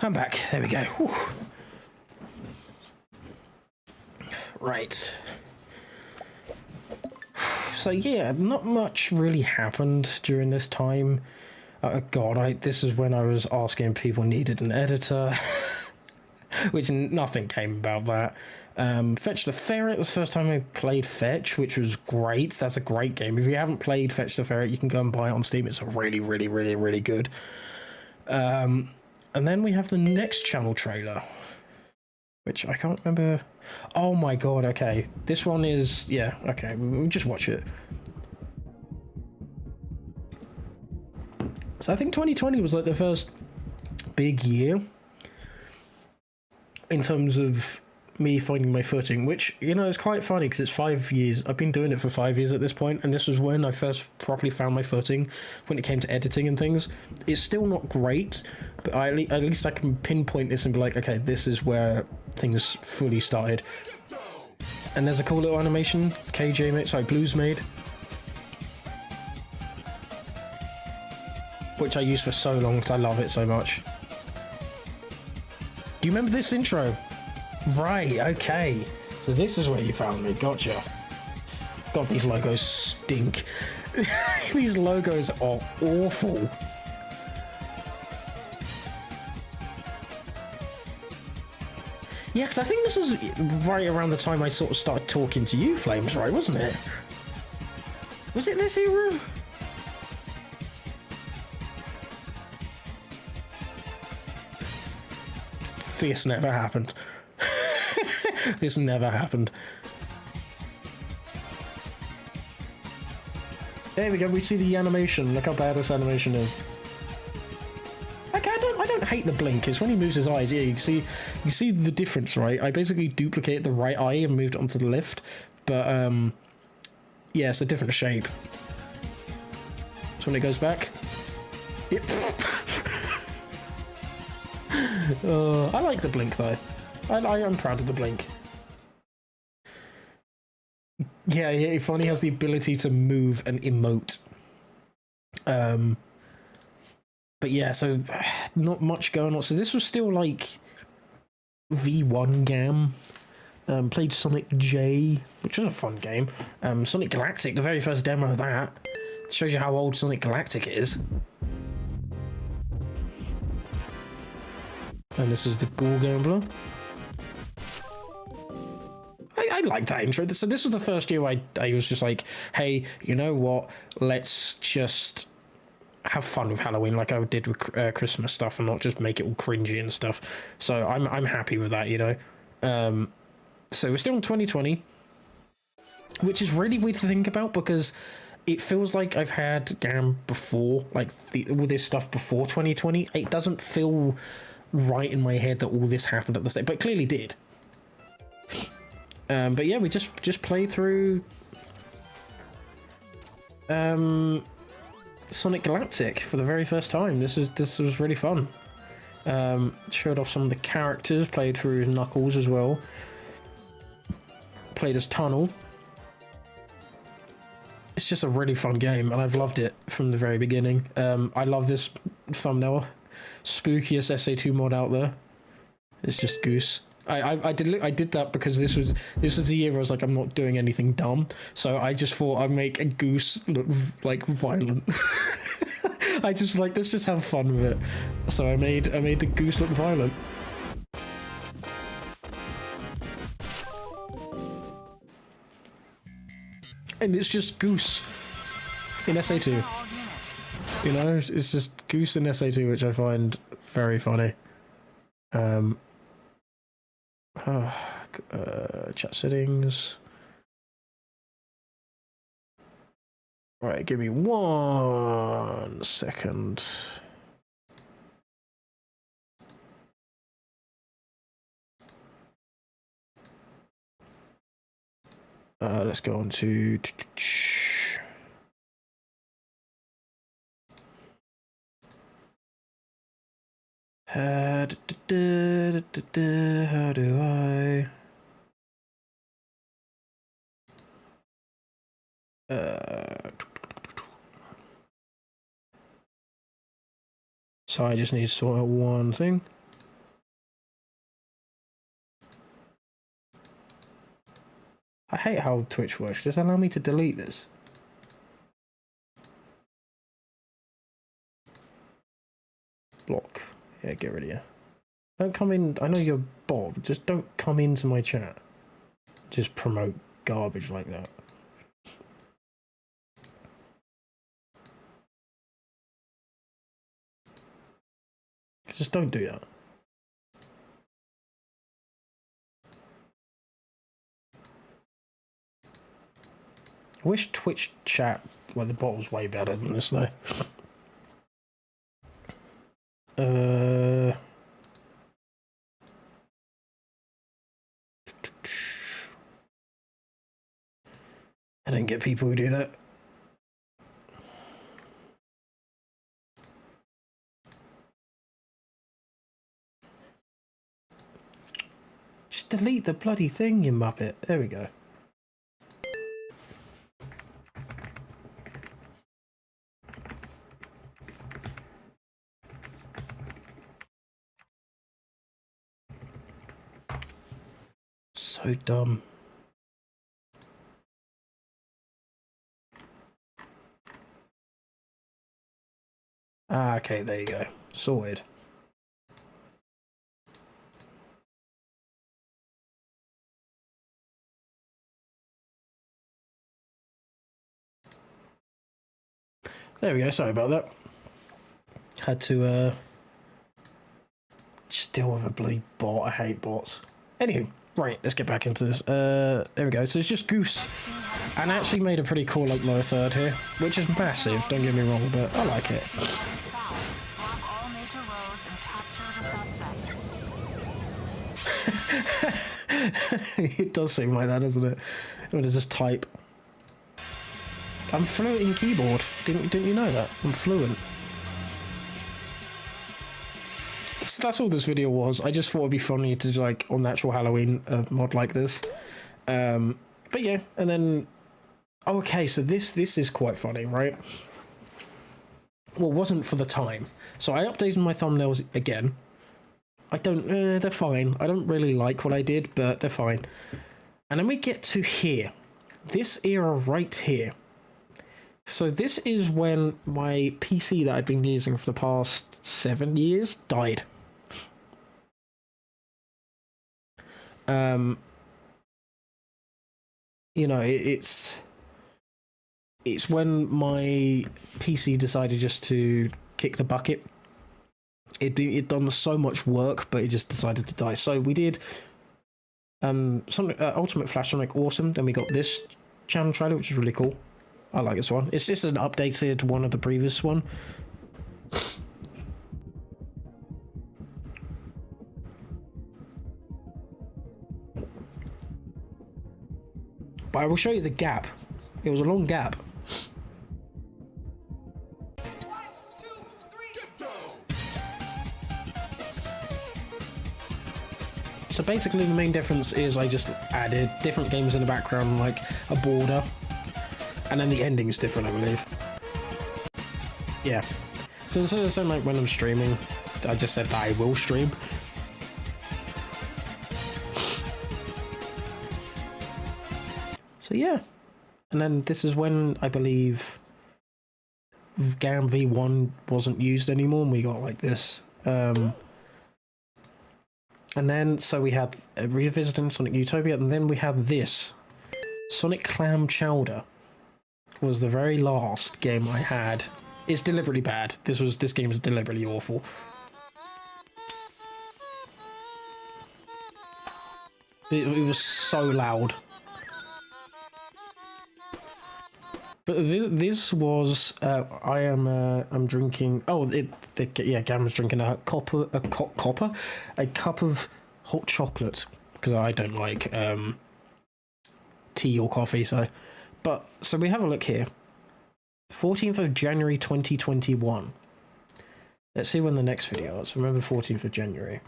A: I'm back. There we go. Whew. Right. So yeah, not much really happened during this time. This is when I was asking if people needed an editor, which nothing came about that. Fetch the Ferret was the first time I played Fetch, which was great. That's a great game. If you haven't played Fetch the Ferret, you can go and buy it on Steam. It's really, really, really, really good. And then we have the next channel trailer, which I can't remember. Oh my god, okay. This one is, yeah, okay, we'll just watch it. So I think 2020 was like the first big year in terms of me finding my footing, which, is quite funny because it's 5 years. I've been doing it for 5 years at this point, and this was when I first properly found my footing when it came to editing and things. It's still not great, but at least I can pinpoint this and be like, okay, this is where things fully started. And there's a cool little animation Blues made, which I used for so long because I love it so much. Do you remember this intro? Right, okay. So this is where you found me. Gotcha. God, these logos stink. These logos are awful. Yeah, because I think this was right around the time I sort of started talking to you, Flames, right, wasn't it? Was it this era? This never happened. This never happened. There we go, we see the animation. Look how bad this animation is. Okay, I don't hate the blink. It's when he moves his eyes. Yeah, you see the difference, right? I basically duplicated the right eye and moved it onto the left, but yeah, it's a different shape. So when it goes back, yep. I like the blink though. I'm proud of the blink. Yeah, it finally has the ability to move and emote. But yeah, so not much going on. So this was still like V1 GAM. Played Sonic J, which was a fun game. Sonic Galactic, the very first demo of that. Shows you how old Sonic Galactic is. And this is the Ghoul Gambler. I like that intro. So this was the first year I was just like, hey, you know what? Let's just have fun with Halloween like I did with Christmas stuff and not just make it all cringy and stuff. So I'm happy with that, you know. So we're still in 2020, which is really weird to think about because it feels like I've had GAM before, like all this stuff before 2020. It doesn't feel right in my head that all this happened at the same, but it clearly did. But yeah, we just played through Sonic Galactic for the very first time. This was really fun. Showed off some of the characters, played through Knuckles as well. Played as Tunnel. It's just a really fun game, and I've loved it from the very beginning. I love this thumbnail. Spookiest SA2 mod out there. It's just Goose. I did that because this was the year where I was like, I'm not doing anything dumb, so I just thought I'd make a goose look like violent. I just like, let's just have fun with it. So I made the goose look violent. And it's just Goose in SA2. You know, it's just Goose in SA2, which I find very funny. Chat settings. Right, give me 1 second. Let's go on to how do I so I just need to sort out one thing. I hate how Twitch works. Just allow me to delete this. Block. Yeah, get rid of you. Don't come in. I know you're Bob. Just don't come into my chat. Just promote garbage like that. Just don't do that. I wish Twitch chat, well, the bot was way better than this though. I don't get people who do that. Just delete the bloody thing, you muppet. There we go. So dumb. Ah, okay, there you go. Sorted. There we go, sorry about that. Had to just deal with a bloody bot. I hate bots. Anywho, right, let's get back into this. There we go. So it's just Goose. And I actually made a pretty cool like lower third here, which is massive, don't get me wrong, but I like it. It does seem like that, doesn't it? I'm gonna just type. I'm fluent in keyboard. Didn't you know that? I'm fluent. That's all this video was. I just thought it'd be funny to do, like, on the actual Halloween mod like this. But yeah, and then... Oh, okay, so this is quite funny, right? Well, it wasn't for the time. So I updated my thumbnails again. I don't... they're fine. I don't really like what I did, but they're fine. And then we get to here. This era right here. So this is when my PC that I'd been using for the past 7 years died. You know, it's when my PC decided just to kick the bucket. It'd done so much work, but it just decided to die. So we did Ultimate Flash Sonic Awesome. Then we got this channel trailer, which is really cool. I like this one. It's just an updated one of the previous one. But I will show you the gap. It was a long gap. So basically the main difference is I just added different games in the background, like a border. And then the ending's different, I believe. Yeah. So instead of saying like when I'm streaming, I just said that I will stream. So yeah. And then this is when I believe GAM V1 wasn't used anymore and we got like this. And then, so we had Revisiting Sonic Utopia, and then we had this. Sonic Clam Chowder was the very last game I had. It's deliberately bad. This game is deliberately awful. It was so loud. But this was I'm drinking. Oh, yeah, Gamma's drinking a cup of hot chocolate because I don't like tea or coffee. So we have a look here. 14th of January 2021. Let's see when the next video is. Remember 14th of January.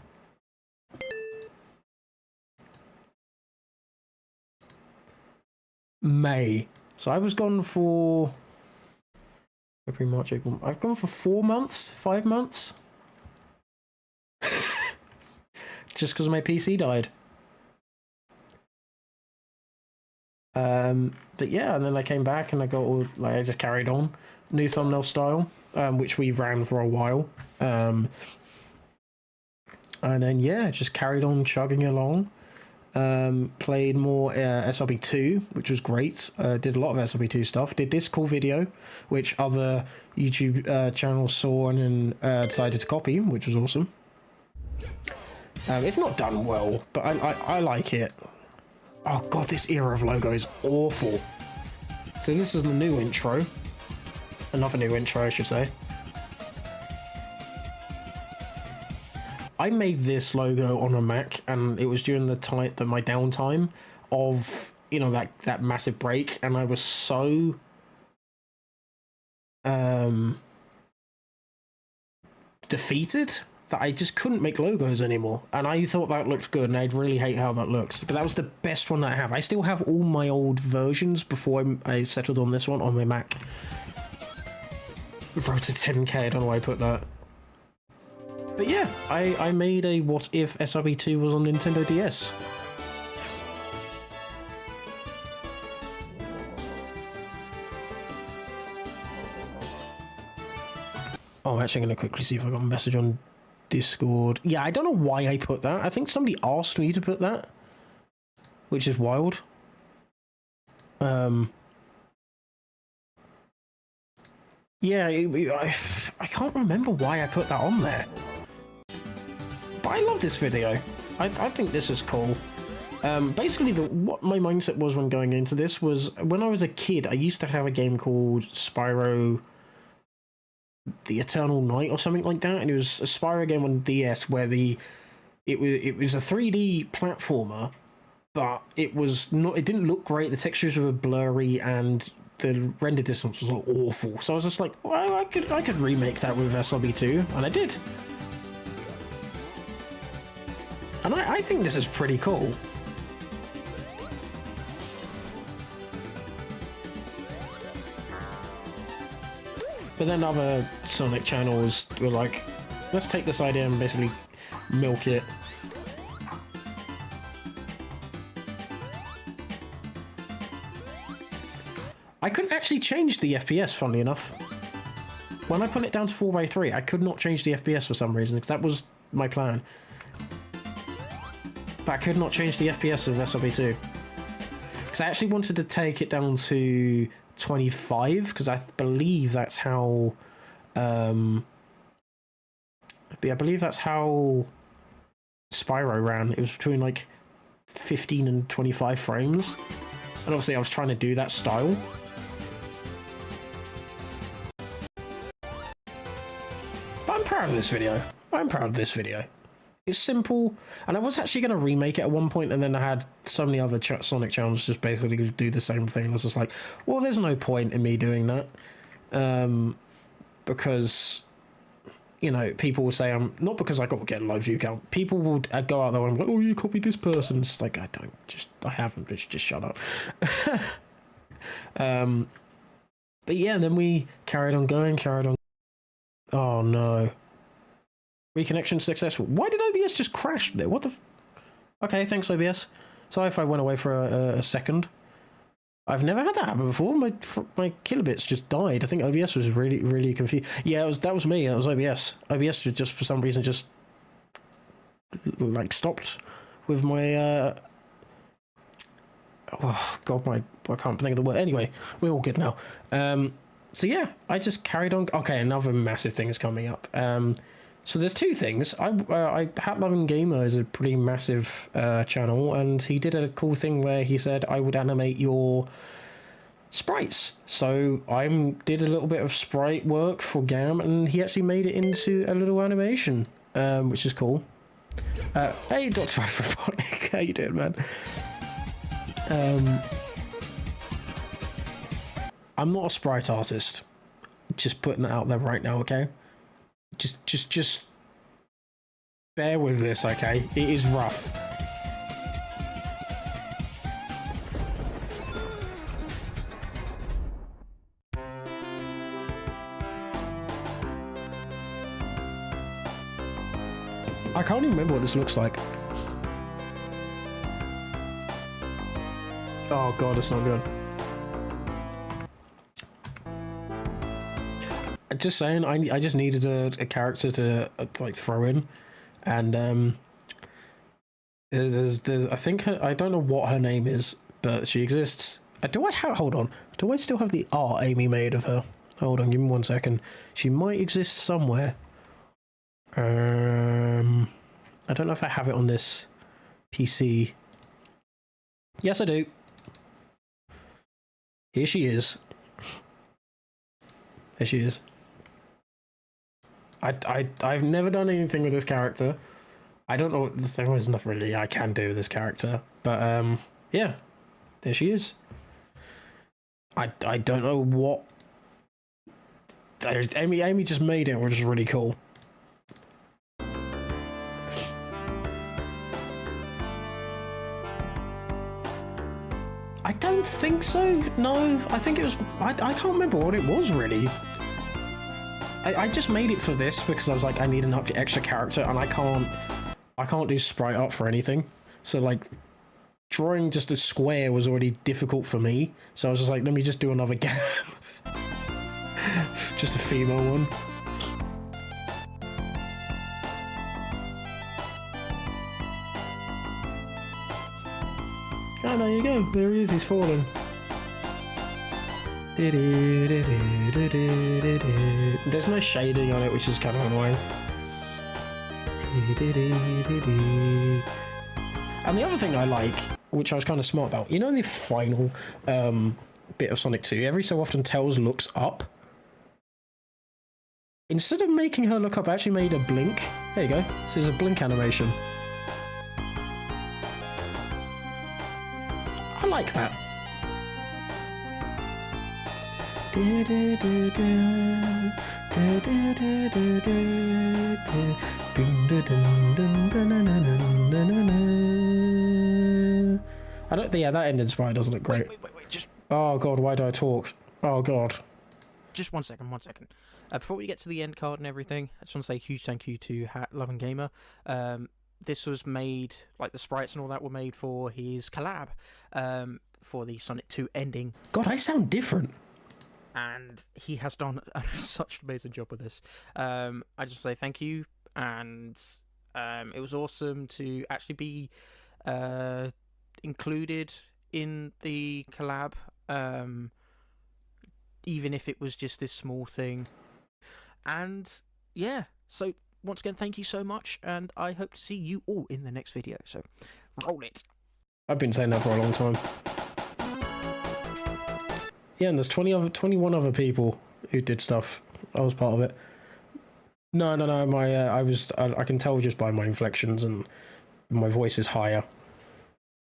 A: May. So I was gone for February, March, April. I've gone for 4 months, 5 months. Just because my PC died. But yeah, and then I came back and I got all, like, I just carried on. New thumbnail style, which we ran for a while. And then yeah, just carried on chugging along. Played more SRB 2, which was great. Did a lot of SRB 2 stuff. Did this cool video, which other YouTube channels saw and then decided to copy, which was awesome. It's not done well, but I like it. Oh god, this era of logo is awful. So this is the new intro. Another new intro, I should say. I made this logo on a Mac, and it was during my downtime of, you know, that massive break, and I was so defeated that I just couldn't make logos anymore, and I thought that looked good, and I'd really hate how that looks. But that was the best one that I have. I still have all my old versions before I settled on this one on my Mac. Wrote to 10k, I don't know why I put that. But yeah, I made a what if SRB2 was on Nintendo DS. Oh, actually, I'm going to quickly see if I got a message on Discord. Yeah, I don't know why I put that. I think somebody asked me to put that, which is wild. Yeah, I can't remember why I put that on there. But I love this video. I think this is cool. Basically, what my mindset was when going into this was, when I was a kid, I used to have a game called Spyro the Eternal Night or something like that, and it was a Spyro game on DS where it was a 3D platformer, but it didn't look great. The textures were blurry and the render distance was awful. So I was just like, well, I could remake that with SLB2, and I did. And I think this is pretty cool. But then other Sonic channels were like, let's take this idea and basically milk it. I couldn't actually change the FPS, funnily enough. When I put it down to 4x3, I could not change the FPS for some reason, because that was my plan. But I could not change the FPS of SLB2. Because I actually wanted to take it down to 25, because I believe that's how... I believe that's how Spyro ran. It was between like 15 and 25 frames. And obviously I was trying to do that style. But I'm proud of this video. I'm proud of this video. It's simple, and I was actually going to remake it at one point, and then I had so many other Sonic channels just basically do the same thing. I was just like, well, there's no point in me doing that. Because, you know, people will say I'm... Not because I got to get a low view count. People will go out there and be like, oh, you copied this person. It's like, I haven't, bitch, just shut up. But yeah, then we carried on going. Oh, no. Reconnection successful. Why did OBS just crash there? What the... Okay, thanks, OBS. Sorry if I went away for a second. I've never had that happen before. My kilobits just died. I think OBS was really confused. Yeah, that was me. It was OBS. OBS just, for some reason, just... like, stopped with my... Oh, God, I can't think of the word. Anyway, we're all good now. So yeah, I just carried on. Okay, another massive thing is coming up. So there's two things. Hat Loving Gamer is a pretty massive channel, and he did a cool thing where he said I would animate your sprites. So I did a little bit of sprite work for Gam, and he actually made it into a little animation, which is cool. Hey, Dr. Robotic, how you doing, man? I'm not a sprite artist. Just putting that out there right now, okay? Just bear with this, okay? It is rough. I can't even remember what this looks like. Oh god, it's not good. Just saying, I just needed a character to like throw in, and there's I think I don't know what her name is, but she exists. Hold on, do I still have the art Amy made of her? Hold on, give me 1 second. She might exist somewhere. I don't know if I have it on this PC. Yes, I do. Here she is. There she is. I've never done anything with this character. I don't know. There's nothing really I can do with this character, but yeah, there she is. I don't know what. Amy just made it, which is really cool. I don't think so. No, I think it was. I can't remember what it was really. I just made it for this because I was like, I need an extra character, and I can't do sprite art for anything. So like, drawing just a square was already difficult for me. So I was just like, let me just do another Gam. Just a female one. Oh, there you go. There he is. He's falling. There's no shading on it, which is kind of annoying. And the other thing I like, which I was kind of smart about, you know, in the final bit of Sonic 2, every so often Tails looks up. Instead of making her look up, I actually made a blink. There you go. This is a blink animation. I like that. I don't. Yeah, that ending sprite doesn't look great.
H: Wait, just
A: Oh god, why do I talk? Oh god.
H: just 1 second. Before we get to the end card and everything, I just want to say a huge thank you to Hat Loving Gamer. This was made, like the sprites and all that were made for his collab for the Sonic 2 ending.
A: God, I sound different.
H: And he has done such an amazing job with this. I just want to say thank you, and it was awesome to actually be included in the collab, even if it was just this small thing. And yeah, so once again, thank you so much, and I hope to see you all in the next video. So roll it.
A: I've been saying that for a long time. Yeah, and there's 21 other people who did stuff. I was part of it. No. I can tell just by my inflections and my voice is higher.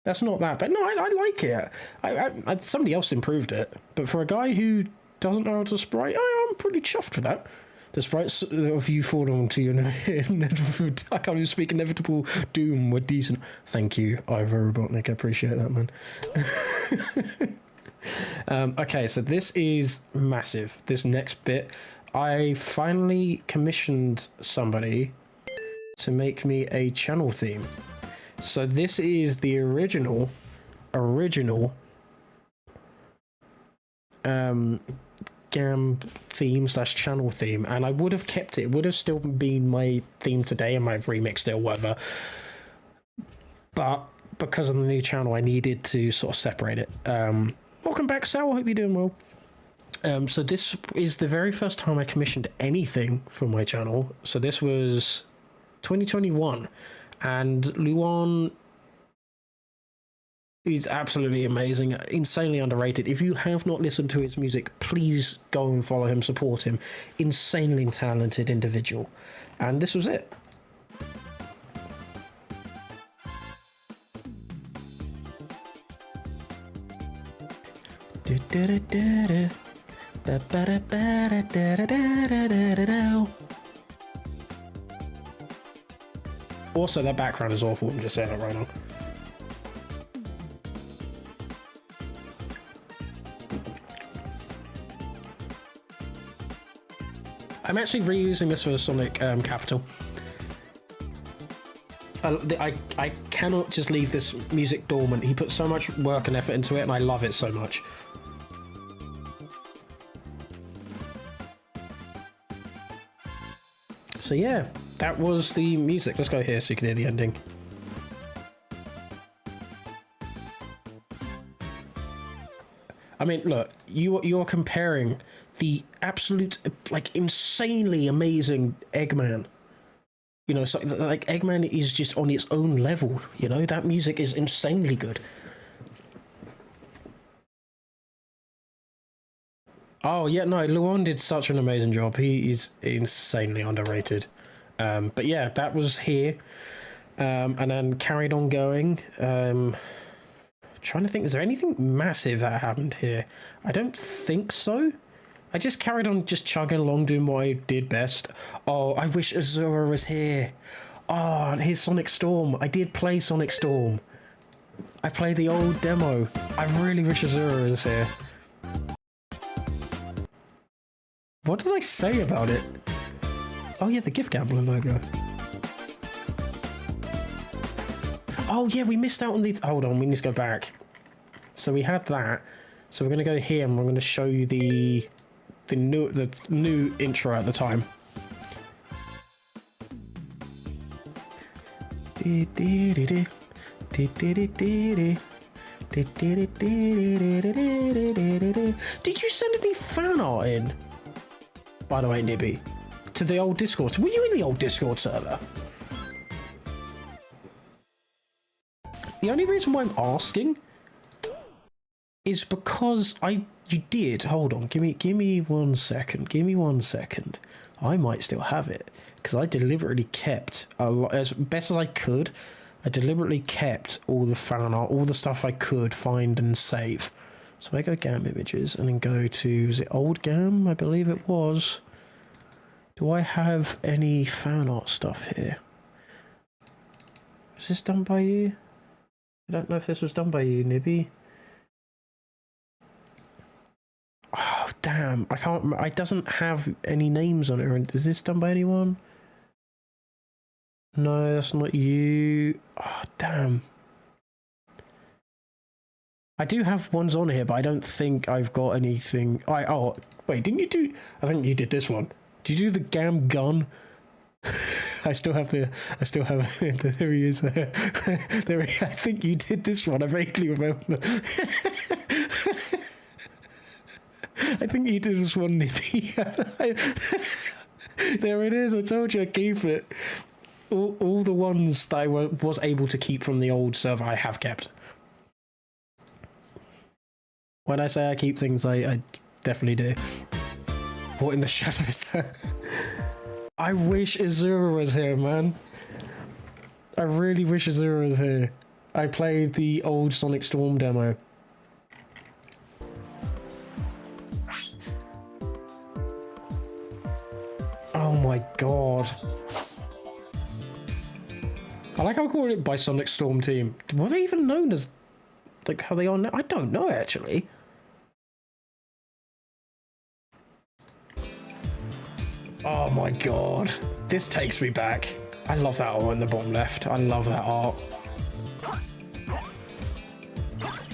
A: That's not that, but no, I like it. Somebody else improved it, but for a guy who doesn't know how to sprite, I'm pretty chuffed with that. The sprites of you falling to your inevitable, I can't even speak, inevitable doom were decent. Thank you, Ivor Robotnik. I appreciate that, man. Okay, so this is massive. This next bit, I finally commissioned somebody to make me a channel theme. So this is the original GAM theme / channel theme, and I would have kept it. It would have still been my theme today, and I've remixed it or whatever. But because of the new channel, I needed to sort of separate it. Welcome back, Sal. I hope you're doing well. So this is the very first time I commissioned anything for my channel. So this was 2021, and Luan is absolutely amazing, insanely underrated. If you have not listened to his music, please go and follow him, support him. Insanely talented individual. And this was it. Also, that background is awful. I'm just saying it right now. I'm actually reusing this for Sonic Capital. I cannot just leave this music dormant. He put so much work and effort into it, and I love it so much. So yeah, that was the music. Let's go here so you can hear the ending. I mean, look, you're comparing the absolute, like, insanely amazing Eggman. You know, so, like, Eggman is just on its own level, you know? That music is insanely good. Oh, yeah, no, Luan did such an amazing job. He is insanely underrated. But yeah, that was here. And then carried on going. Trying to think, is there anything massive that happened here? I don't think so. I just carried on just chugging along, doing what I did best. Oh, I wish Azura was here. Oh, here's Sonic Storm. I did play Sonic Storm. I played the old demo. I really wish Azura was here. What did I say about it? Oh yeah, the gift gambler logo. Oh yeah, we missed out on the... Hold on, we need to go back. So we had that. So we're going to go here and we're going to show you the new intro at the time. Did you send any fan art in? By the way, Nibby, to the old Discord. Were you in the old Discord server? The only reason why I'm asking is because you did. Hold on, give me 1 second. Give me 1 second. I might still have it because I deliberately kept a lot, as best as I could. I deliberately kept all the fan art, all the stuff I could find and save. So I go GAM images and then go to, is it old GAM? I believe it was. Do I have any fan art stuff here? Was this done by you? I don't know if this was done by you, Nibby. Oh, damn. I can't remember. It doesn't have any names on it. Is this done by anyone? No, that's not you. Oh, damn. I do have ones on here, but I don't think I've got anything. Oh, wait, didn't you do... I think you did this one. Did you do the GAM gun? I still have there he is. There I think you did this one. I vaguely remember. I think you did this one, Nippy. There it is. I told you I'd keep it. All the ones that I was able to keep from the old server, I have kept. When I say I keep things, I definitely do. What in the shadows? I wish Azura was here, man. I really wish Azura was here. I played the old Sonic Storm demo. Oh my god. I like how I called it by Sonic Storm Team. Were they even known as like how they are now? I don't know actually. Oh my god. This takes me back. I love that art in the bottom left. I love that art.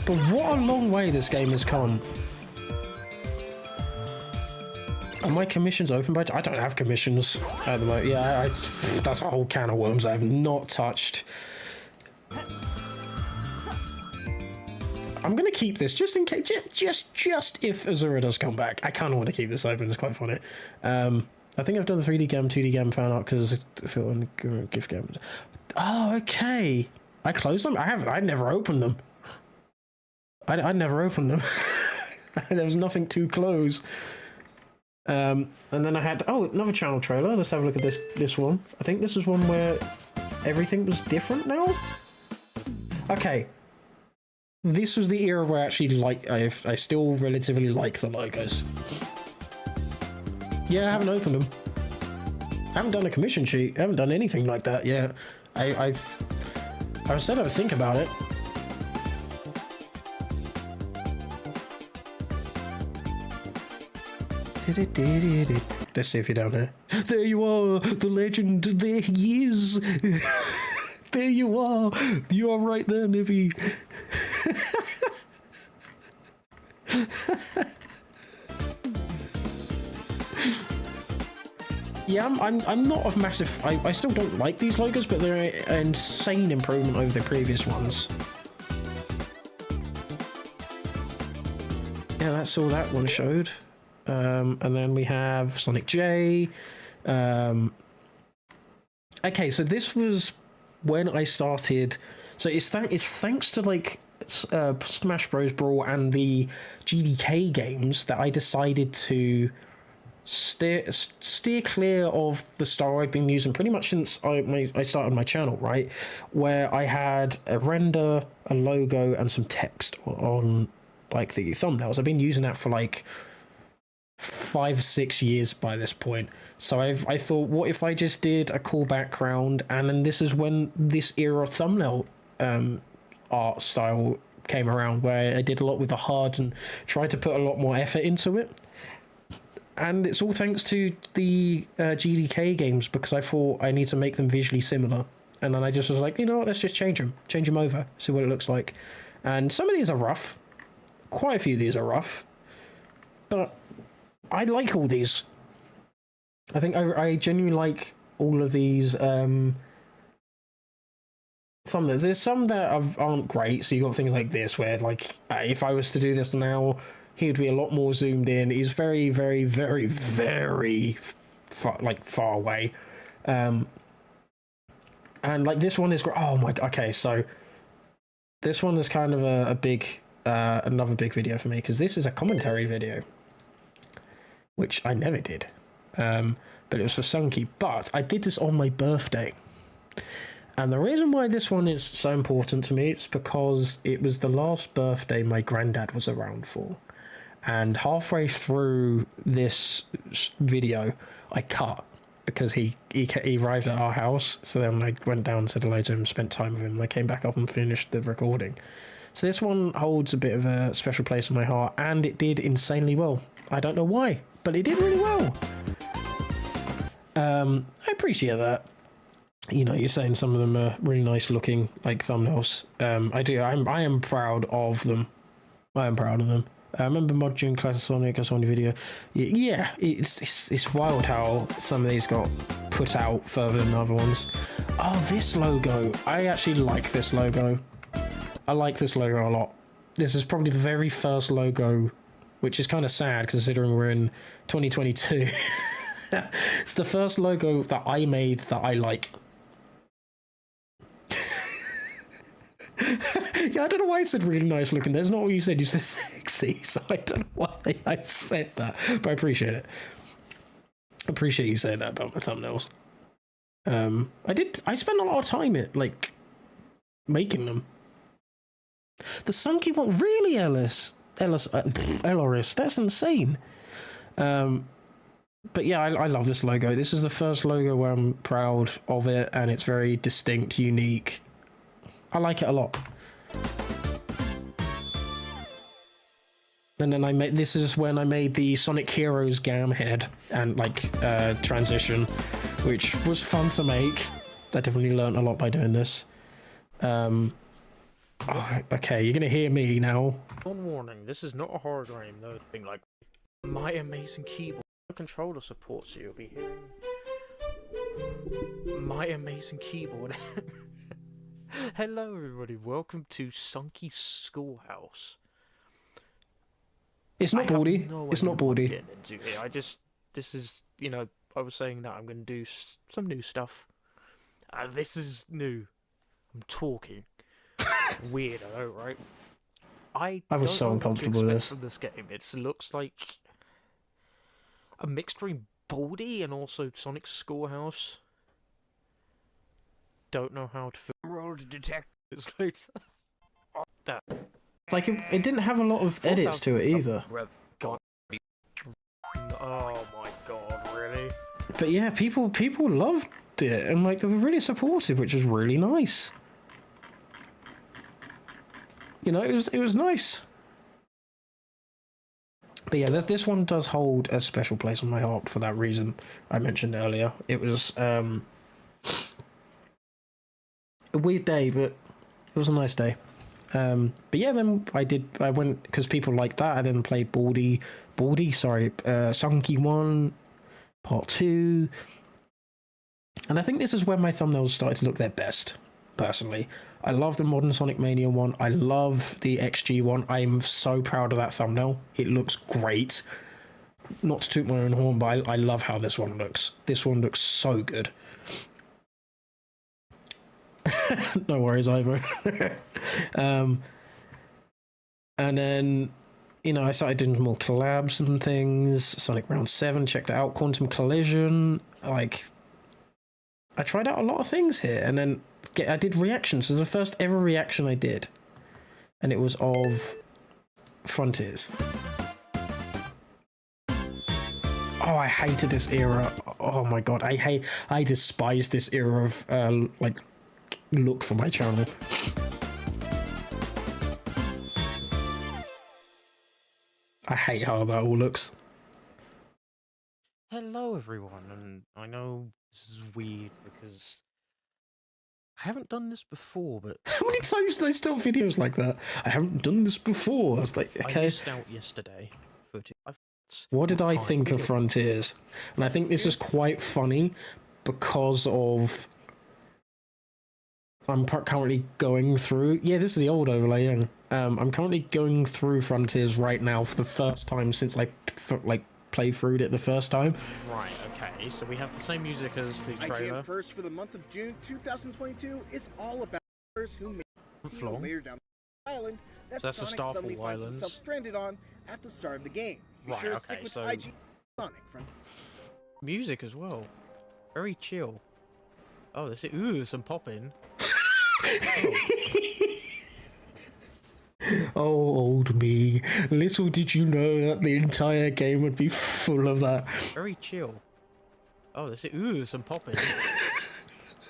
A: But what a long way this game has come. Are my commissions open by... I don't have commissions at the moment. Yeah, that's a whole can of worms I have not touched. I'm going to keep this just in case... Just if Azura does come back. I kind of want to keep this open. It's quite funny. I think I've done the 3D GAM, 2D GAM fan art because I feel on gift GAM. Oh, okay. I closed them? I haven't. I never opened them. I never opened them. There was nothing to close. And then I had... Oh, another channel trailer. Let's have a look at this one. I think this is one where everything was different now. Okay. This was the era where I actually I still relatively like the logos. Yeah, I haven't opened them. I haven't done a commission sheet. I haven't done anything like that yet. I said I would think about it. Let's see if you're down there. There you are, the legend. There he is. There you are. You are right there, Nibby. Yeah, I'm not a massive... I still don't like these logos, but they're an insane improvement over the previous ones. Yeah, that's all that one showed. And then we have Sonic J. Okay, so this was when I started... So it's thanks to, like, Smash Bros. Brawl and the GDK games that I decided to... steer clear of the style I've been using pretty much since I started my channel, right? Where I had a render, a logo, and some text on like the thumbnails. I've been using that for like 5-6 years by this point. So I thought, what if I just did a cool background, and then this is when this era thumbnail art style came around, where I did a lot with the HUD and tried to put a lot more effort into it. And it's all thanks to the GDK games, because I thought I need to make them visually similar. And then I just was like, you know what, let's just change them over, see what it looks like. And some of these are rough. Quite a few of these are rough. But I like all these. I think I genuinely like all of these thumbnails. There's some that aren't great. So you got things like this, where like if I was to do this now, he would be a lot more zoomed in. He's very, very, very, very far away. And like this one is great. Oh my. Okay, so this one is kind of a big, another big video for me because this is a commentary video, which I never did. But it was for Sunky. But I did this on my birthday. And the reason why this one is so important to me is because it was the last birthday my granddad was around for. And halfway through this video, I cut because he arrived at our house. So then I went down and said hello to him, spent time with him. And I came back up and finished the recording. So this one holds a bit of a special place in my heart. And it did insanely well. I don't know why, but it did really well. I appreciate that. You know, you're saying some of them are really nice looking, like thumbnails. I am proud of them. I am proud of them. I remember Mod June Classic Sonic. I saw on the video. Yeah, it's wild how some of these got put out further than other ones. Oh, this logo. I actually like this logo. I like this logo a lot. This is probably the very first logo, which is kind of sad considering we're in 2022. It's the first logo that I made that I like. Yeah, I don't know why I said really nice looking. That's not what you said. You said sexy, so I don't know why I said that. But I appreciate it. I appreciate you saying that about my thumbnails. I spent a lot of time making them. The Sunky one, really, Ellis, that's insane. But yeah, I love this logo. This is the first logo where I'm proud of it, and it's very distinct, unique. I like it a lot. And then this is when I made the Sonic Heroes Gam head and transition, which was fun to make. I definitely learned a lot by doing this. Okay, you're gonna hear me now.
H: One warning, this is not a horror game, though. Thing like my amazing keyboard. The controller supports you'll be hearing my amazing keyboard. Hello everybody, welcome to Sunky Schoolhouse.
A: It's not Baldy. It's not Baldy.
H: This is, I was saying that I'm going to do some new stuff. This is new. I'm talking. Weird, I know, right? I
A: was so uncomfortable with this.
H: This game. It looks like a mix between Baldy and also Sonic Schoolhouse. Don't know how to roll to detect this later. That.
A: Like, it didn't have a lot of edits to it either.
H: God. Oh my god, really?
A: But yeah, people loved it, and they were really supportive, which was really nice. It was nice. But yeah, this one does hold a special place on my heart for that reason I mentioned earlier. It was a weird day, but it was a nice day. But yeah, then I went, because people like that, I then played Sunky 1, Part 2. And I think this is when my thumbnails started to look their best, personally. I love the Modern Sonic Mania one. I love the XG one. I'm so proud of that thumbnail. It looks great. Not to toot my own horn, but I love how this one looks. This one looks so good. No worries, Ivo. And then, I started doing more collabs and things. Sonic Round 7, check that out. Quantum Collision. I tried out a lot of things here. And then I did reactions. It was the first ever reaction I did. And it was of Frontiers. Oh, I hated this era. Oh my god, I despise this era of, look for my channel. I hate how that all looks.
H: Hello everyone, and I know this is weird because I haven't done this before, but
A: how many times do they still videos like that? I haven't done this before. I was like, okay.
H: I missed out yesterday.
A: What did I think of Frontiers? And I think this is quite funny because of I'm currently going through. Yeah, this is the old overlay. Yeah. I'm currently going through Frontiers right now for the first time since I played through it the first time.
H: Right. Okay. So we have the same music as the
I: My
H: trailer.
I: jam first for the month of June 2022 is all about players who made
H: Flong.
I: later down the island that
H: So that's the
I: Sonic
H: Starfall
I: suddenly finds
H: Islands.
I: himself stranded on at the start of the game. Be
H: Right,
I: sure to
H: okay,
I: stick with
H: so-
I: IG Sonic from
H: Music as well. Very chill. Oh, there's some popping.
A: Oh, old me. Little did you know that the entire game would be full of that.
H: Very chill. Oh, there's some popping.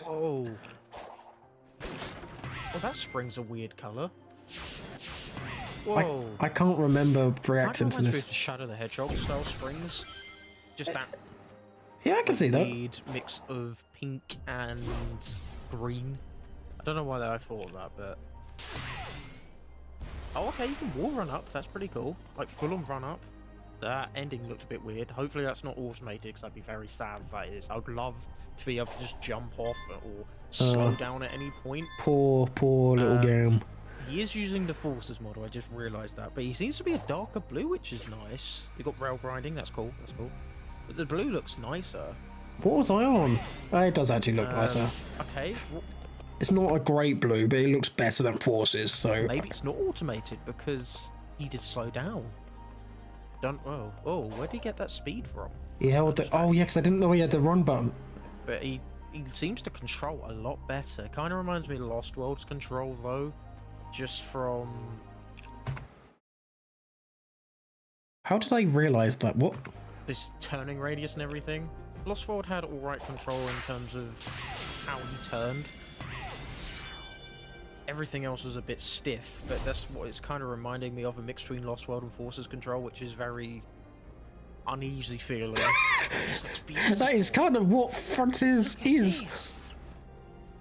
H: Whoa. Oh, that spring's a weird colour. Whoa.
A: I can't remember reacting to
H: Reminds me of
A: this.
H: the Shadow the Hedgehog style springs. Just that
A: Yeah, I can see that.
H: weird mix of pink and green. I don't know why I thought of that, but... Oh, okay, you can wall run up. That's pretty cool. Like, full-on run up. That ending looked a bit weird. Hopefully that's not automated, because I'd be very sad if that is. I would love to be able to just jump off or slow down at any point.
A: Poor little game.
H: He is using the Forces model, I just realised that. But he seems to be a darker blue, which is nice. You got rail grinding, that's cool, that's cool. But the blue looks nicer.
A: What was I on? It does actually look nicer.
H: Okay,
A: It's not a great blue, but it looks better than Forces, so...
H: maybe it's not automated because he did slow down. Where'd he get that speed from?
A: He held the... Oh, yeah, because I didn't know he had the run button.
H: But he seems to control a lot better. Kind of reminds me of Lost World's control, though. Just from...
A: How did I realise that? What?
H: this turning radius and everything. Lost World had alright control in terms of how he turned. Everything else was a bit stiff, but that's what it's kind of reminding me of, a mix between Lost World and Forces control, which is very uneasy feeling.
A: That is kind of what Frontiers is.
H: This.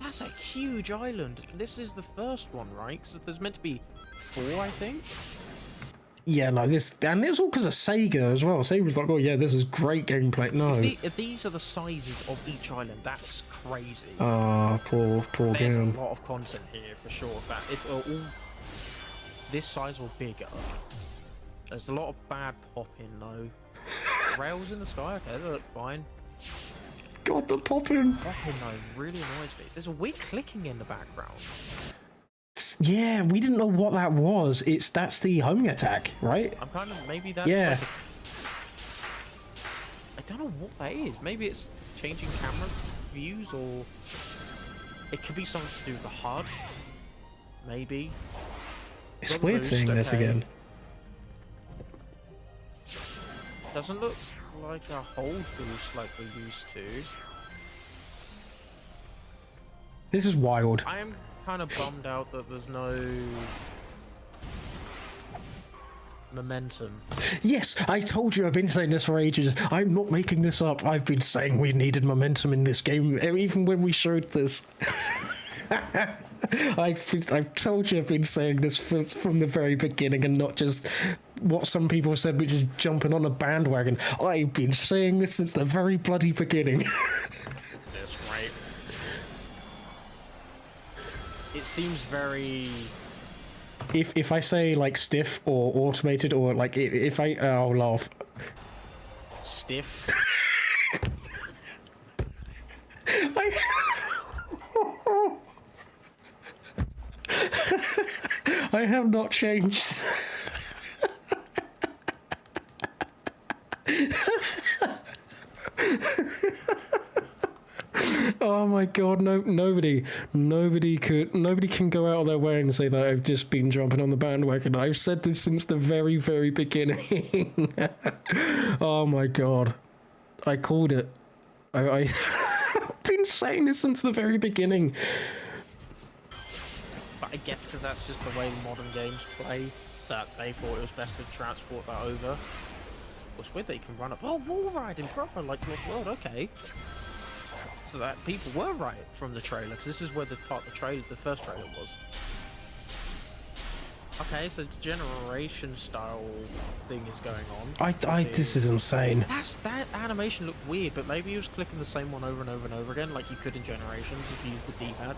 H: That's a huge island. This is the first one, right? Because there's meant to be 4, I think.
A: Yeah, no, this, and it's all because of Sega as well. Sega was like, oh yeah, this is great gameplay. No.
H: If these are the sizes of each island, that's crazy.
A: Ah, poor
H: There's
A: game.
H: a lot of content here for sure. That if all this size or bigger, there's a lot of bad popping though. Rails in the sky, okay, they look fine.
A: God, the popping.
H: Popping though really annoys me. There's a weird clicking in the background.
A: Yeah, we didn't know what that was. That's the homing attack, right?
H: I'm kind of maybe that's
A: Yeah.
H: like I don't know what that is. Maybe it's changing camera views, or it could be something to do with the HUD. Maybe.
A: It's
H: Got
A: weird
H: boost,
A: seeing this
H: okay.
A: again.
H: Doesn't look like a hold boost like we used to.
A: This is wild.
H: I am kind of bummed out that there's no momentum.
A: Yes, I told you I've been saying this for ages. I'm not making this up. I've been saying we needed momentum in this game, even when we showed this. I've told you I've been saying this from the very beginning, and not just what some people said, which is jumping on a bandwagon. I've been saying this since the very bloody beginning.
H: That's right. It seems very...
A: If I say like stiff or automated, or like if I'll laugh.
H: stiff.
A: I have not changed. Oh my god, nobody can go out of their way and say that I've just been jumping on the bandwagon. I've said this since the very, very beginning. Oh my god. I called it. I've been saying this since the very beginning.
H: But I guess because that's just the way modern games play, that they thought it was best to transport that over. What's weird that you can run up... Oh, wall riding proper, like Lost World, okay. So that people were right from the trailer, because this is where the part of the trailer, the first trailer was. Okay, so generation style thing is going on.
A: This is insane.
H: That animation looked weird, but maybe he was clicking the same one over and over and over again, like you could in Generations if you use the D-pad.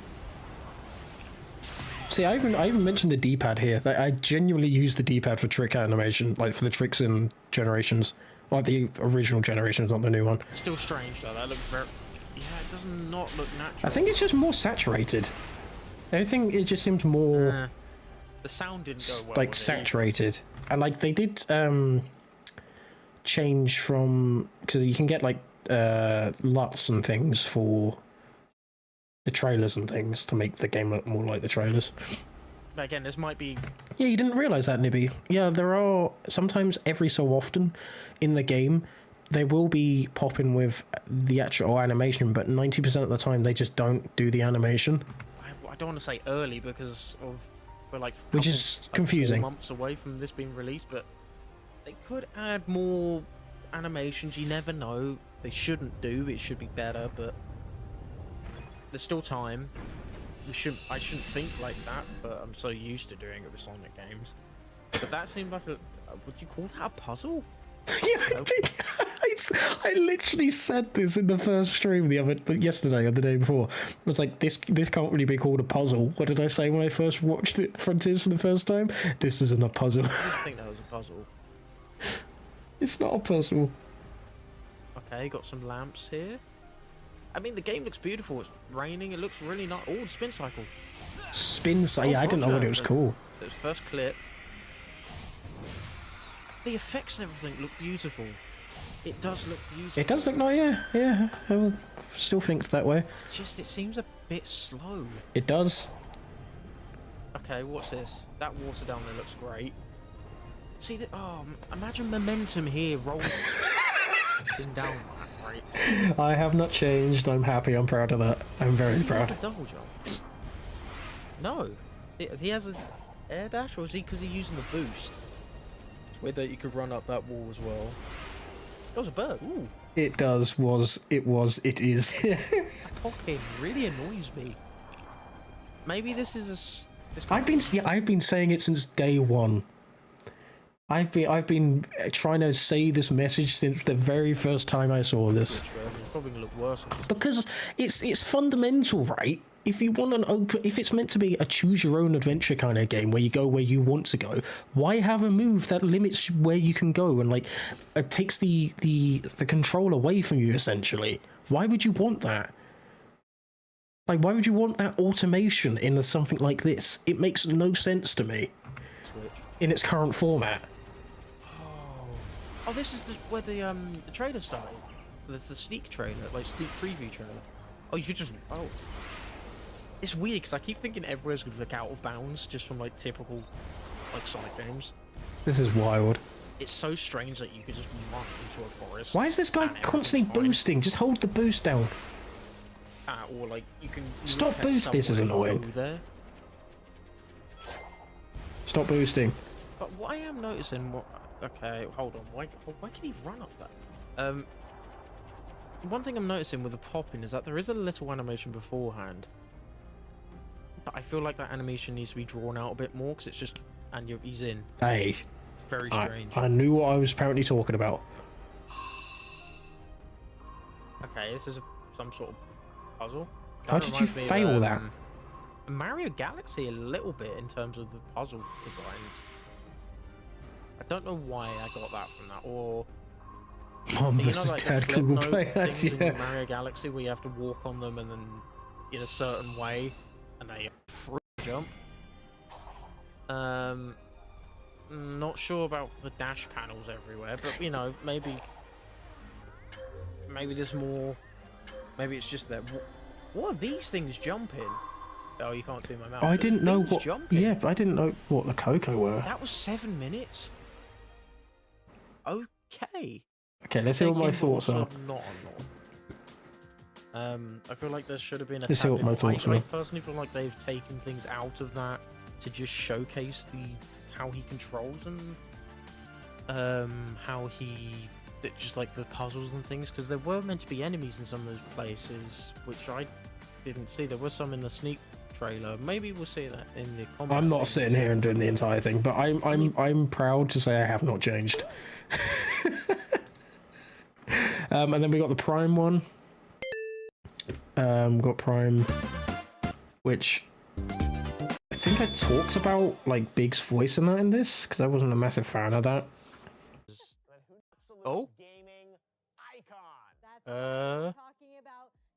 A: See, I even mentioned the D-pad here. Like, I genuinely use the D-pad for trick animation, like for the tricks in Generations. Like the original Generations, not the new one.
H: Still strange though. That looks very. Yeah, it does not look natural.
A: I think it's just more saturated. Everything, it just seems more
H: the sound didn't go well.
A: like saturated, and like they did change from, because you can get like LUTs and things for the trailers and things to make the game look more like the trailers.
H: But again, this might be.
A: Yeah, you didn't realize that, Nibby. Yeah, there are sometimes, every so often in the game, they will be popping with the actual animation, but 90% of the time they just don't do the animation.
H: I don't want to say early because of we're like
A: Which is confusing.
H: 4 months away from this being released, but they could add more animations. You never know. They shouldn't do. It should be better, but there's still time. I shouldn't think like that, but I'm so used to doing it with Sonic games. But that seemed like would you call that a puzzle?
A: Yeah, I literally said this in the first stream yesterday or the day before. I was like, this can't really be called a puzzle. What did I say when I first watched it, Frontiers, for the first time? This isn't a puzzle.
H: I didn't think that was a puzzle.
A: It's not a puzzle.
H: Okay, got some lamps here. I mean, the game looks beautiful. It's raining. It looks really nice. Oh, spin cycle.
A: Yeah, I didn't know what it was called.
H: It was first clip. The effects and everything look beautiful. It does look beautiful.
A: It does look nice, yeah. I will still think that way.
H: It's just, it seems a bit slow.
A: It does.
H: Okay, what's this? That water down there looks great. See, imagine momentum here rolling down that, right?
A: I have not changed. I'm happy. I'm proud of that. I'm very proud.
H: Does he have a double jump? No. He has an air dash, or is he because he's using the boost? It's weird that you could run up that wall as well. That was a bird. Ooh.
A: It is.
H: Popping really annoys me. Maybe this is
A: I've been saying it since day one. I've been trying to say this message since the very first time I saw this.
H: It's probably gonna look worse.
A: Because it's fundamental, right? If you want if it's meant to be a choose your own adventure kind of game where you go where you want to go, why have a move that limits where you can go and like it takes the control away from you essentially? Why would you want that? Like, why would you want that automation in something like this? It makes no sense to me.
H: Switch.
A: In its current format.
H: Oh, this is where the trailer started. There's the sneak trailer, like sneak preview trailer. Oh, you could just It's weird because I keep thinking everywhere's gonna look out of bounds just from like typical like Sonic games.
A: This is wild.
H: It's so strange that you could just run into a forest.
A: Why is this guy constantly boosting? Just hold the boost down.
H: Or like you can
A: stop boost. This is annoying.
H: There.
A: Stop boosting.
H: But what I am noticing, okay, hold on. Why can he run up that? One thing I'm noticing with the popping is that there is a little animation beforehand. But I feel like that animation needs to be drawn out a bit more because it's just he's in.
A: Hey.
H: Very strange.
A: I knew what I was apparently talking about.
H: Okay, this is some sort of puzzle.
A: How did you fail that?
H: Mario Galaxy a little bit in terms of the puzzle designs. I don't know why I got that from that, or
A: Mom versus
H: like
A: Dad Google Play
H: things
A: yeah.
H: in Mario Galaxy where you have to walk on them and then in a certain way, and they free jump. Not sure about the dash panels everywhere, but you know, maybe there's more. Maybe it's just that. What are these things jumping? Oh, you can't see my mouth.
A: I didn't know what.
H: Jumping.
A: Yeah, but I didn't know what the Coco were.
H: That was 7 minutes. Okay.
A: Okay, let's see what my thoughts are.
H: Not I feel like there should have been a.
A: Let's see what my thoughts are.
H: I personally feel like they've taken things out of that to just showcase how he controls and how he just like the puzzles and things, because there were meant to be enemies in some of those places which I didn't see. There was some in the sneak trailer. Maybe we'll see that in the combat.
A: I'm not sitting here and doing the entire thing, but I'm proud to say I have not changed. And then we got the Prime one. Got Prime, which I think think I talked about like Big's voice in that in this because I wasn't a massive fan of that.
H: Oh.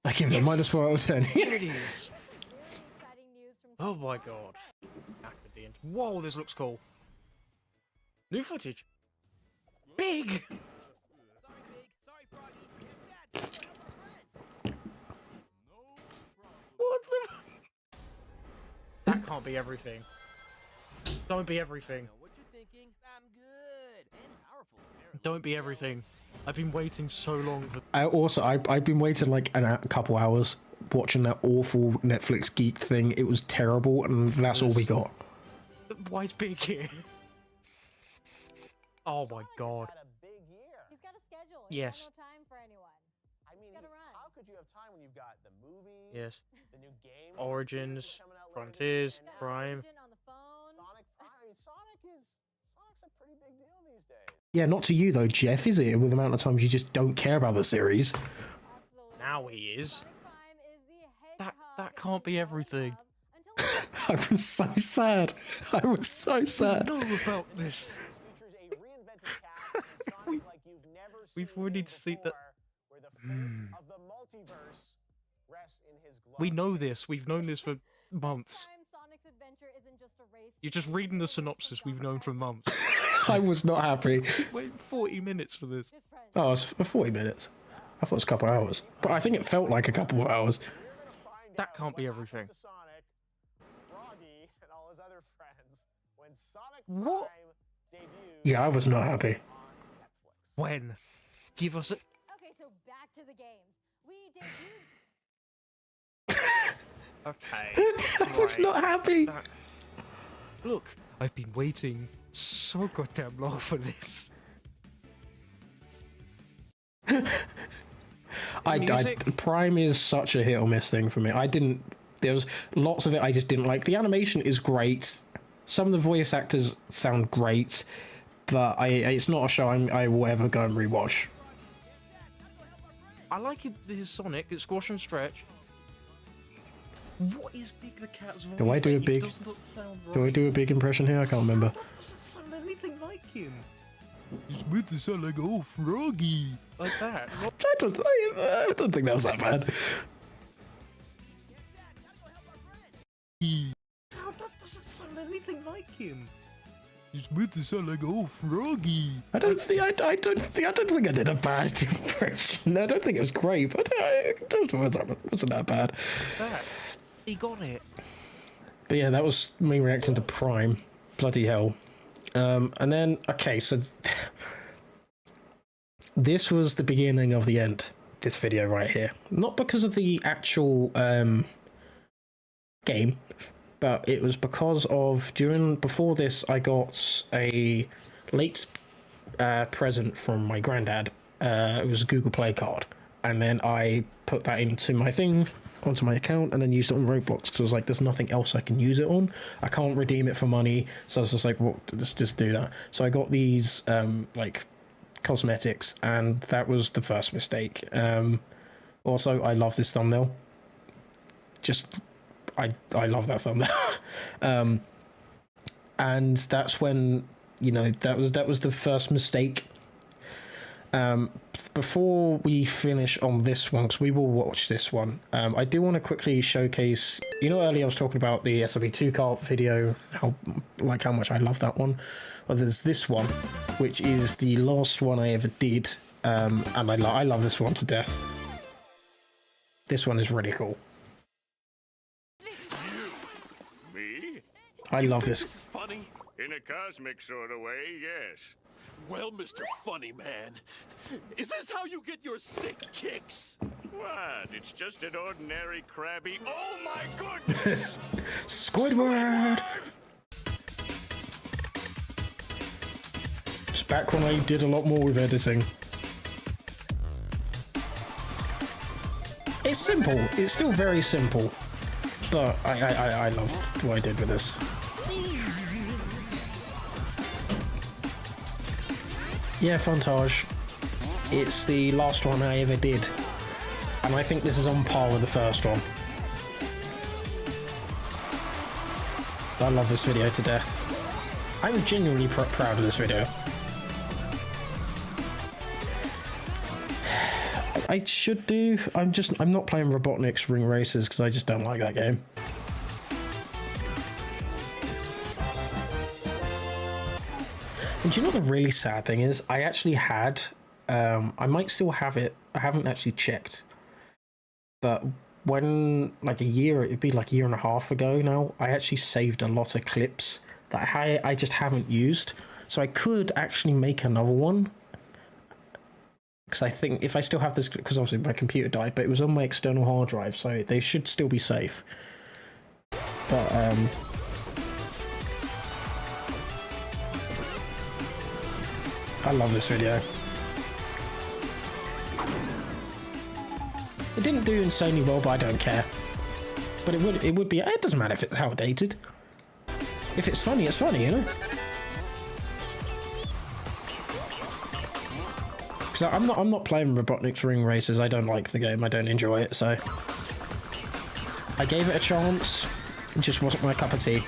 A: I give it a -4 out of 10.
H: Here it is. Oh my god. Back at the end. Whoa, this looks cool. New footage. Big. What the? That can't be everything. Don't be everything. Don't be everything. I've been waiting so long for.
A: I've been waiting like a couple hours watching that awful Netflix geek thing. It was terrible, and that's all we got.
H: Why is Big here? Oh my god.
J: He's got a schedule.
H: Yes.
J: No time for anyone. I mean,
K: how could you have time when you've got the movie?
H: Yes.
K: The new game.
H: Origins, Frontiers, Prime.
K: Sonic's a pretty big deal these days.
A: Yeah, not to you though, Jeff, is it? With the amount of times you just don't care about the series.
H: Now he is. That can't be everything.
A: I was so sad. I was so sad.
H: I know about this. We've already seen that. We know this. We've known this for months. You're just reading the synopsis we've known for months.
A: I was not happy.
H: Wait 40 minutes for this.
A: Oh, it's for 40 minutes. I thought it was a couple of hours. But I think it felt like a couple of hours.
H: That can't be everything. What?
A: Yeah, I was not happy.
H: When? Give us a...
J: Okay, so back to the games. We debuted...
H: Okay.
A: I was not happy.
H: Look, I've been waiting so goddamn long for this.
A: Prime is such a hit or miss thing for me. There was lots of it I just didn't like. The animation is great. Some of the voice actors sound great, but it's not a show I will ever go and rewatch.
H: I like his Sonic, it's squash and stretch. What is Big the Cat's voice?
A: Do I do a big? Do I do a big impression here? I can't remember.
H: That doesn't sound anything like him.
C: It's meant to sound like old Froggy.
H: Like that.
A: I don't think that was that bad.
H: That doesn't sound anything like him.
C: It's meant to sound like old Froggy.
A: I don't think I did a bad impression. I don't think it was great, but it wasn't that bad.
H: That. He got it.
A: But yeah, that was me reacting to Prime. Bloody hell. And then, okay, so this was the beginning of the end, this video right here. Not because of the actual game, but it was because of before this I got a late present from my granddad. It was a Google Play card, and then I put that into my thing, onto my account, and then used it on Roblox because I was like, there's nothing else I can use it on. I can't redeem it for money, so I was just like, well, let's just do that. So I got these like cosmetics, and that was the first mistake. Also, I love this thumbnail. I love that thumbnail. And that's when, you know, that was the first mistake. Before we finish on this one, because we will watch this one, I do want to quickly showcase, you know, earlier I was talking about the SLB2 cart video, how much I love that one. Well, there's this one, which is the last one I ever did, and I love this one to death. This one is really cool.
F: Me?
A: I love
F: This
A: this.
F: is funny. In a cosmic sort of way, yes.
L: Well, Mr. Funny Man, is this how you get your sick kicks?
F: What? It's just an ordinary crabby. Oh my goodness!
A: Squidward! It's back when I did a lot more with editing. It's simple. It's still very simple. But I loved what I did with this. Yeah, Fontage. It's the last one I ever did. And I think this is on par with the first one. I love this video to death. I'm genuinely proud of this video. I should do. I'm not playing Robotnik's Ring Racers because I just don't like that game. And do you know what the really sad thing is? I actually had, I might still have it. I haven't actually checked. But when, like it'd be like a year and a half ago now, I actually saved a lot of clips that I just haven't used. So I could actually make another one. Because I think if I still have this, because obviously my computer died, but it was on my external hard drive, so they should still be safe. But, I love this video. It didn't do insanely well, but I don't care. But it would be, it doesn't matter if it's outdated. If it's funny, you know? Because I'm not playing Robotnik's Ring Racers. I don't like the game. I don't enjoy it, so I gave it a chance. It just wasn't my cup of tea.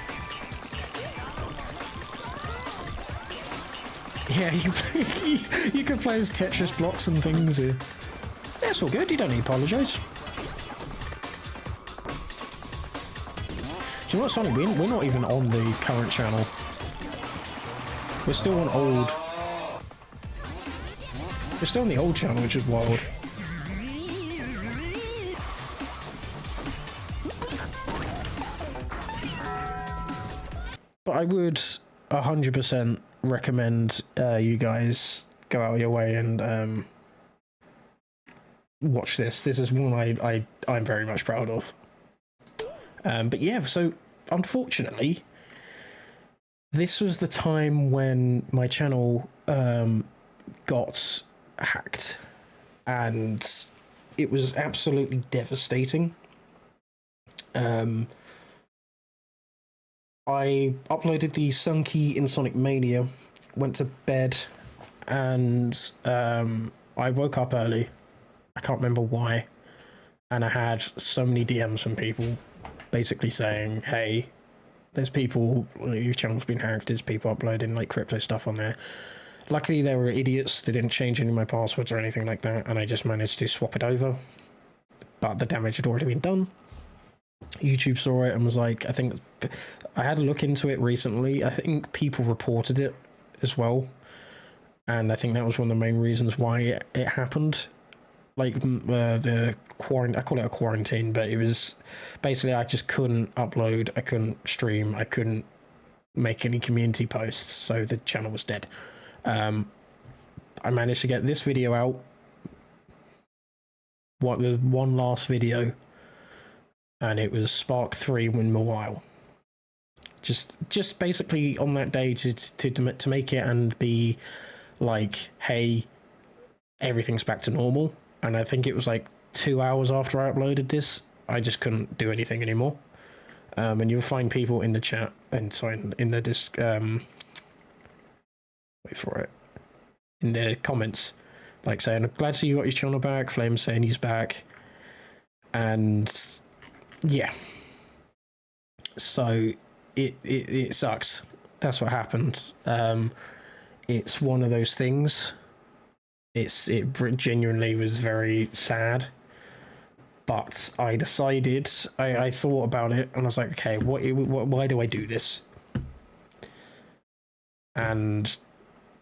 A: Yeah, you can play as Tetris blocks and things. That's all good. You don't need to apologise. Do you know what's funny? We're not even on the current channel. We're still on old. We're still on the old channel, which is wild. But I would 100% recommend you guys go out of your way and watch this. This is one I'm very much proud of. But yeah, so unfortunately, this was the time when my channel got hacked, and it was absolutely devastating. I uploaded the Sunky in Sonic Mania, went to bed, and I woke up early. I can't remember why, and I had so many DMs from people basically saying, hey, there's people, your channel's been hacked, there's people uploading like crypto stuff on there. Luckily, they were idiots. They didn't change any of my passwords or anything like that, and I just managed to swap it over. But the damage had already been done. YouTube saw it and was like, I think I had a look into it recently. I think people reported it as well, and I think that was one of the main reasons why it happened. Like the quarantine, I call it a quarantine, but it was basically I just couldn't upload, I couldn't stream, I couldn't make any community posts, so the channel was dead. I managed to get this video out. The one last video, and it was Spark 3 Win Mobile. Just basically on that day to make it and be like, hey, everything's back to normal. And I think it was like 2 hours after I uploaded this, I just couldn't do anything anymore. And you'll find people in the chat and sorry, in the wait for it, in the comments, like saying, I'm glad to see you got your channel back. Flame's saying he's back. And yeah, so it sucks. That's what happened. It's one of those things. It genuinely was very sad. But I decided, I thought about it, and I was like, okay, why do I do this? And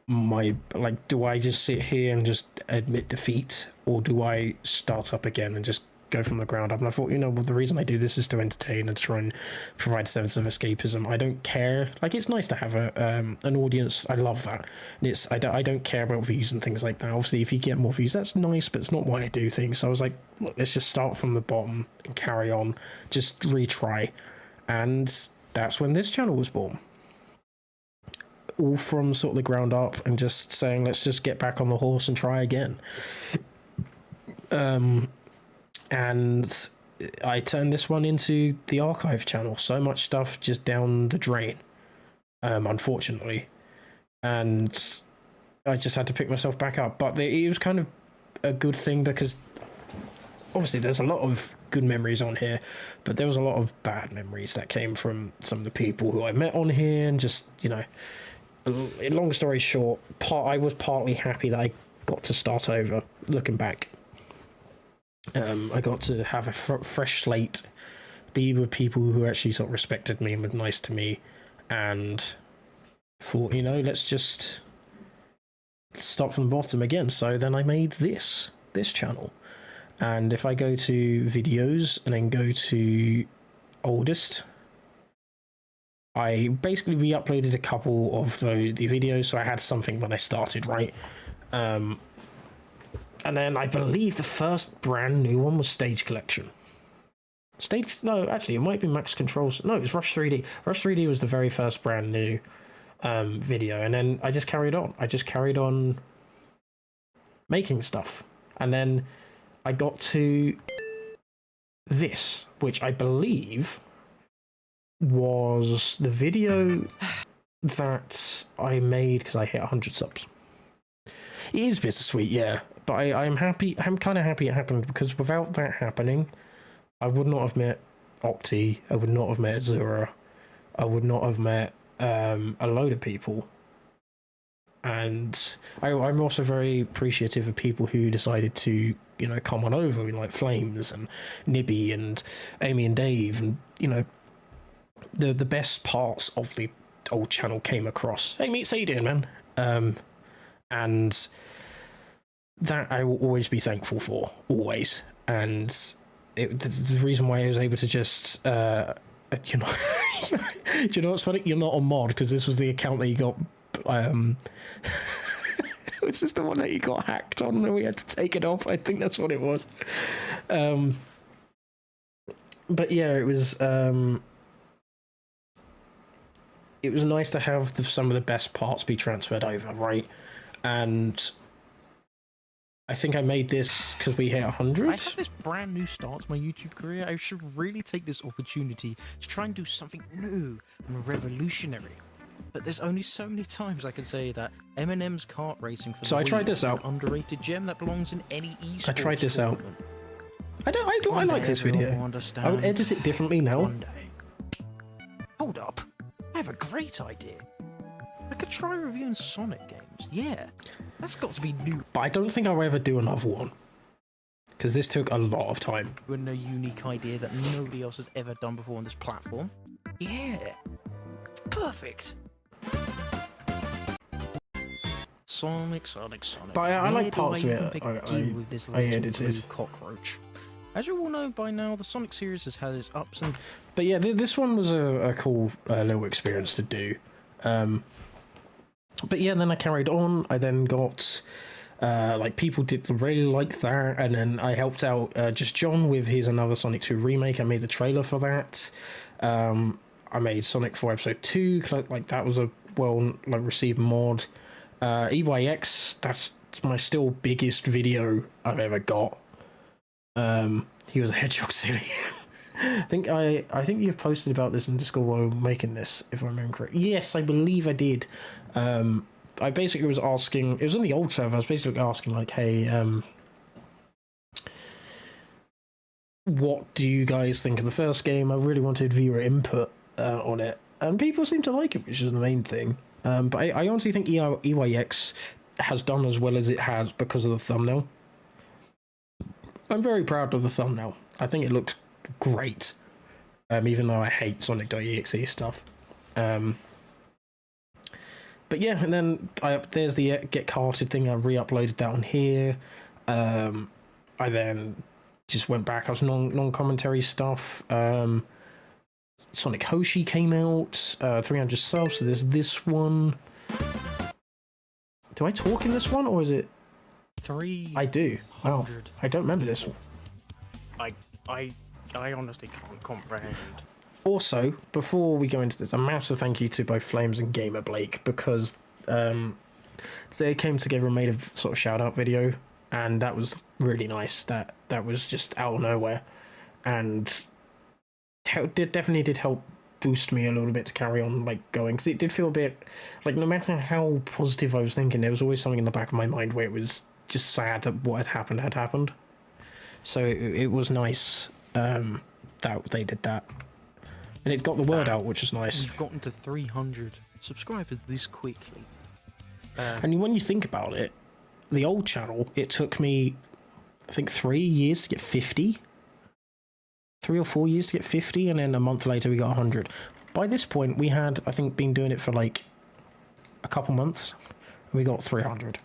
A: do I just sit here and just admit defeat, or do I start up again and just go from the ground up? And I thought, well, the reason I do this is to entertain and try and provide a sense of escapism. I don't care. Like, it's nice to have an audience. I love that. And I don't care about views and things like that. Obviously, if you get more views, that's nice, but it's not why I do things. So I was like, look, let's just start from the bottom and carry on. Just retry. And that's when this channel was born. All from sort of the ground up and just saying, let's just get back on the horse and try again. And I turned this one into the archive channel. So much stuff just down the drain, unfortunately. And I just had to pick myself back up. But it was kind of a good thing because obviously there's a lot of good memories on here, but there was a lot of bad memories that came from some of the people who I met on here, and just, you know, long story short, I was partly happy that I got to start over. Looking back, I got to have a fresh slate, be with people who actually sort of respected me and were nice to me, and thought, you know, let's start from the bottom again. So then I made this channel, and if I go to videos and then go to oldest, I basically re-uploaded a couple of the videos, so I had something when I started, right? And then I believe the first brand new one was Stage Collection. No, actually, it might be Max Controls. No, it was Rush 3D. Rush 3D was the very first brand new video, and then I just carried on. I just carried on making stuff, and then I got to this, which I believe was the video that I made because I hit 100 subs. It is bittersweet, yeah, but I'm happy. I'm kind of happy it happened, because without that happening, I would not have met Octi. I would not have met Zura. I would not have met a load of people. And I'm also very appreciative of people who decided to, you know, come on over, like Flames and Nibby and Amy and Dave, and, you know, the best parts of the old channel came across. Hey, Meets, how you doing, man? And that I will always be thankful for, always. And the reason why I was able to just, you know, do you know what's funny? You're not on mod, because this was the account that you got, was this the one that you got hacked on and we had to take it off? I think that's what it was. But yeah, it was nice to have some of the best parts be transferred over, right? And I think I made this because we hit 100.
H: I have this brand new start to my YouTube career. I should really take this opportunity to try and do something new and revolutionary. But there's only so many times I can say that Eminem's kart racing for the
A: I tried
H: Wii
A: this
H: is
A: out.
H: an underrated gem that belongs in any esports
A: I tried this out.
H: tournament.
A: I like this video. I would edit it differently now.
H: One day. Hold up. I have a great idea. I could try reviewing Sonic games. Yeah, that's got to be new.
A: But I don't think I'll ever do another one, because this took a lot of time.
H: And a unique idea that nobody else has ever done before on this platform. Yeah, perfect. Sonic.
A: But I like parts of
H: Where do
A: it.
H: even begin with this
A: I
H: little
A: edited.
H: blue cockroach. As you all know by now, the Sonic series has had its ups and...
A: But yeah, this one was a cool little experience to do. But yeah, then I carried on. I then got... like, people did really like that, and then I helped out Just John with his Another Sonic 2 remake. I made the trailer for that. I made Sonic 4 Episode 2, like, that was a well-received mod. EYX, that's my still biggest video I've ever got. He was a hedgehog silly. I think you've posted about this in Discord while we were making this, if I remember correctly. Yes, I believe I did. I basically was asking, it was on the old server, I was basically asking, like, hey, what do you guys think of the first game? I really wanted viewer input on it, and people seem to like it, which is the main thing. But I honestly think EYX has done as well as it has because of the thumbnail. I'm very proud of the thumbnail. I think it looks great, even though I hate Sonic.exe stuff. But yeah, and then there's the Get Carted thing. I re-uploaded that on here. I then just went back. I was non-commentary stuff. Sonic Hoshi came out. 300 subs. So there's this one. Do I talk in this one, or is it?
H: 300.
A: I do. Wow. I don't remember this one.
H: I honestly can't comprehend.
A: Also, before we go into this, a massive thank you to both Flames and Gamer Blake, because they came together and made a sort of shout out video, and that was really nice. That was just out of nowhere, and definitely did help boost me a little bit to carry on going, because it did feel a bit like, no matter how positive I was thinking, there was always something in the back of my mind where it was just sad that what had happened. So it was nice that they did that, and it got the word out, which is nice.
H: We've gotten to 300 subscribers this quickly.
A: And when you think about it, the old channel, it took me, I think, 3 years to get 50. 3 or 4 years to get 50, and then a month later we got 100. By this point, we had, I think, been doing it for like a couple months, and we got 300,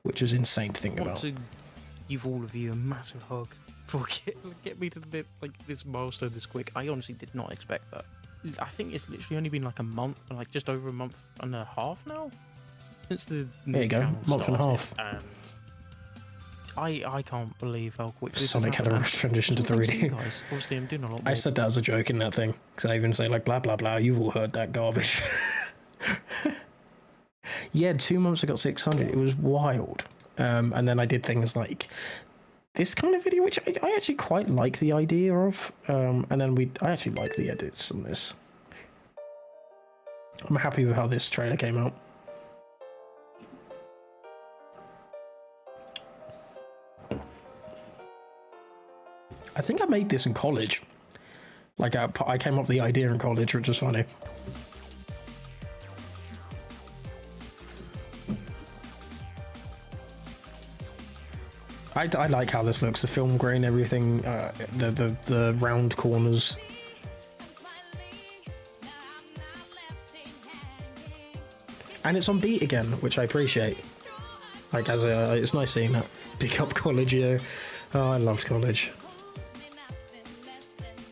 A: which is insane to think
H: I want
A: about.
H: to give all of you a massive hug for get me to this milestone this quick. I honestly did not expect that. I think it's literally only been like a month, like just over a month and a half now, since the
A: There you go, month and a half.
H: And I can't believe how quick this
A: Sonic had a transition to 3D.
H: Guys, obviously, I'm doing a lot more.
A: I said that as a joke in that thing, because I even say like blah blah blah. You've all heard that garbage. Yeah, 2 months I got 600. It was wild. And then I did things like this kind of video, which I actually quite like the idea of. And then I actually like the edits on this. I'm happy with how this trailer came out. I think I made this in college. Like I came up with the idea in college, which was funny. I like how this looks, the film grain, everything, the round corners. And it's on beat again, which I appreciate. Like it's nice seeing that. Pick up college, yeah. Oh, I loved college.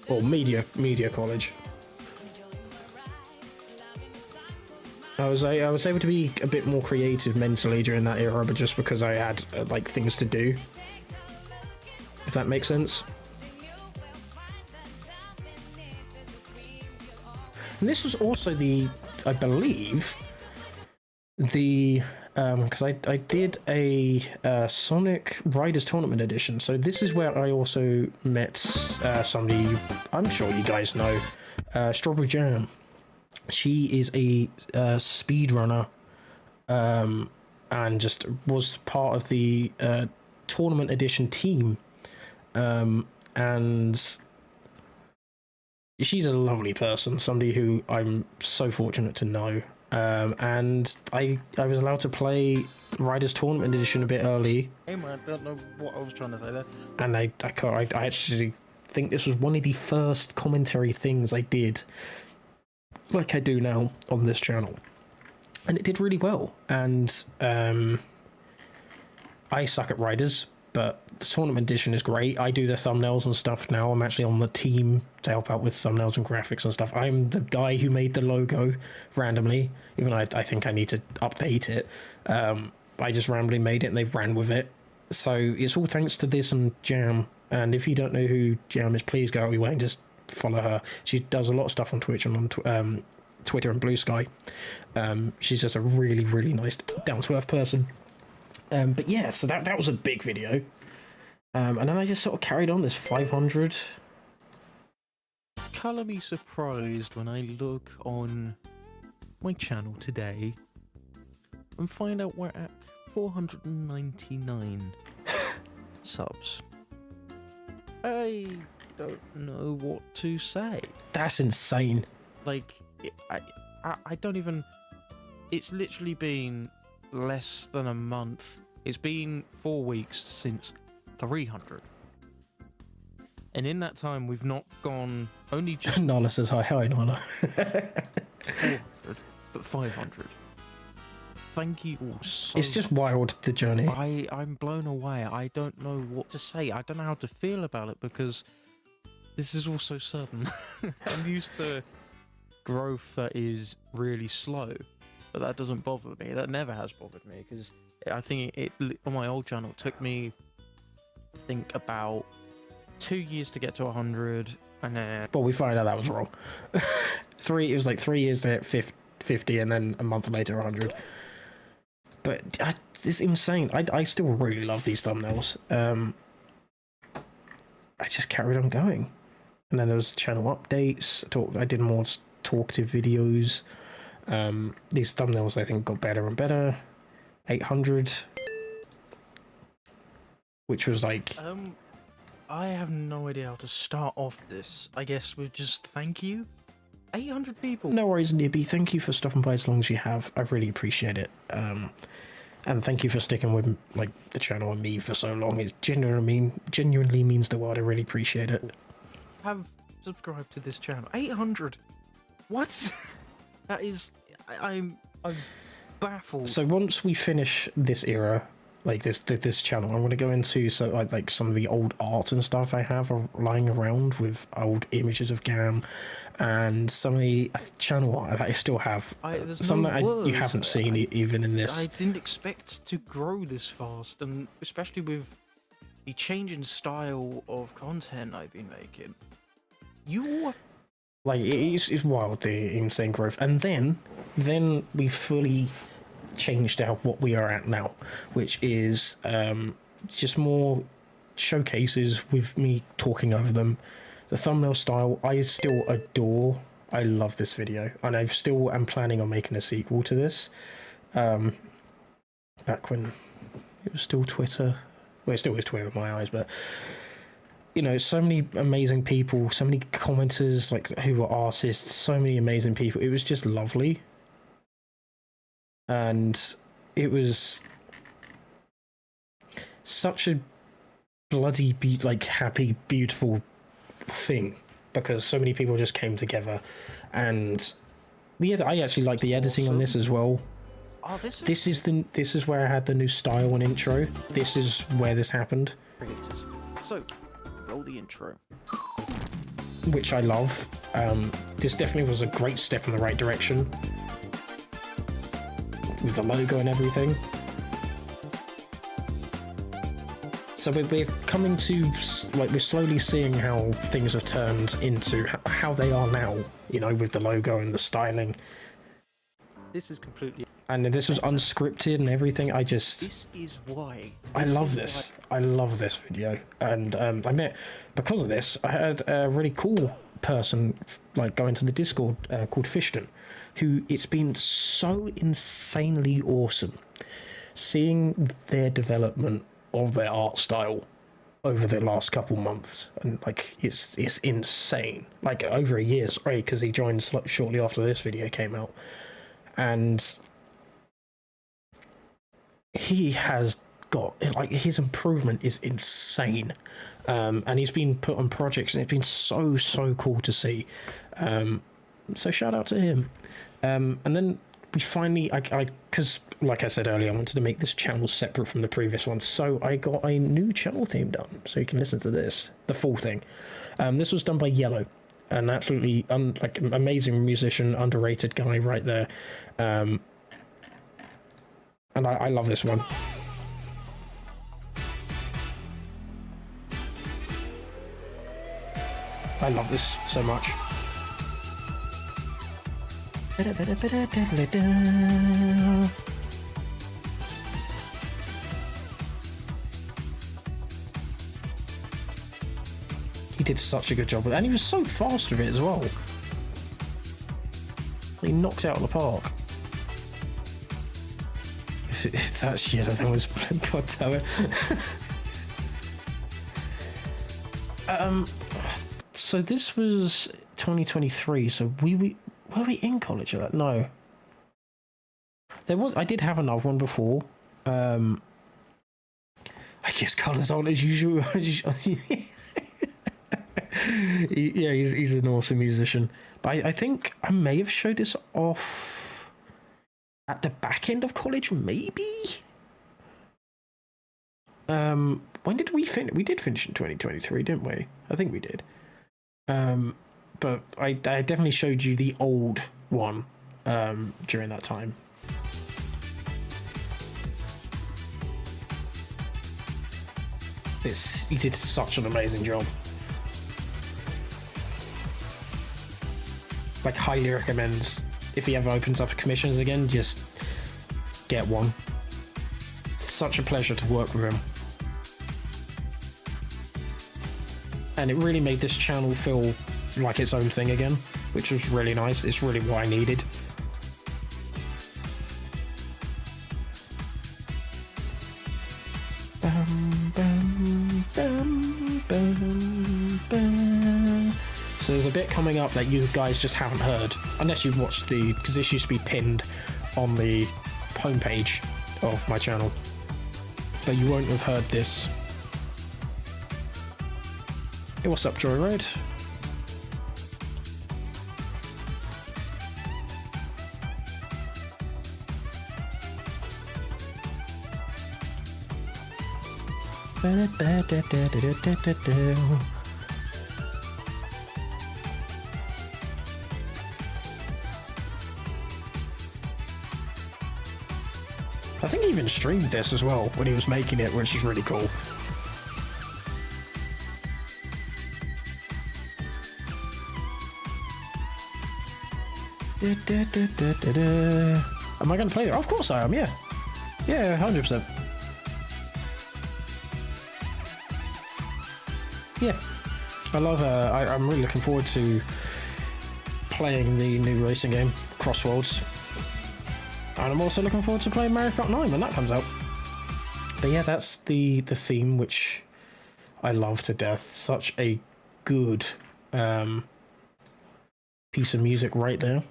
A: Or media college. I was able to be a bit more creative mentally during that era, but just because I had like things to do. If that makes sense. And this was also I believe, because I did a Sonic Riders Tournament edition. So this is where I also met somebody I'm sure you guys know, Strawberry Jam. She is a speedrunner, and just was part of the tournament edition team, and she's a lovely person, somebody who I'm so fortunate to know. And I was allowed to play Riders Tournament Edition a bit early.
H: Hey man, I don't know what I was trying to say there.
A: And I actually think this was one of the first commentary things I did, like I do now on this channel. And it did really well. And I suck at Riders, but the Tournament Edition is great. I do the thumbnails and stuff now. I'm actually on the team to help out with thumbnails and graphics and stuff. I'm the guy who made the logo randomly, even though I think I need to update it. I just randomly made it and they've ran with it. So it's all thanks to this and Jam. And if you don't know who Jam is, please go away and just follow her. She does a lot of stuff on Twitch and on Twitter and Blue Sky. She's just a really, really nice, down-to-earth person. But yeah, so that was a big video. And then I just sort of carried on this 500.
H: Colour me surprised when I look on my channel today and find out we're at 499 subs. I don't know what to say.
A: That's insane.
H: Like, I don't even... It's literally been less than a month. It's been 4 weeks since 300. And in that time, we've not gone only just...
A: Nala says hi. Hi, Nala.
H: 400, but 500. Thank you all so
A: It's just wild, the journey.
H: I'm blown away. I don't know what to say. I don't know how to feel about it because this is all so sudden. I'm used to growth that is really slow, but that doesn't bother me. That never has bothered me because I think it on my old channel took me, I think, about 2 years to get to 100, and then...
A: Well, we find out that was wrong. It was like 3 years to hit 50, and then a month later 100. But it's insane. I still really love these thumbnails. I just carried on going. And then there was channel updates. I did more talkative videos. These thumbnails, I think, got better and better. 800. Which was like...
H: I have no idea how to start off this. I guess with just thank you. 800 people.
A: No worries, Nibby. Thank you for stopping by as long as you have. I really appreciate it. And thank you for sticking with like the channel and me for so long. It genuinely means the world. I really appreciate it.
H: Have subscribed to this channel. 800. What? That is. I'm baffled.
A: So once we finish this era, like this channel, I'm going to go into like some of the old art and stuff I have lying around with old images of Gam, and some of the channel art that I still have. Some that you haven't seen even in this.
H: I didn't expect to grow this fast, and especially with the change in style of content I've been making.
A: Like, it's wild, the insane growth. And then we fully changed out what we are at now, which is just more showcases with me talking over them. The thumbnail style, I still adore. I love this video, and I still am planning on making a sequel to this. Back when it was still Twitter. Well, it still is Twitter in my eyes, but you know, so many amazing people, so many commenters like who were artists, so many amazing people. It was just lovely. And it was such a bloody happy, beautiful thing, because so many people just came together. And I actually like the editing on this as well.
H: Oh,
A: this is where I had the new style and intro. This is where this happened.
H: So, roll the intro.
A: Which I love. This definitely was a great step in the right direction, with the logo and everything. So we're coming to, like, we're slowly seeing how things have turned into how they are now, you know, with the logo and the styling.
H: This is completely...
A: And this was unscripted and everything.
H: This is why.
A: I love this. I love this video. And I met, because of this, I had a really cool person like go into the Discord called Fishton, who it's been so insanely awesome seeing their development of their art style over the last couple months, and like it's insane. Like over a year, sorry, because he joined shortly after this video came out, and he has got, like, his improvement is insane. And he's been put on projects, and it's been so cool to see. So shout out to him. And then we finally, because like I said earlier, I wanted to make this channel separate from the previous one, so I got a new channel theme done, so you can listen to this, the full thing. This was done by Yellow, an absolutely amazing musician, underrated guy right there. And I love this one. I love this so much. He did such a good job with it, and he was so fast with it as well. He knocked it out of the park. If that's Yellow, that was God damn it. So this was 2023. So were we in college at that? No. I did have another one before. I guess colours aren't as usual. Yeah, he's an awesome musician. But I think I may have showed this off at the back end of college, maybe? When did we finish? We did finish in 2023, didn't we? I think we did. But I definitely showed you the old one during that time. He did such an amazing job. Like, highly recommend, if he ever opens up commissions again, just get one. Such a pleasure to work with him. And it really made this channel feel like its own thing again, which was really nice. It's really what I needed. So there's a bit coming up that you guys just haven't heard, unless you've watched because this used to be pinned on the homepage of my channel, but you won't have heard this. Hey, what's up, Joyride? I think he even streamed this as well when he was making it, which is really cool. Am I going to play it? Of course I am, yeah. Yeah, 100%. Yeah. I love, I'm really looking forward to playing the new racing game, Crossworlds. And I'm also looking forward to playing Mario Kart 9 when that comes out. But yeah, that's the theme, which I love to death. Such a good piece of music right there.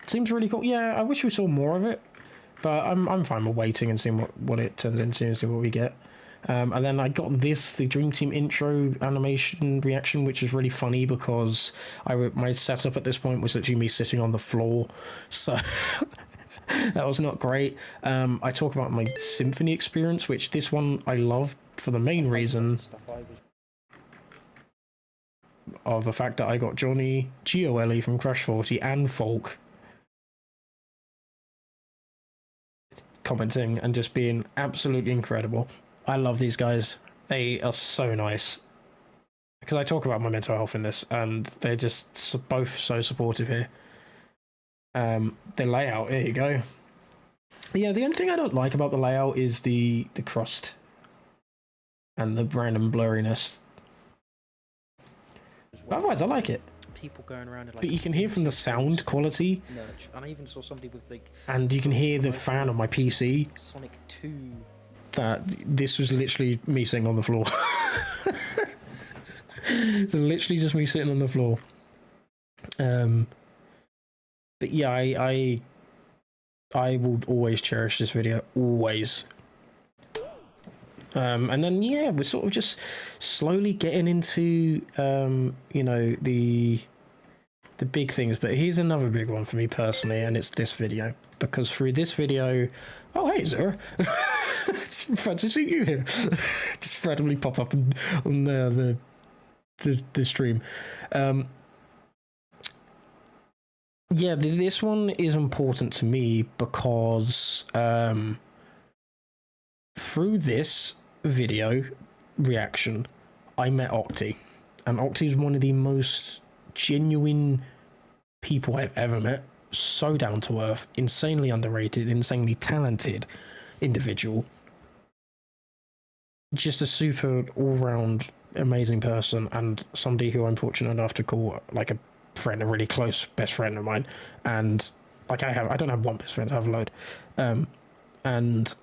A: Seems really cool. Yeah, I wish we saw more of it, but I'm fine with waiting and seeing what it turns into and see what we get. And then I got the Dream Team intro animation reaction, which is really funny because my setup at this point was literally me sitting on the floor, so that was not great. I talk about my Symphony experience, which this one I love for the main reason of the fact that I got Johnny Gole from Crash 40 and Folk commenting and just being absolutely incredible. I love these guys. They are so nice. Because I talk about my mental health in this, and they're just both so supportive here. The layout, here you go. Yeah, the only thing I don't like about the layout is the crust and the random blurriness. But otherwise, I like it.
H: People going around and, like,
A: but you can hear from the sound quality,
H: and I even saw somebody with, like,
A: and you can hear the fan on my PC.
H: Sonic 2.
A: That this was literally me sitting on the floor. Literally just me sitting on the floor. But yeah, I will always cherish this video, always. And then yeah, we're sort of just slowly getting into you know, the big things. But here's another big one for me personally, and it's this video, because through this video, oh hey Zara, fancy seeing you here. Just randomly pop up on the stream. Yeah, this one is important to me because through this video reaction, I met Octi, and Octi is one of the most genuine people I've ever met. So down to earth, insanely underrated, insanely talented individual. Just a super all-round amazing person, and somebody who I'm fortunate enough to call like a friend, a really close best friend of mine. And like I don't have one best friend, I have a load. And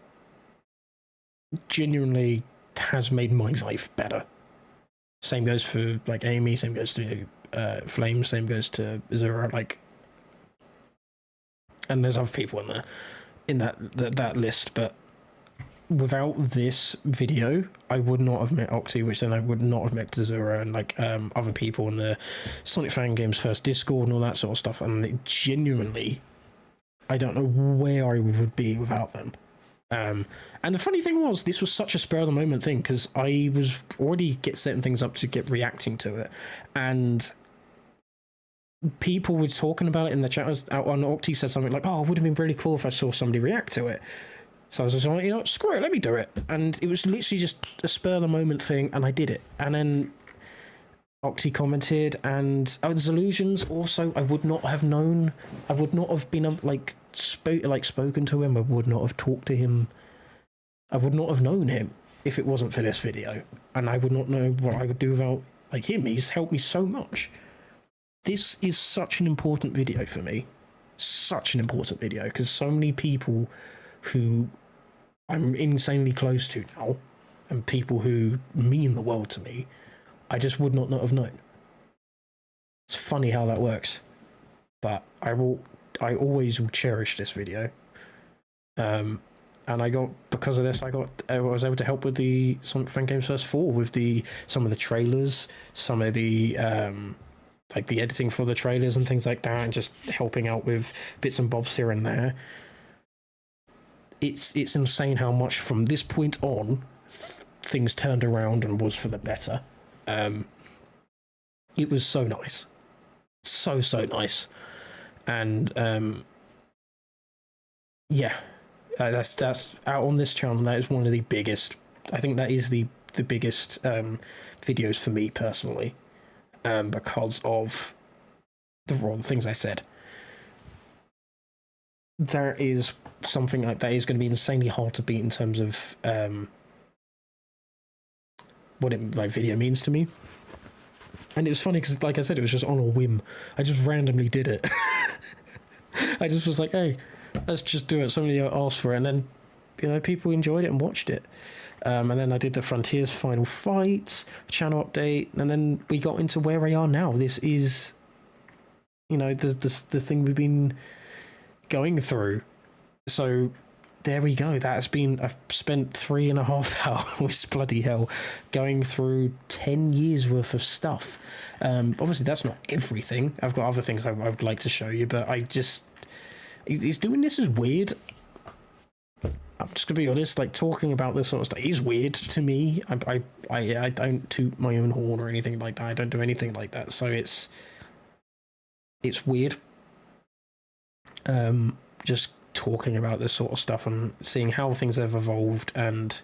A: genuinely has made my life better. Same goes for like Amy, same goes to Flames, same goes to Zura, like, and there's other people in that list, but without this video, I would not have met Octi, which then I would not have met Zura and like other people in the Sonic Fan Games First Discord and all that sort of stuff. And genuinely, I don't know where I would be without them. And the funny thing was, this was such a spur of the moment thing, because I was already setting things up to get reacting to it, and people were talking about it in the chat. Out on Octi said something like, "Oh, it would have been really cool if I saw somebody react to it." So I was just like, you know, screw it, let me do it. And it was literally just a spur of the moment thing, and I did it. And then Octi commented, and Delusions also, I would not have known, I would not have been spoken to him, I would not have talked to him, I would not have known him if it wasn't for this video. And I would not know what I would do without like him. He's helped me so much. This is such an important video for me. Such an important video, because so many people who I'm insanely close to now, and people who mean the world to me, I just would not have known. It's funny how that works, but I always will cherish this video. And because of this, I was able to help with the Sonic Fan Games First 4 with some of the trailers, some of the like the editing for the trailers and things like that, and just helping out with bits and bobs here and there. It's insane how much from this point on things turned around and was for the better. It was so nice, so nice, and yeah. That's out on this channel. That is one of the biggest. I think that is the biggest videos for me personally, because of the things I said. There is something like that is going to be insanely hard to beat in terms of what video means to me. And it was funny because, like I said, it was just on a whim. I just randomly did it. I just was like, hey, let's just do it. Somebody asked for it, and then, people enjoyed it and watched it. And then I did the Frontiers Final Fight channel update, and then we got into where we are now. This is, the thing we've been going through. So there we go. I've spent 3.5 hours, bloody hell, going through 10 years worth of stuff. Obviously, that's not everything. I've got other things I would like to show you, but he's doing this is weird. I'm just gonna be honest. Like, talking about this sort of stuff is weird to me. I don't toot my own horn or anything like that. I don't do anything like that. So it's weird. Just talking about this sort of stuff and seeing how things have evolved, and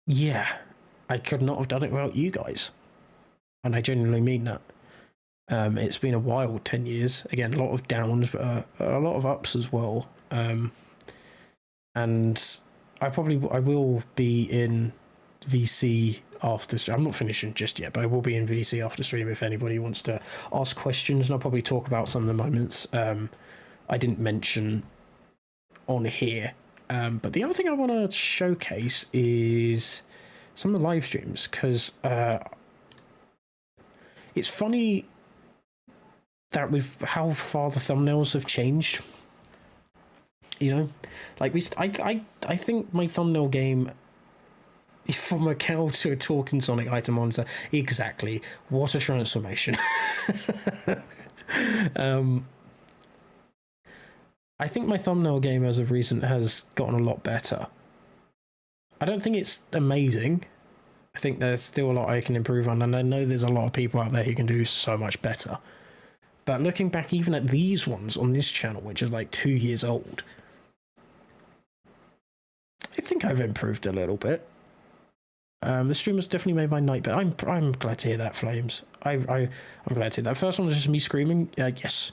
A: yeah, I could not have done it without you guys, and I genuinely mean that. It's been a wild 10 years. Again, a lot of downs, but a lot of ups as well. And I will be in VC after stream. I'm not finishing just yet, but I will be in VC after stream if anybody wants to ask questions, and I'll probably talk about some of the moments I didn't mention on here. But the other thing I want to showcase is some of the live streams, because it's funny that with how far the thumbnails have changed, like I think my thumbnail game is from a cow to a talking Sonic item monster. Exactly, what a transformation. I think my thumbnail game as of recent has gotten a lot better. I don't think it's amazing. I think there's still a lot I can improve on, and I know there's a lot of people out there who can do so much better. But looking back even at these ones on this channel, which is like 2 years old, I think I've improved a little bit. The stream has definitely made my night better. I'm glad to hear that, Flames. I'm glad to hear that. First one was just me screaming. Yes.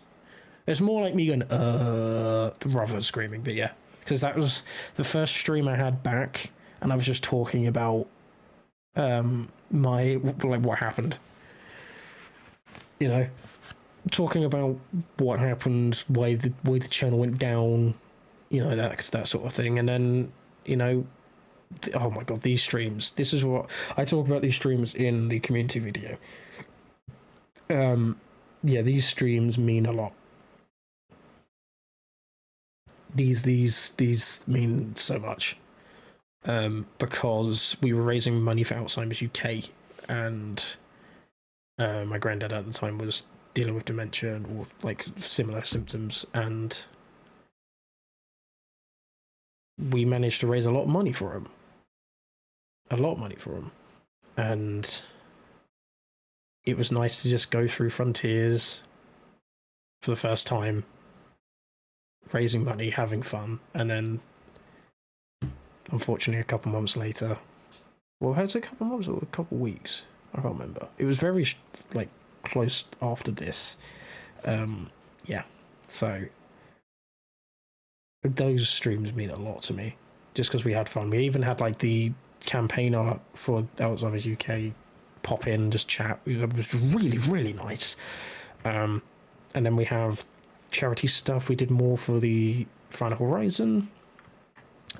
A: It's more like me going, rather than screaming, but yeah. Because that was the first stream I had back, and I was just talking about what happened. Talking about what happened, why the channel went down, that sort of thing. And then, oh my god, these streams. This is what I talk about, these streams in the community video. Yeah, these streams mean a lot. These mean so much. Because we were raising money for Alzheimer's UK, and my granddad at the time was dealing with dementia or like similar symptoms, and we managed to raise a lot of money for him. And it was nice to just go through Frontiers for the first time, raising money, having fun, and then unfortunately a couple months later, well, has it a couple months or a couple weeks? I can't remember. It was very close after this. Yeah, so those streams mean a lot to me, just because we had fun. We even had the campaign art for Alzheimer's UK pop in and just chat. It was really, really nice. And then we have charity stuff. We did more for the Final Horizon.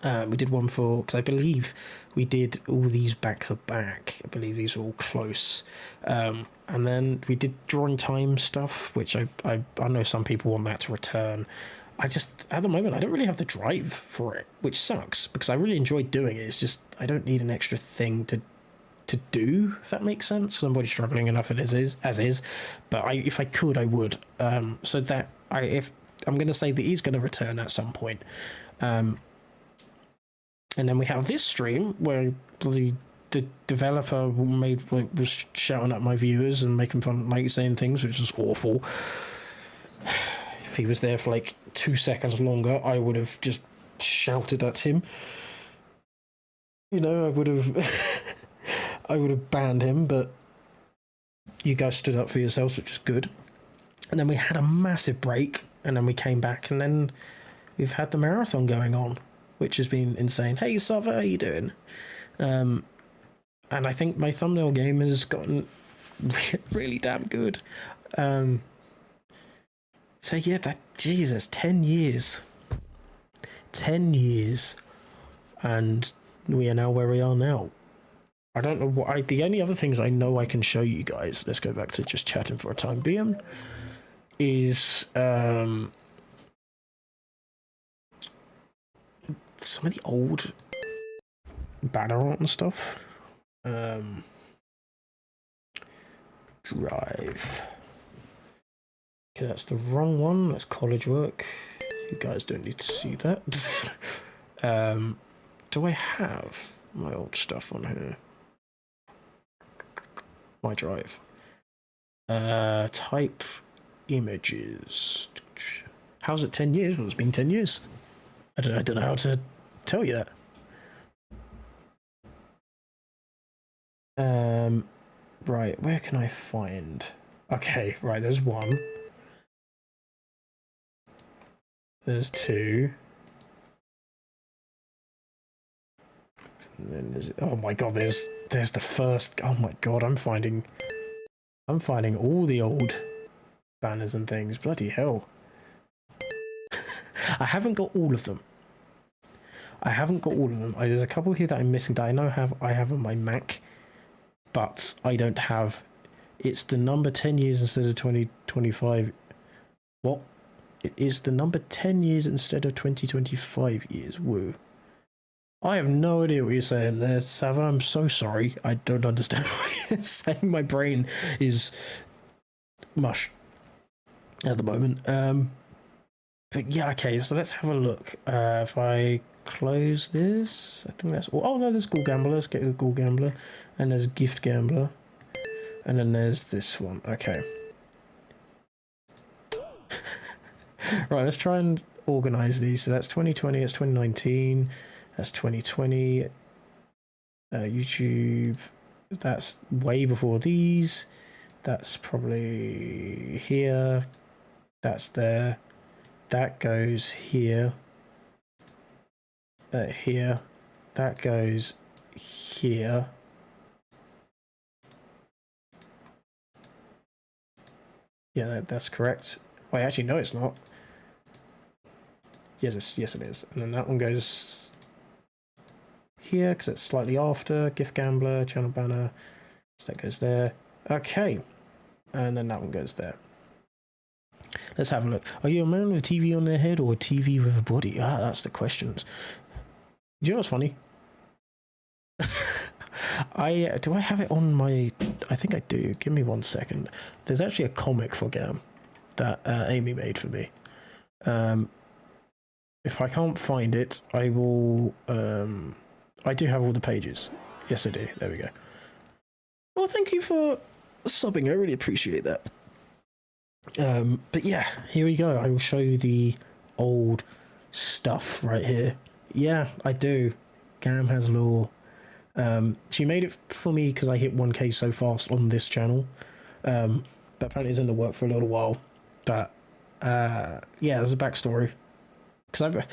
A: We did one for, because I believe we did all these back to back. I believe these are all close. And then we did drawing time stuff, which I know some people want that to return. I just, at the moment, I don't really have the drive for it, which sucks, because I really enjoyed doing it. It's just, I don't need an extra thing to do, if that makes sense, because I'm already struggling enough as is. But if I could, I would. So that, if I'm going to say that he's going to return at some point. And then we have this stream where the developer was shouting at my viewers and making fun, like saying things, which was awful. If he was there for like 2 seconds longer, I would have just shouted at him. You know, I would have banned him, but you guys stood up for yourselves, which is good. And then we had a massive break, and then we came back, and then we've had the marathon going on, which has been insane. Hey, Sava, how you doing? And I think my thumbnail game has gotten really damn good. So yeah, Jesus, 10 years. 10 years. And we are now where we are now. I don't know what the only other things I know I can show you guys, let's go back to just chatting for a time being, is some of the old banner art and stuff. Drive. Okay, that's the wrong one. That's college work. You guys don't need to see that. Do I have my old stuff on here? My drive. Type images. How's it 10 years? Well, it's been 10 years. I don't know how to tell you that. Right, where can I find? Okay, right, there's one. There's two. And then there's, oh my god, there's the first. Oh my god, I'm finding all the old banners and things. Bloody hell. I haven't got all of them. There's a couple here that I'm missing that I know I have on my Mac, but I don't have. It's the number 10 years instead of 2025. What? It is the number 10 years instead of 2025 years. Woo. I have no idea what you're saying there, Sava. I'm so sorry. I don't understand what you're saying. My brain is mush at the moment. But yeah, okay, so let's have a look. If I close this, I think that's all. Oh no, there's Ghoul Gambler. Let's get the Ghoul Gambler. And there's Gift Gambler. And then there's this one. Okay. Right, let's try and organize these. So that's 2020, that's 2019, that's 2020. YouTube, that's way before these. That's probably here. That's there. That goes here. Here. That goes here. Yeah, that's correct. Wait, actually, no, it's not. Yes, it is. And then that one goes here because it's slightly after. Gift Gambler, Channel Banner. So that goes there. Okay. And then that one goes there. Let's have a look. Are you a man with a TV on their head or a TV with a body? Ah, that's the questions. Do you know what's funny? Do I have it on my... I think I do. Give me 1 second. There's actually a comic for GAM that Amy made for me. If I can't find it, I will... I do have all the pages. Yes, I do. There we go. Well, thank you for subbing. I really appreciate that. But yeah, here we go. I will show you the old stuff right here. Yeah, I do. GAM has lore. She made it for me because I hit 1k so fast on this channel. But apparently it's in the work for a little while. But yeah, there's a backstory. Because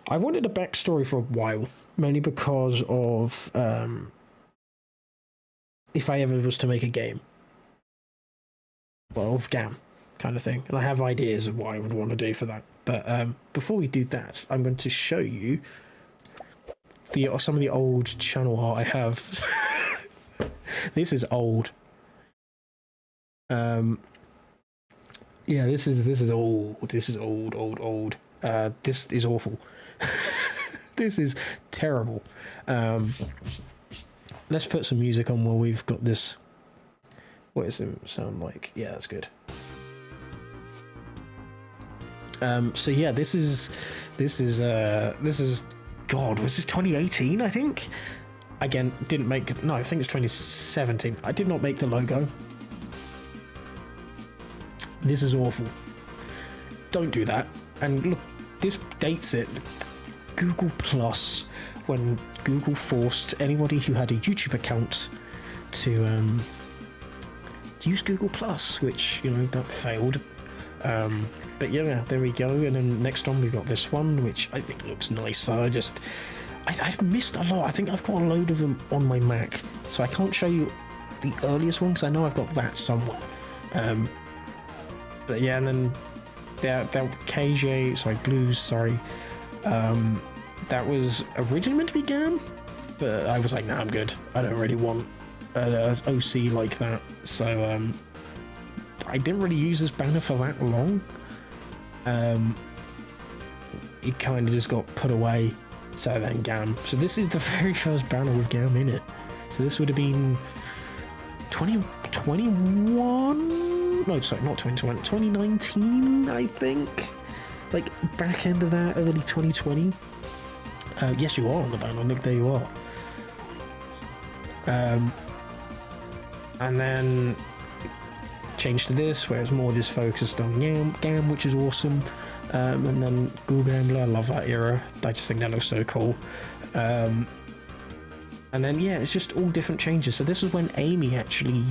A: I wanted a backstory for a while, mainly because of if I ever was to make a game. Well, of GAM kind of thing. And I have ideas of what I would want to do for that. But before we do that, I'm going to show you some of the old channel art I have. This is old. Yeah, this is old. This is old. This is awful. This is terrible. Let's put some music on while we've got this. What does it sound like? Yeah, that's good. So yeah, this is God, was this 2018? I think. Again, didn't make. No, I think it's 2017. I did not make the logo. This is awful. Don't do that. And look, this dates it. Google Plus, when Google forced anybody who had a YouTube account to use Google Plus, which, you know, that failed. But yeah, there we go. And then next on we've got this one, which I think looks nice. So I've missed a lot. I think I've got a load of them on my Mac, so I can't show you the earliest one because I know I've got that somewhere. But yeah, and then that KJ, sorry, Blues, sorry. That was originally meant to be GAM, but I was like, nah, I'm good. I don't really want an OC like that. So I didn't really use this banner for that long. It kind of just got put away. So then GAM. So this is the very first banner with GAM in it. So this would have been 2021? No, sorry, not 2020. 2019, I think. Like back end of that, early 2020. Yes, you are on the banner. Look, there you are. And then changed to this, where it's more just focused on GAM, which is awesome. And then Google Gambler, I love that era. I just think that looks so cool. And then yeah, it's just all different changes. So this is when Amy actually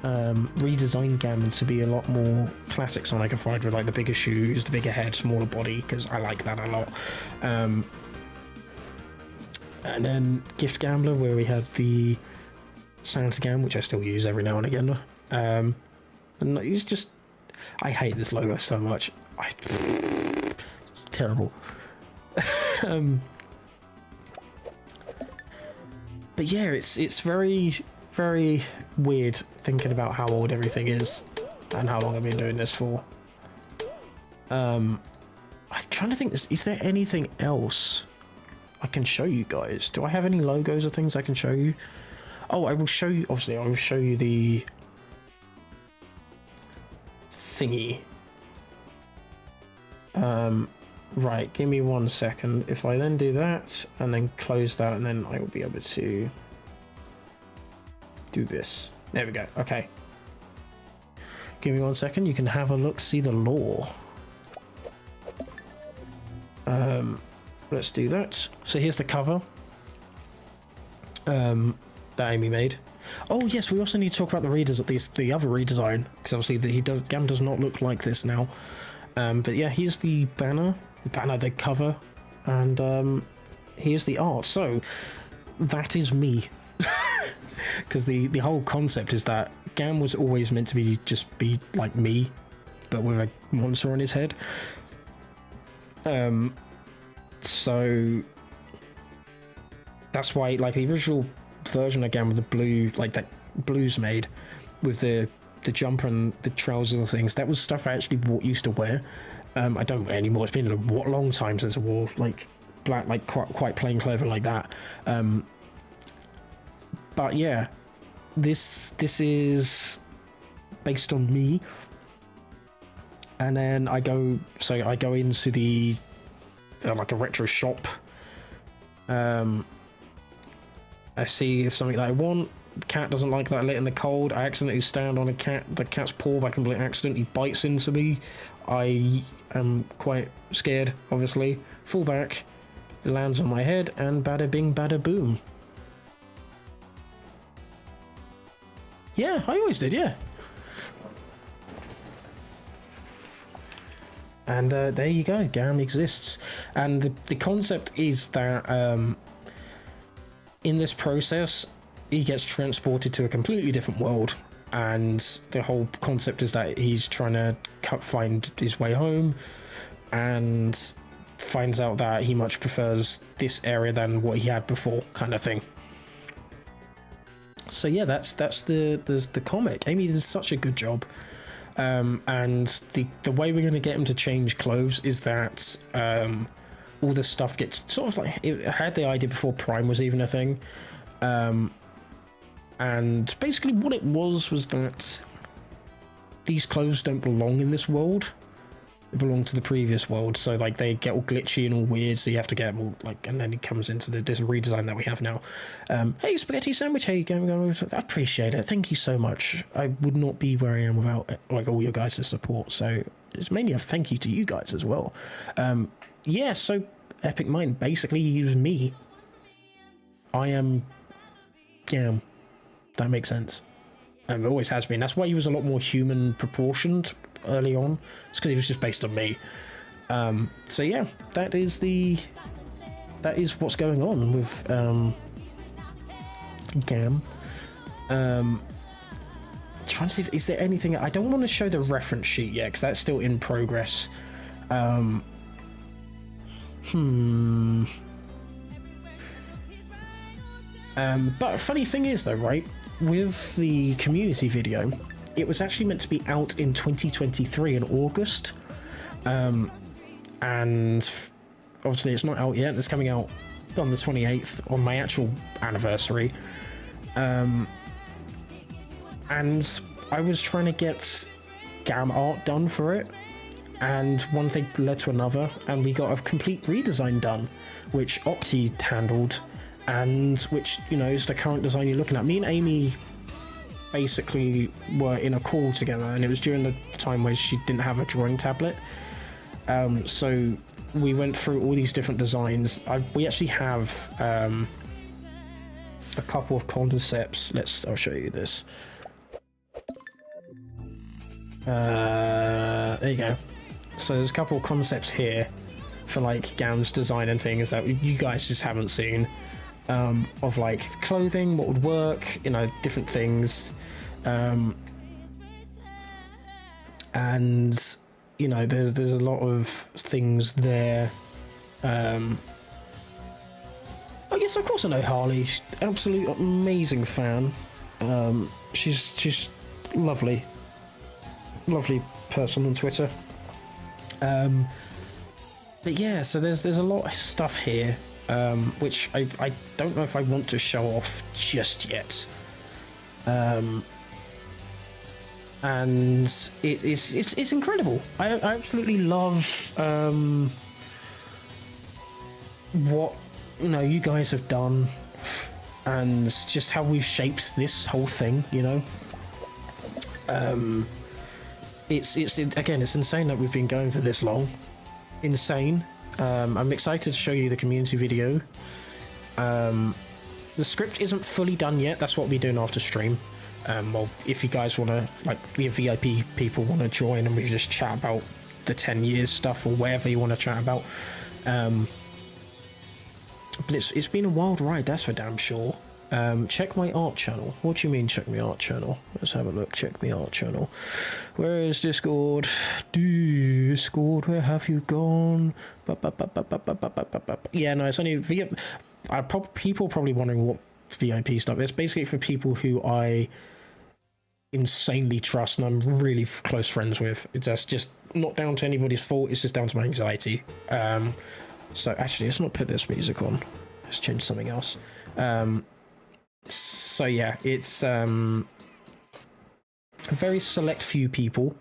A: redesigned Gammon to be a lot more classic Sonic Fight with like the bigger shoes, the bigger head, smaller body, because I like that a lot. And then Gift Gambler, where we had the Santa Gam, which I still use every now and again. And it's just, I hate this logo so much. Terrible. But yeah, it's very, very weird thinking about how old everything is and how long I've been doing this for. I'm trying to think, is there anything else I can show you guys? Do I have any logos or things I can show you? Oh, I will show you, obviously, I will show you the thingy. Right, give me 1 second. If I then do that and then close that, and then I will be able to do this. There we go. Okay. Give me 1 second. You can have a look, see the lore. Let's do that. So here's the cover that Amy made. Oh yes, we also need to talk about the the other redesign, because obviously GAM does not look like this now. But yeah, here's the banner, the cover, and here's the art. So that is me, because the whole concept is that GAM was always meant to be like me, but with a monster on his head. So that's why, like, the original version of GAM with the blue, like that Blues made with the jumper and the trousers and things, that was stuff I actually used to wear. I don't wear anymore. It's been a long time since I wore like black, like quite plain clothing like that. But yeah, this is based on me, and then I go into the like a retro shop. I see something that I want. The cat doesn't like that lit in the cold. I accidentally stand on the cat's paw by complete accident. He bites into me. I am quite scared, obviously. Fall back, it lands on my head, and bada bing, bada boom. Yeah, I always did, yeah. And there you go, GAM exists. And the concept is that in this process, he gets transported to a completely different world, and the whole concept is that he's trying to find his way home, and finds out that he much prefers this area than what he had before, kind of thing. So yeah, that's the comic. Amy did such a good job. And the way we're going to get him to change clothes is that all this stuff gets sort of like, it had the idea before Prime was even a thing. And basically what it was that these clothes don't belong in this world. They belong to the previous world, so like they get all glitchy and all weird, so you have to get them all like, and then it comes into this redesign that we have now. Hey, spaghetti sandwich, hey, I appreciate it, thank you so much. I would not be where I am without like all your guys' support, so it's mainly a thank you to you guys as well. Yeah, so Epic Mind basically used me. I am Gam. That makes sense. It always has been. That's why he was a lot more human proportioned early on. It's because he was just based on me. So yeah, that is what's going on with Gam. Trying to see if is there anything. I don't want to show the reference sheet yet because that's still in progress. But a funny thing is though, right? With the community video, it was actually meant to be out in 2023 in August, and obviously it's not out yet. It's coming out on the 28th on my actual anniversary, and I was trying to get Gam art done for it, and one thing led to another, and we got a complete redesign done, which Opti handled, and which, you know, is the current design you're looking at. Me and Amy basically were in a call together, and it was during the time where she didn't have a drawing tablet, so we went through all these different designs. We actually have a couple of concepts. I'll show you this. There you go. So there's a couple of concepts here for like Gam's design and things that you guys just haven't seen, of like clothing, what would work, you know, different things, and you know, there's a lot of things there. Oh yes, of course I know Harley. She's an absolute amazing fan. She's lovely person on Twitter. But yeah, so there's a lot of stuff here, which I don't know if I want to show off just yet. And it's incredible. I absolutely love what, you know, you guys have done, and just how we've shaped this whole thing, you know. It's again, it's insane that we've been going for this long. Insane. I'm excited to show you the community video. The script isn't fully done yet. That's what we'll be doing after stream. Well, if you guys want to, like, the VIP people want to join and we can just chat about the 10 years stuff or whatever you want to chat about. But it's been a wild ride, that's for damn sure. Check my art channel. What do you mean check my art channel? Let's have a look. Check my art channel. Where is Discord? Discord, where have you gone? Yeah, no, it's only VIP. People probably wondering what VIP stuff. It's basically for people who I insanely trust and I'm really close friends with. That's just not down to anybody's fault. It's just down to my anxiety. So actually, let's not put this music on. Let's change something else. So yeah, it's a very select few people.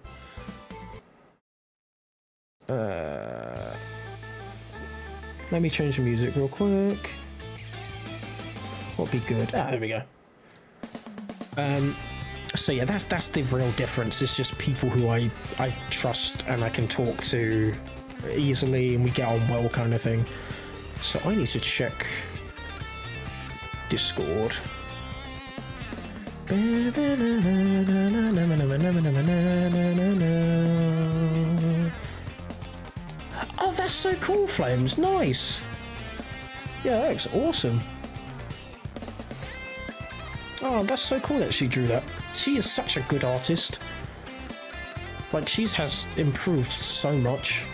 A: Let me change the music real quick. What'd be good? There we go. So yeah, that's the real difference. It's just people who I trust and I can talk to easily and we get on well, kind of thing. So I need to check Discord. Oh, that's so cool, Flames. Nice. Yeah, that's awesome. Oh, that's so cool that she drew that. She is such a good artist. Like, she has improved so much.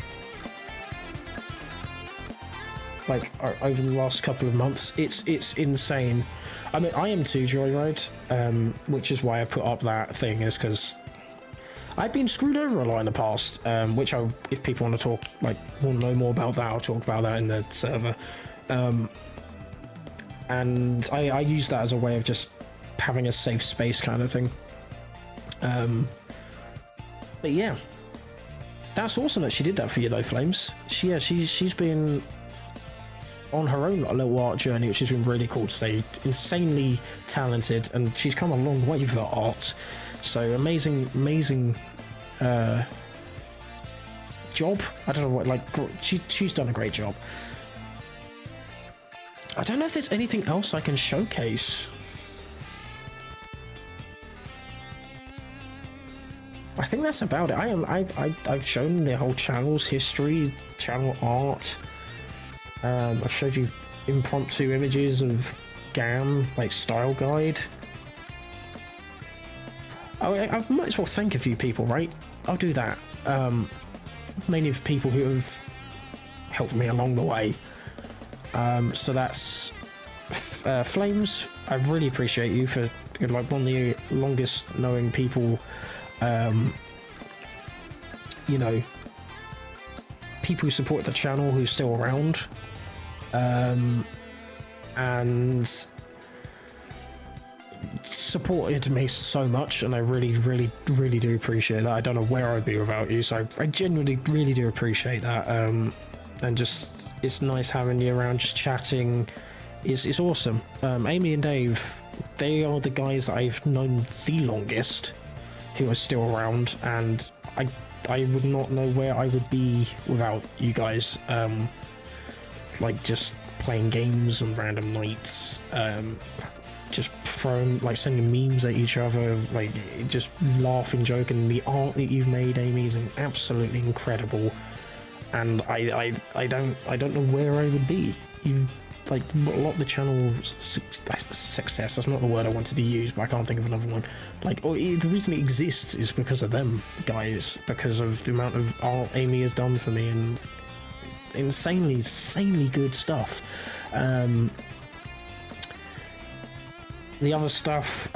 A: like over the last couple of months. It's insane. I mean, I am too, Joyride, which is why I put up that thing, is because I've been screwed over a lot in the past, which if people want to talk, like, want to know more about that, I'll talk about that in the server. And I use that as a way of just having a safe space kind of thing. But yeah, that's awesome that she did that for you though, Flames. She's been on her own little art journey, which has been really cool to see. Insanely talented, and she's come a long way with her art. So amazing job. I don't know what, like, she's done a great job. I don't know if there's anything else I can showcase. I think that's about it. I've shown the whole channel's history, channel art. I've showed you impromptu images of GAM, like style guide. I might as well thank a few people, right? I'll do that. Mainly of people who have helped me along the way. So that's Flames. I really appreciate you for, like, one of the longest knowing people. You know, people who support the channel who's still around, and supported me so much, and I really do appreciate that. I don't know where I'd be without you, so I genuinely really do appreciate that. And just, it's nice having you around, just chatting. It's awesome. Amy and Dave, they are the guys that I've known the longest who are still around, and I would not know where I would be without you guys. Like, just playing games on random nights, just throwing, like, sending memes at each other, like, just laughing, joking. The art that you've made, Amy, is absolutely incredible, and I don't know where I would be. You, like, a lot of the channel's success, that's not the word I wanted to use, but I can't think of another one. Like, the reason it exists is because of them guys, because of the amount of art Amy has done for me, and insanely good stuff. The other stuff,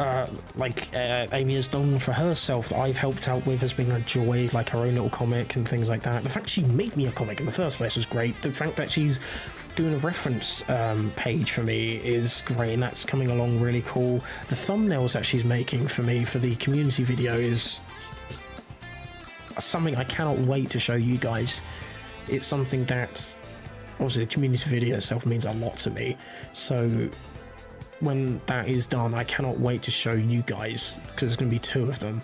A: like, Amy has done for herself that I've helped out with has been a joy, like her own little comic and things like that. The fact she made me a comic in the first place was great. The fact that she's doing a reference page for me is great, and that's coming along really cool. The thumbnails that she's making for me for the community video is something I cannot wait to show you guys. It's something that, obviously, the community video itself means a lot to me, so when that is done, I cannot wait to show you guys, because there's going to be 2 of them,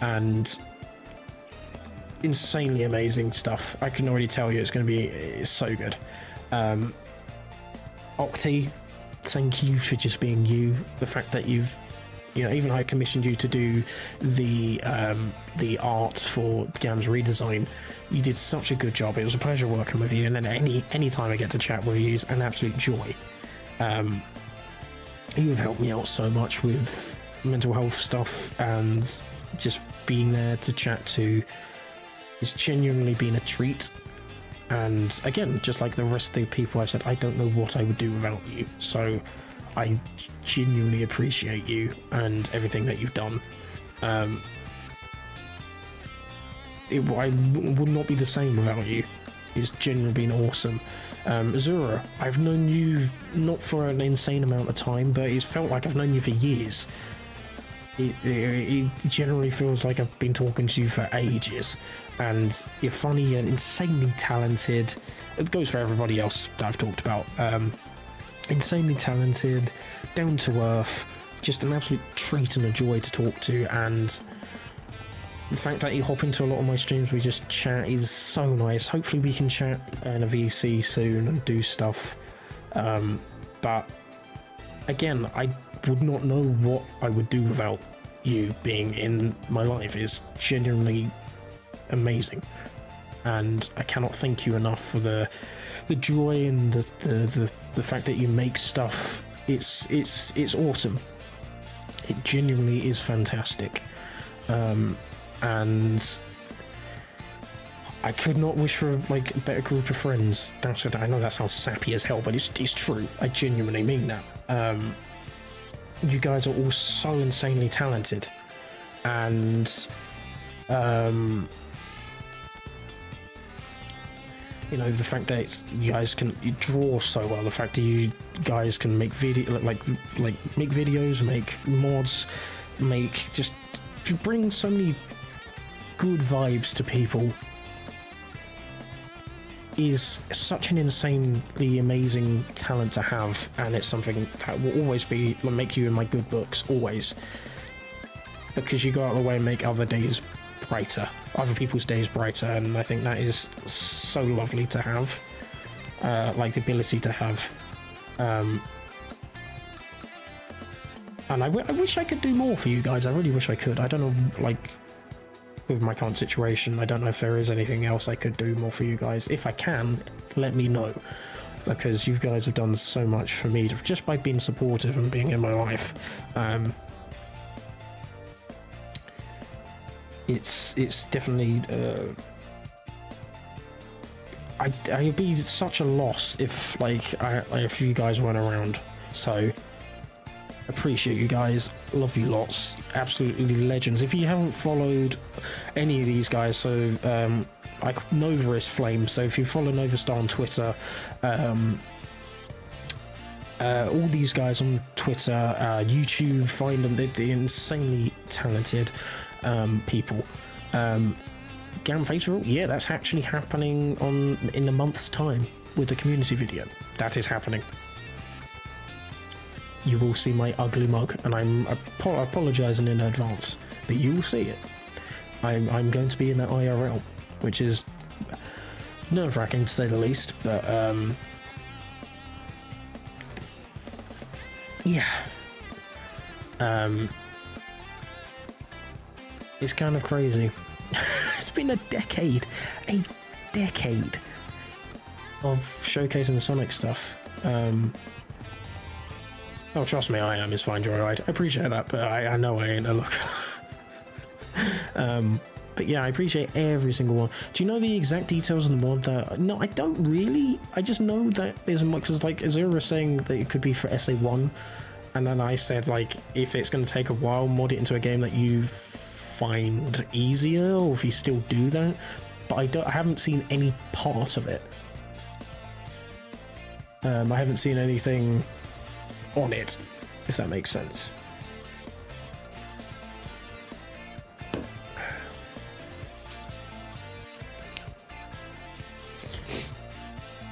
A: and insanely amazing stuff. I can already tell you it's so good. Octi, thank you for just being you. The fact that you've, you know, even I commissioned you to do the art for GAM's redesign. You did such a good job. It was a pleasure working with you, and then any time I get to chat with you is an absolute joy. You have helped me out so much with mental health stuff, and just being there to chat to has genuinely been a treat. And again, just like the rest of the people I've said, I don't know what I would do without you. So I genuinely appreciate you and everything that you've done. I would not be the same without you. It's genuinely been awesome. Zura, I've known you not for an insane amount of time, but it's felt like I've known you for years. It generally feels like I've been talking to you for ages, and you're funny and insanely talented. It goes for everybody else that I've talked about. Insanely talented, down to earth, just an absolute treat and a joy to talk to, and the fact that you hop into a lot of my streams, we just chat, is so nice. Hopefully we can chat in a VC soon and do stuff. But again, I would not know what I would do without you being in my life. It's genuinely amazing, and I cannot thank you enough for the joy and the fact that you make stuff. It's awesome. It genuinely is fantastic. And I could not wish for like a better group of friends. That's what I know. That sounds sappy as hell, but it's true. I genuinely mean that. You guys are all so insanely talented, and you know, the fact that you guys you draw so well, the fact that you guys can make make videos, make mods, just bring so many good vibes to people is such an insanely amazing talent to have, and it's something that will always make you in my good books, always, because you go out of the way and make other people's days brighter, and I think that is so lovely to have, like the ability to have, and I wish I could do more for you guys. I really wish I could. I don't know, like, with my current situation, I don't know if there is anything else I could do more for you guys. If I can, let me know, because you guys have done so much for me just by being supportive and being in my life. It's definitely I'd be such a loss if if you guys weren't around. So appreciate you guys, love you lots, absolutely legends. If you haven't followed any of these guys, so Nova is Flame, so if you follow Nova Star on Twitter, all these guys on Twitter, YouTube, find them. They're insanely talented people. Gam Fatal, yeah, that's actually happening in a month's time with the community video. That is happening. You will see my ugly mug, and I'm apologizing in advance, but you will see it. I'm going to be in that IRL, which is nerve-wracking to say the least, but yeah. It's kind of crazy. It's been a decade of showcasing Sonic stuff. Oh, trust me, I am his fine joyride. I appreciate that, but I know I ain't a looker. But yeah, I appreciate every single one. Do you know the exact details of the mod? No, I don't really. I just know that there's because like Azura was saying that it could be for SA1, and then I said like if it's going to take a while, mod it into a game that you find easier, or if you still do that. But I haven't seen any part of it. I haven't seen anything on it, if that makes sense.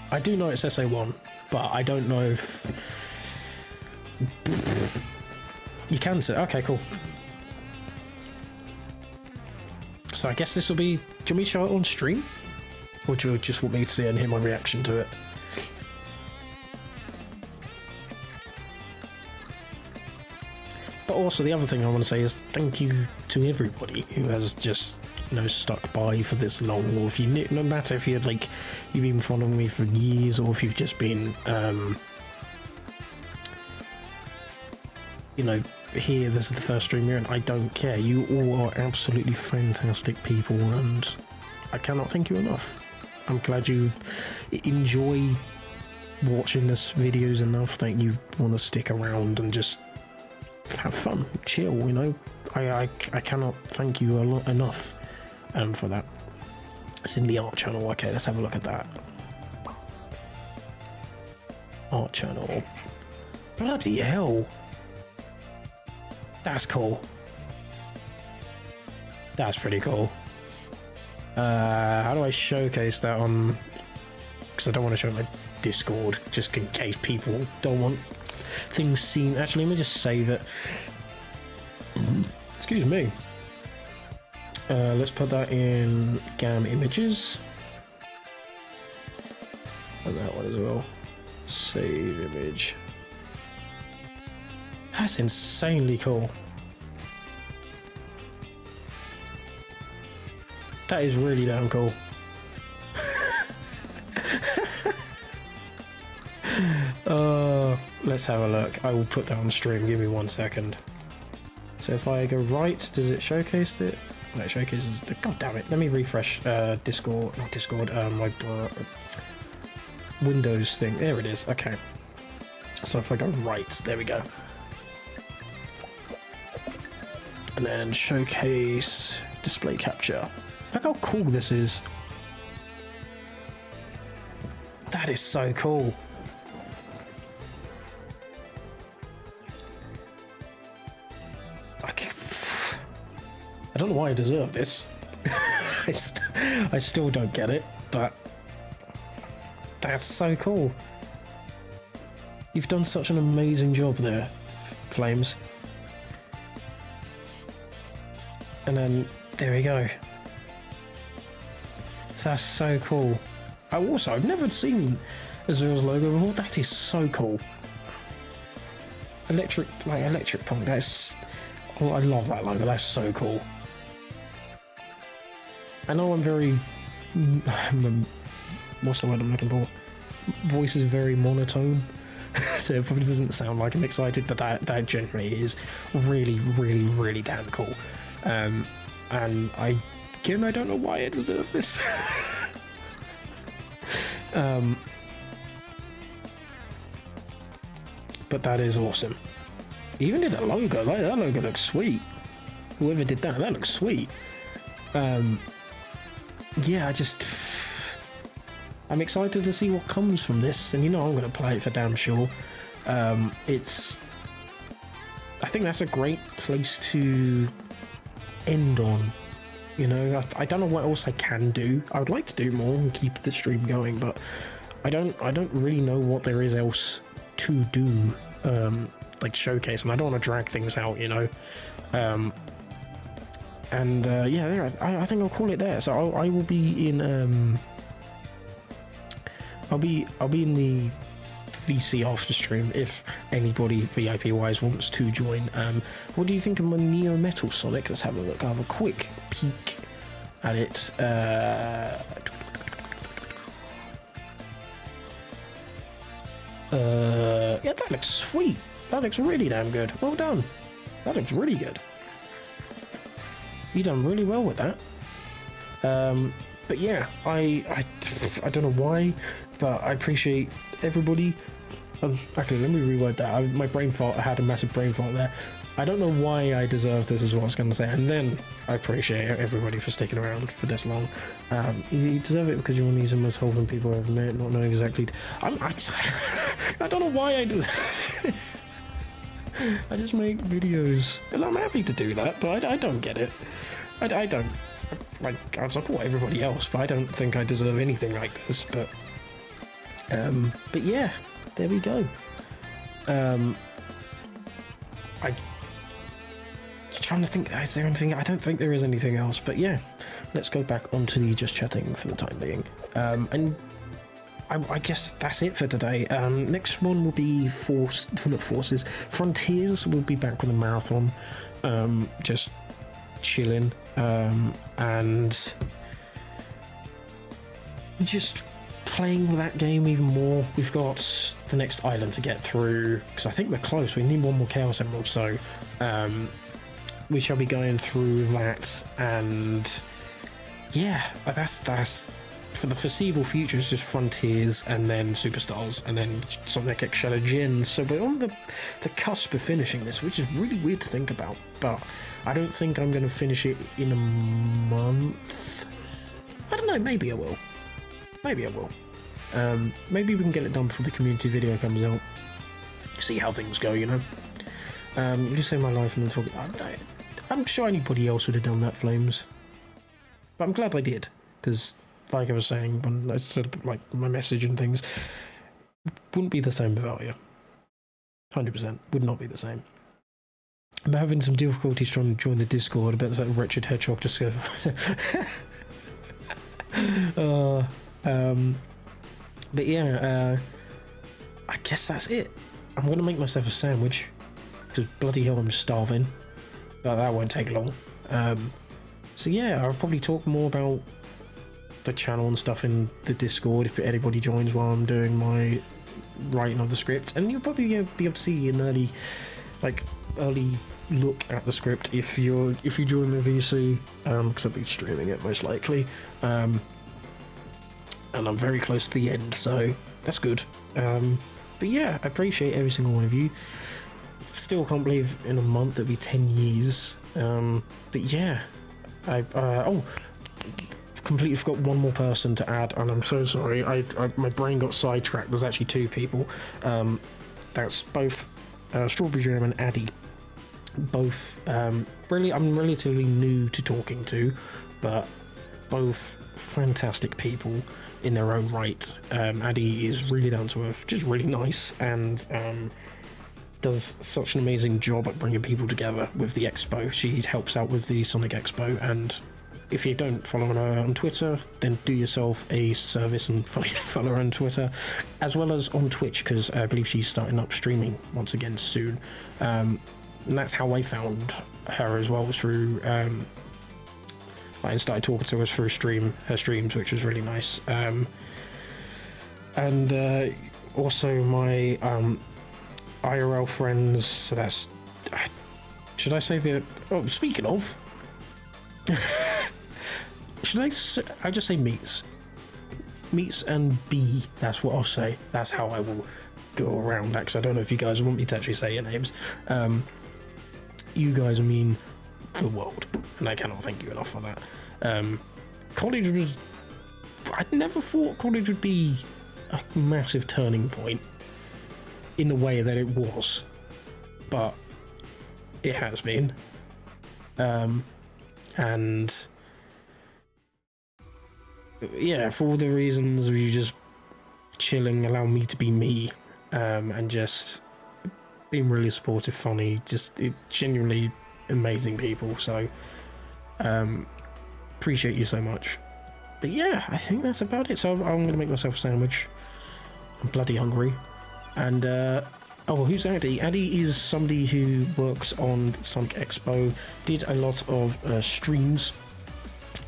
A: I do know it's SA1, but I don't know if you can say. Okay, cool. So I guess this will be. Do you want me to show it on stream, or do you just want me to see it and hear my reaction to it? But also the other thing I want to say is thank you to everybody who has just, you know, stuck by for this long, or if you, no matter if you've been following me for years, or if you've just been you know, here, this is the first stream here, and I don't care. You all are absolutely fantastic people, and I cannot thank you enough. I'm glad you enjoy watching this videos enough that you want to stick around and just have fun, chill, you know. I cannot thank you enough for that. It's in the art channel. Okay, let's have a look at that. Art channel. Bloody hell. That's cool. That's pretty cool. How do I showcase that on... Because I don't want to show my Discord, just in case people don't want things seen. Actually, let me just save it. Excuse me. Let's put that in GAM images. And that one as well. Save image. That's insanely cool. That is really damn cool. Let's have a look. I will put that on stream. Give me 1 second. So if I go right, does it showcase it? That showcases the. God damn it! Let me refresh Discord, not Discord. My Windows thing. There it is. Okay. So if I go right, there we go. And then showcase display capture. Look how cool this is. That is so cool. I don't know why I deserve this. I still don't get it, but that's so cool. You've done such an amazing job there, Flames. And then, there we go. That's so cool. I've never seen Azura's logo before. That is so cool. Electric Punk, that's... Oh, I love that logo, that's so cool. I know I'm very... what's the word I'm looking for? Voice is very monotone. So it probably doesn't sound like I'm excited, but that generally is really, really, really damn cool. And I don't know why I deserve this. But that is awesome. Even did a logo, that logo looks sweet. Whoever did that looks sweet. Yeah, I'm excited to see what comes from this, and you know I'm going to play it for damn sure. I think that's a great place to end on. You know, I don't know what else I can do. I would like to do more and keep the stream going, but I don't really know what there is else to do, like showcase, and I don't want to drag things out, you know. Yeah, there. I think I'll call it there. So I will be in I'll be in the VC after stream if anybody VIP wise wants to join. What do you think of my Neo Metal Sonic? Let's have a look. I'll have a quick peek at it. Yeah, that looks sweet. That looks really damn good. Well done. That looks really good. You done really well with that. But yeah, I don't know why, but I appreciate everybody. Actually, let me reword that. My brain fart. I had a massive brain fart there. I don't know why I deserve this, is what I was going to say. And then I appreciate everybody for sticking around for this long. You deserve it because you're one of the most wholesome people I've ever met. Not knowing exactly. I don't know why I deserve it. I just make videos, and I'm happy to do that, but I don't get it. I don't. Like, I support everybody else, but I don't think I deserve anything like this. But yeah, there we go. I'm trying to think. Is there anything? I don't think there is anything else. But yeah, let's go back onto the just chatting for the time being. And I guess that's it for today. Next one will be Frontiers. We'll be back with a marathon. Just chilling. And just playing that game even more. We've got the next island to get through, because I think we're close. We need one more Chaos Emerald, so we shall be going through that. And yeah, that's for the foreseeable future. It's just Frontiers and then Superstars and then Sonic X Shadow Gens. So we're on the cusp of finishing this, which is really weird to think about, but I don't think I'm going to finish it in a month. I don't know, maybe I will. Maybe we can get it done before the community video comes out. See how things go, you know. You say my life and then talk. I'm sure anybody else would have done that, Flames. But I'm glad I did, because like I was saying when I said like my message and things, wouldn't be the same without you. 100% would not be the same. I'm having some difficulties trying to join the Discord. I bet that wretched hedgehog just go. But yeah, I guess that's it. I'm gonna make myself a sandwich because bloody hell I'm starving. But that won't take long. So yeah, I'll probably talk more about the channel and stuff in the Discord if anybody joins while I'm doing my writing of the script, and you'll probably be able to see an early like early look at the script if you join the VC, because I'll be streaming it most likely, and I'm very close to the end, so that's good. But yeah, I appreciate every single one of you. Still can't believe in a month it'll be 10 years. But yeah, I completely forgot one more person to add, and I'm so sorry. My brain got sidetracked. There's actually two people. That's both Strawberry Jam and Addy. Both really, I'm relatively new to talking to, but both fantastic people in their own right. Addy is really down to earth, just really nice, and does such an amazing job at bringing people together with the expo. She helps out with the Sonic Expo, and if you don't follow her on Twitter, then do yourself a service and follow her on Twitter, as well as on Twitch, because I believe she's starting up streaming once again soon. And that's how I found her as well, was through I started talking to her through her streams, which was really nice. And also my IRL friends, so that's, should I say the, oh, speaking of, should I just say meets and B, that's what I'll say, that's how I will go around that, because I don't know if you guys want me to actually say your names. You guys mean the world, and I cannot thank you enough for that. College was, I never thought college would be a massive turning point in the way that it was, but it has been. And yeah, for all the reasons of you just chilling, allow me to be me, and just being really supportive, funny, just genuinely amazing people. So appreciate you so much. But yeah, I think that's about it. So I'm gonna make myself a sandwich. I'm bloody hungry. And oh, who's Addy? Addy is somebody who works on Sonic Expo, did a lot of streams,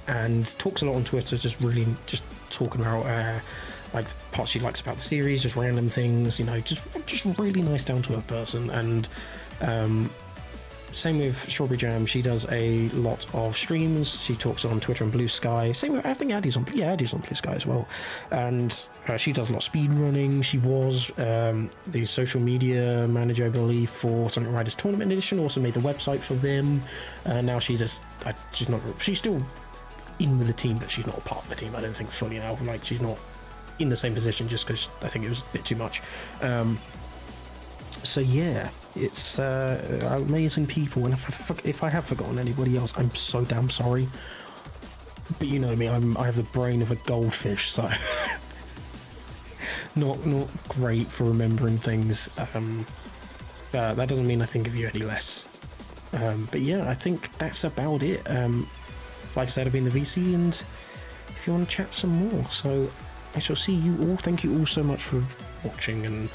A: and talks a lot on Twitter, just talking about like parts she likes about the series, just random things, you know, just really nice, down to earth person. And same with Strawberry Jam, she does a lot of streams. She talks on Twitter and Blue Sky. Same with, I think Addy's on Blue Sky as well. And she does a lot of speed running. She was the social media manager, I believe, for Sonic Riders Tournament Edition. Also made the website for them. Now she's still in with the team, but she's not a part of the team, I don't think, fully now. Like, she's not in the same position, just because I think it was a bit too much. So yeah, it's amazing people, and if I have forgotten anybody else, I'm so damn sorry. But you know me, I have the brain of a goldfish, so not great for remembering things. That doesn't mean I think of you any less. But yeah, I think that's about it. Like I said, I've been the VC, and if you want to chat some more, so I shall see you all. Thank you all so much for watching and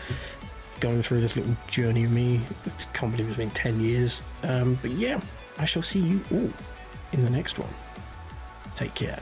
A: going through this little journey with me. I can't believe it's been 10 years. But yeah, I shall see you all in the next one. Take care.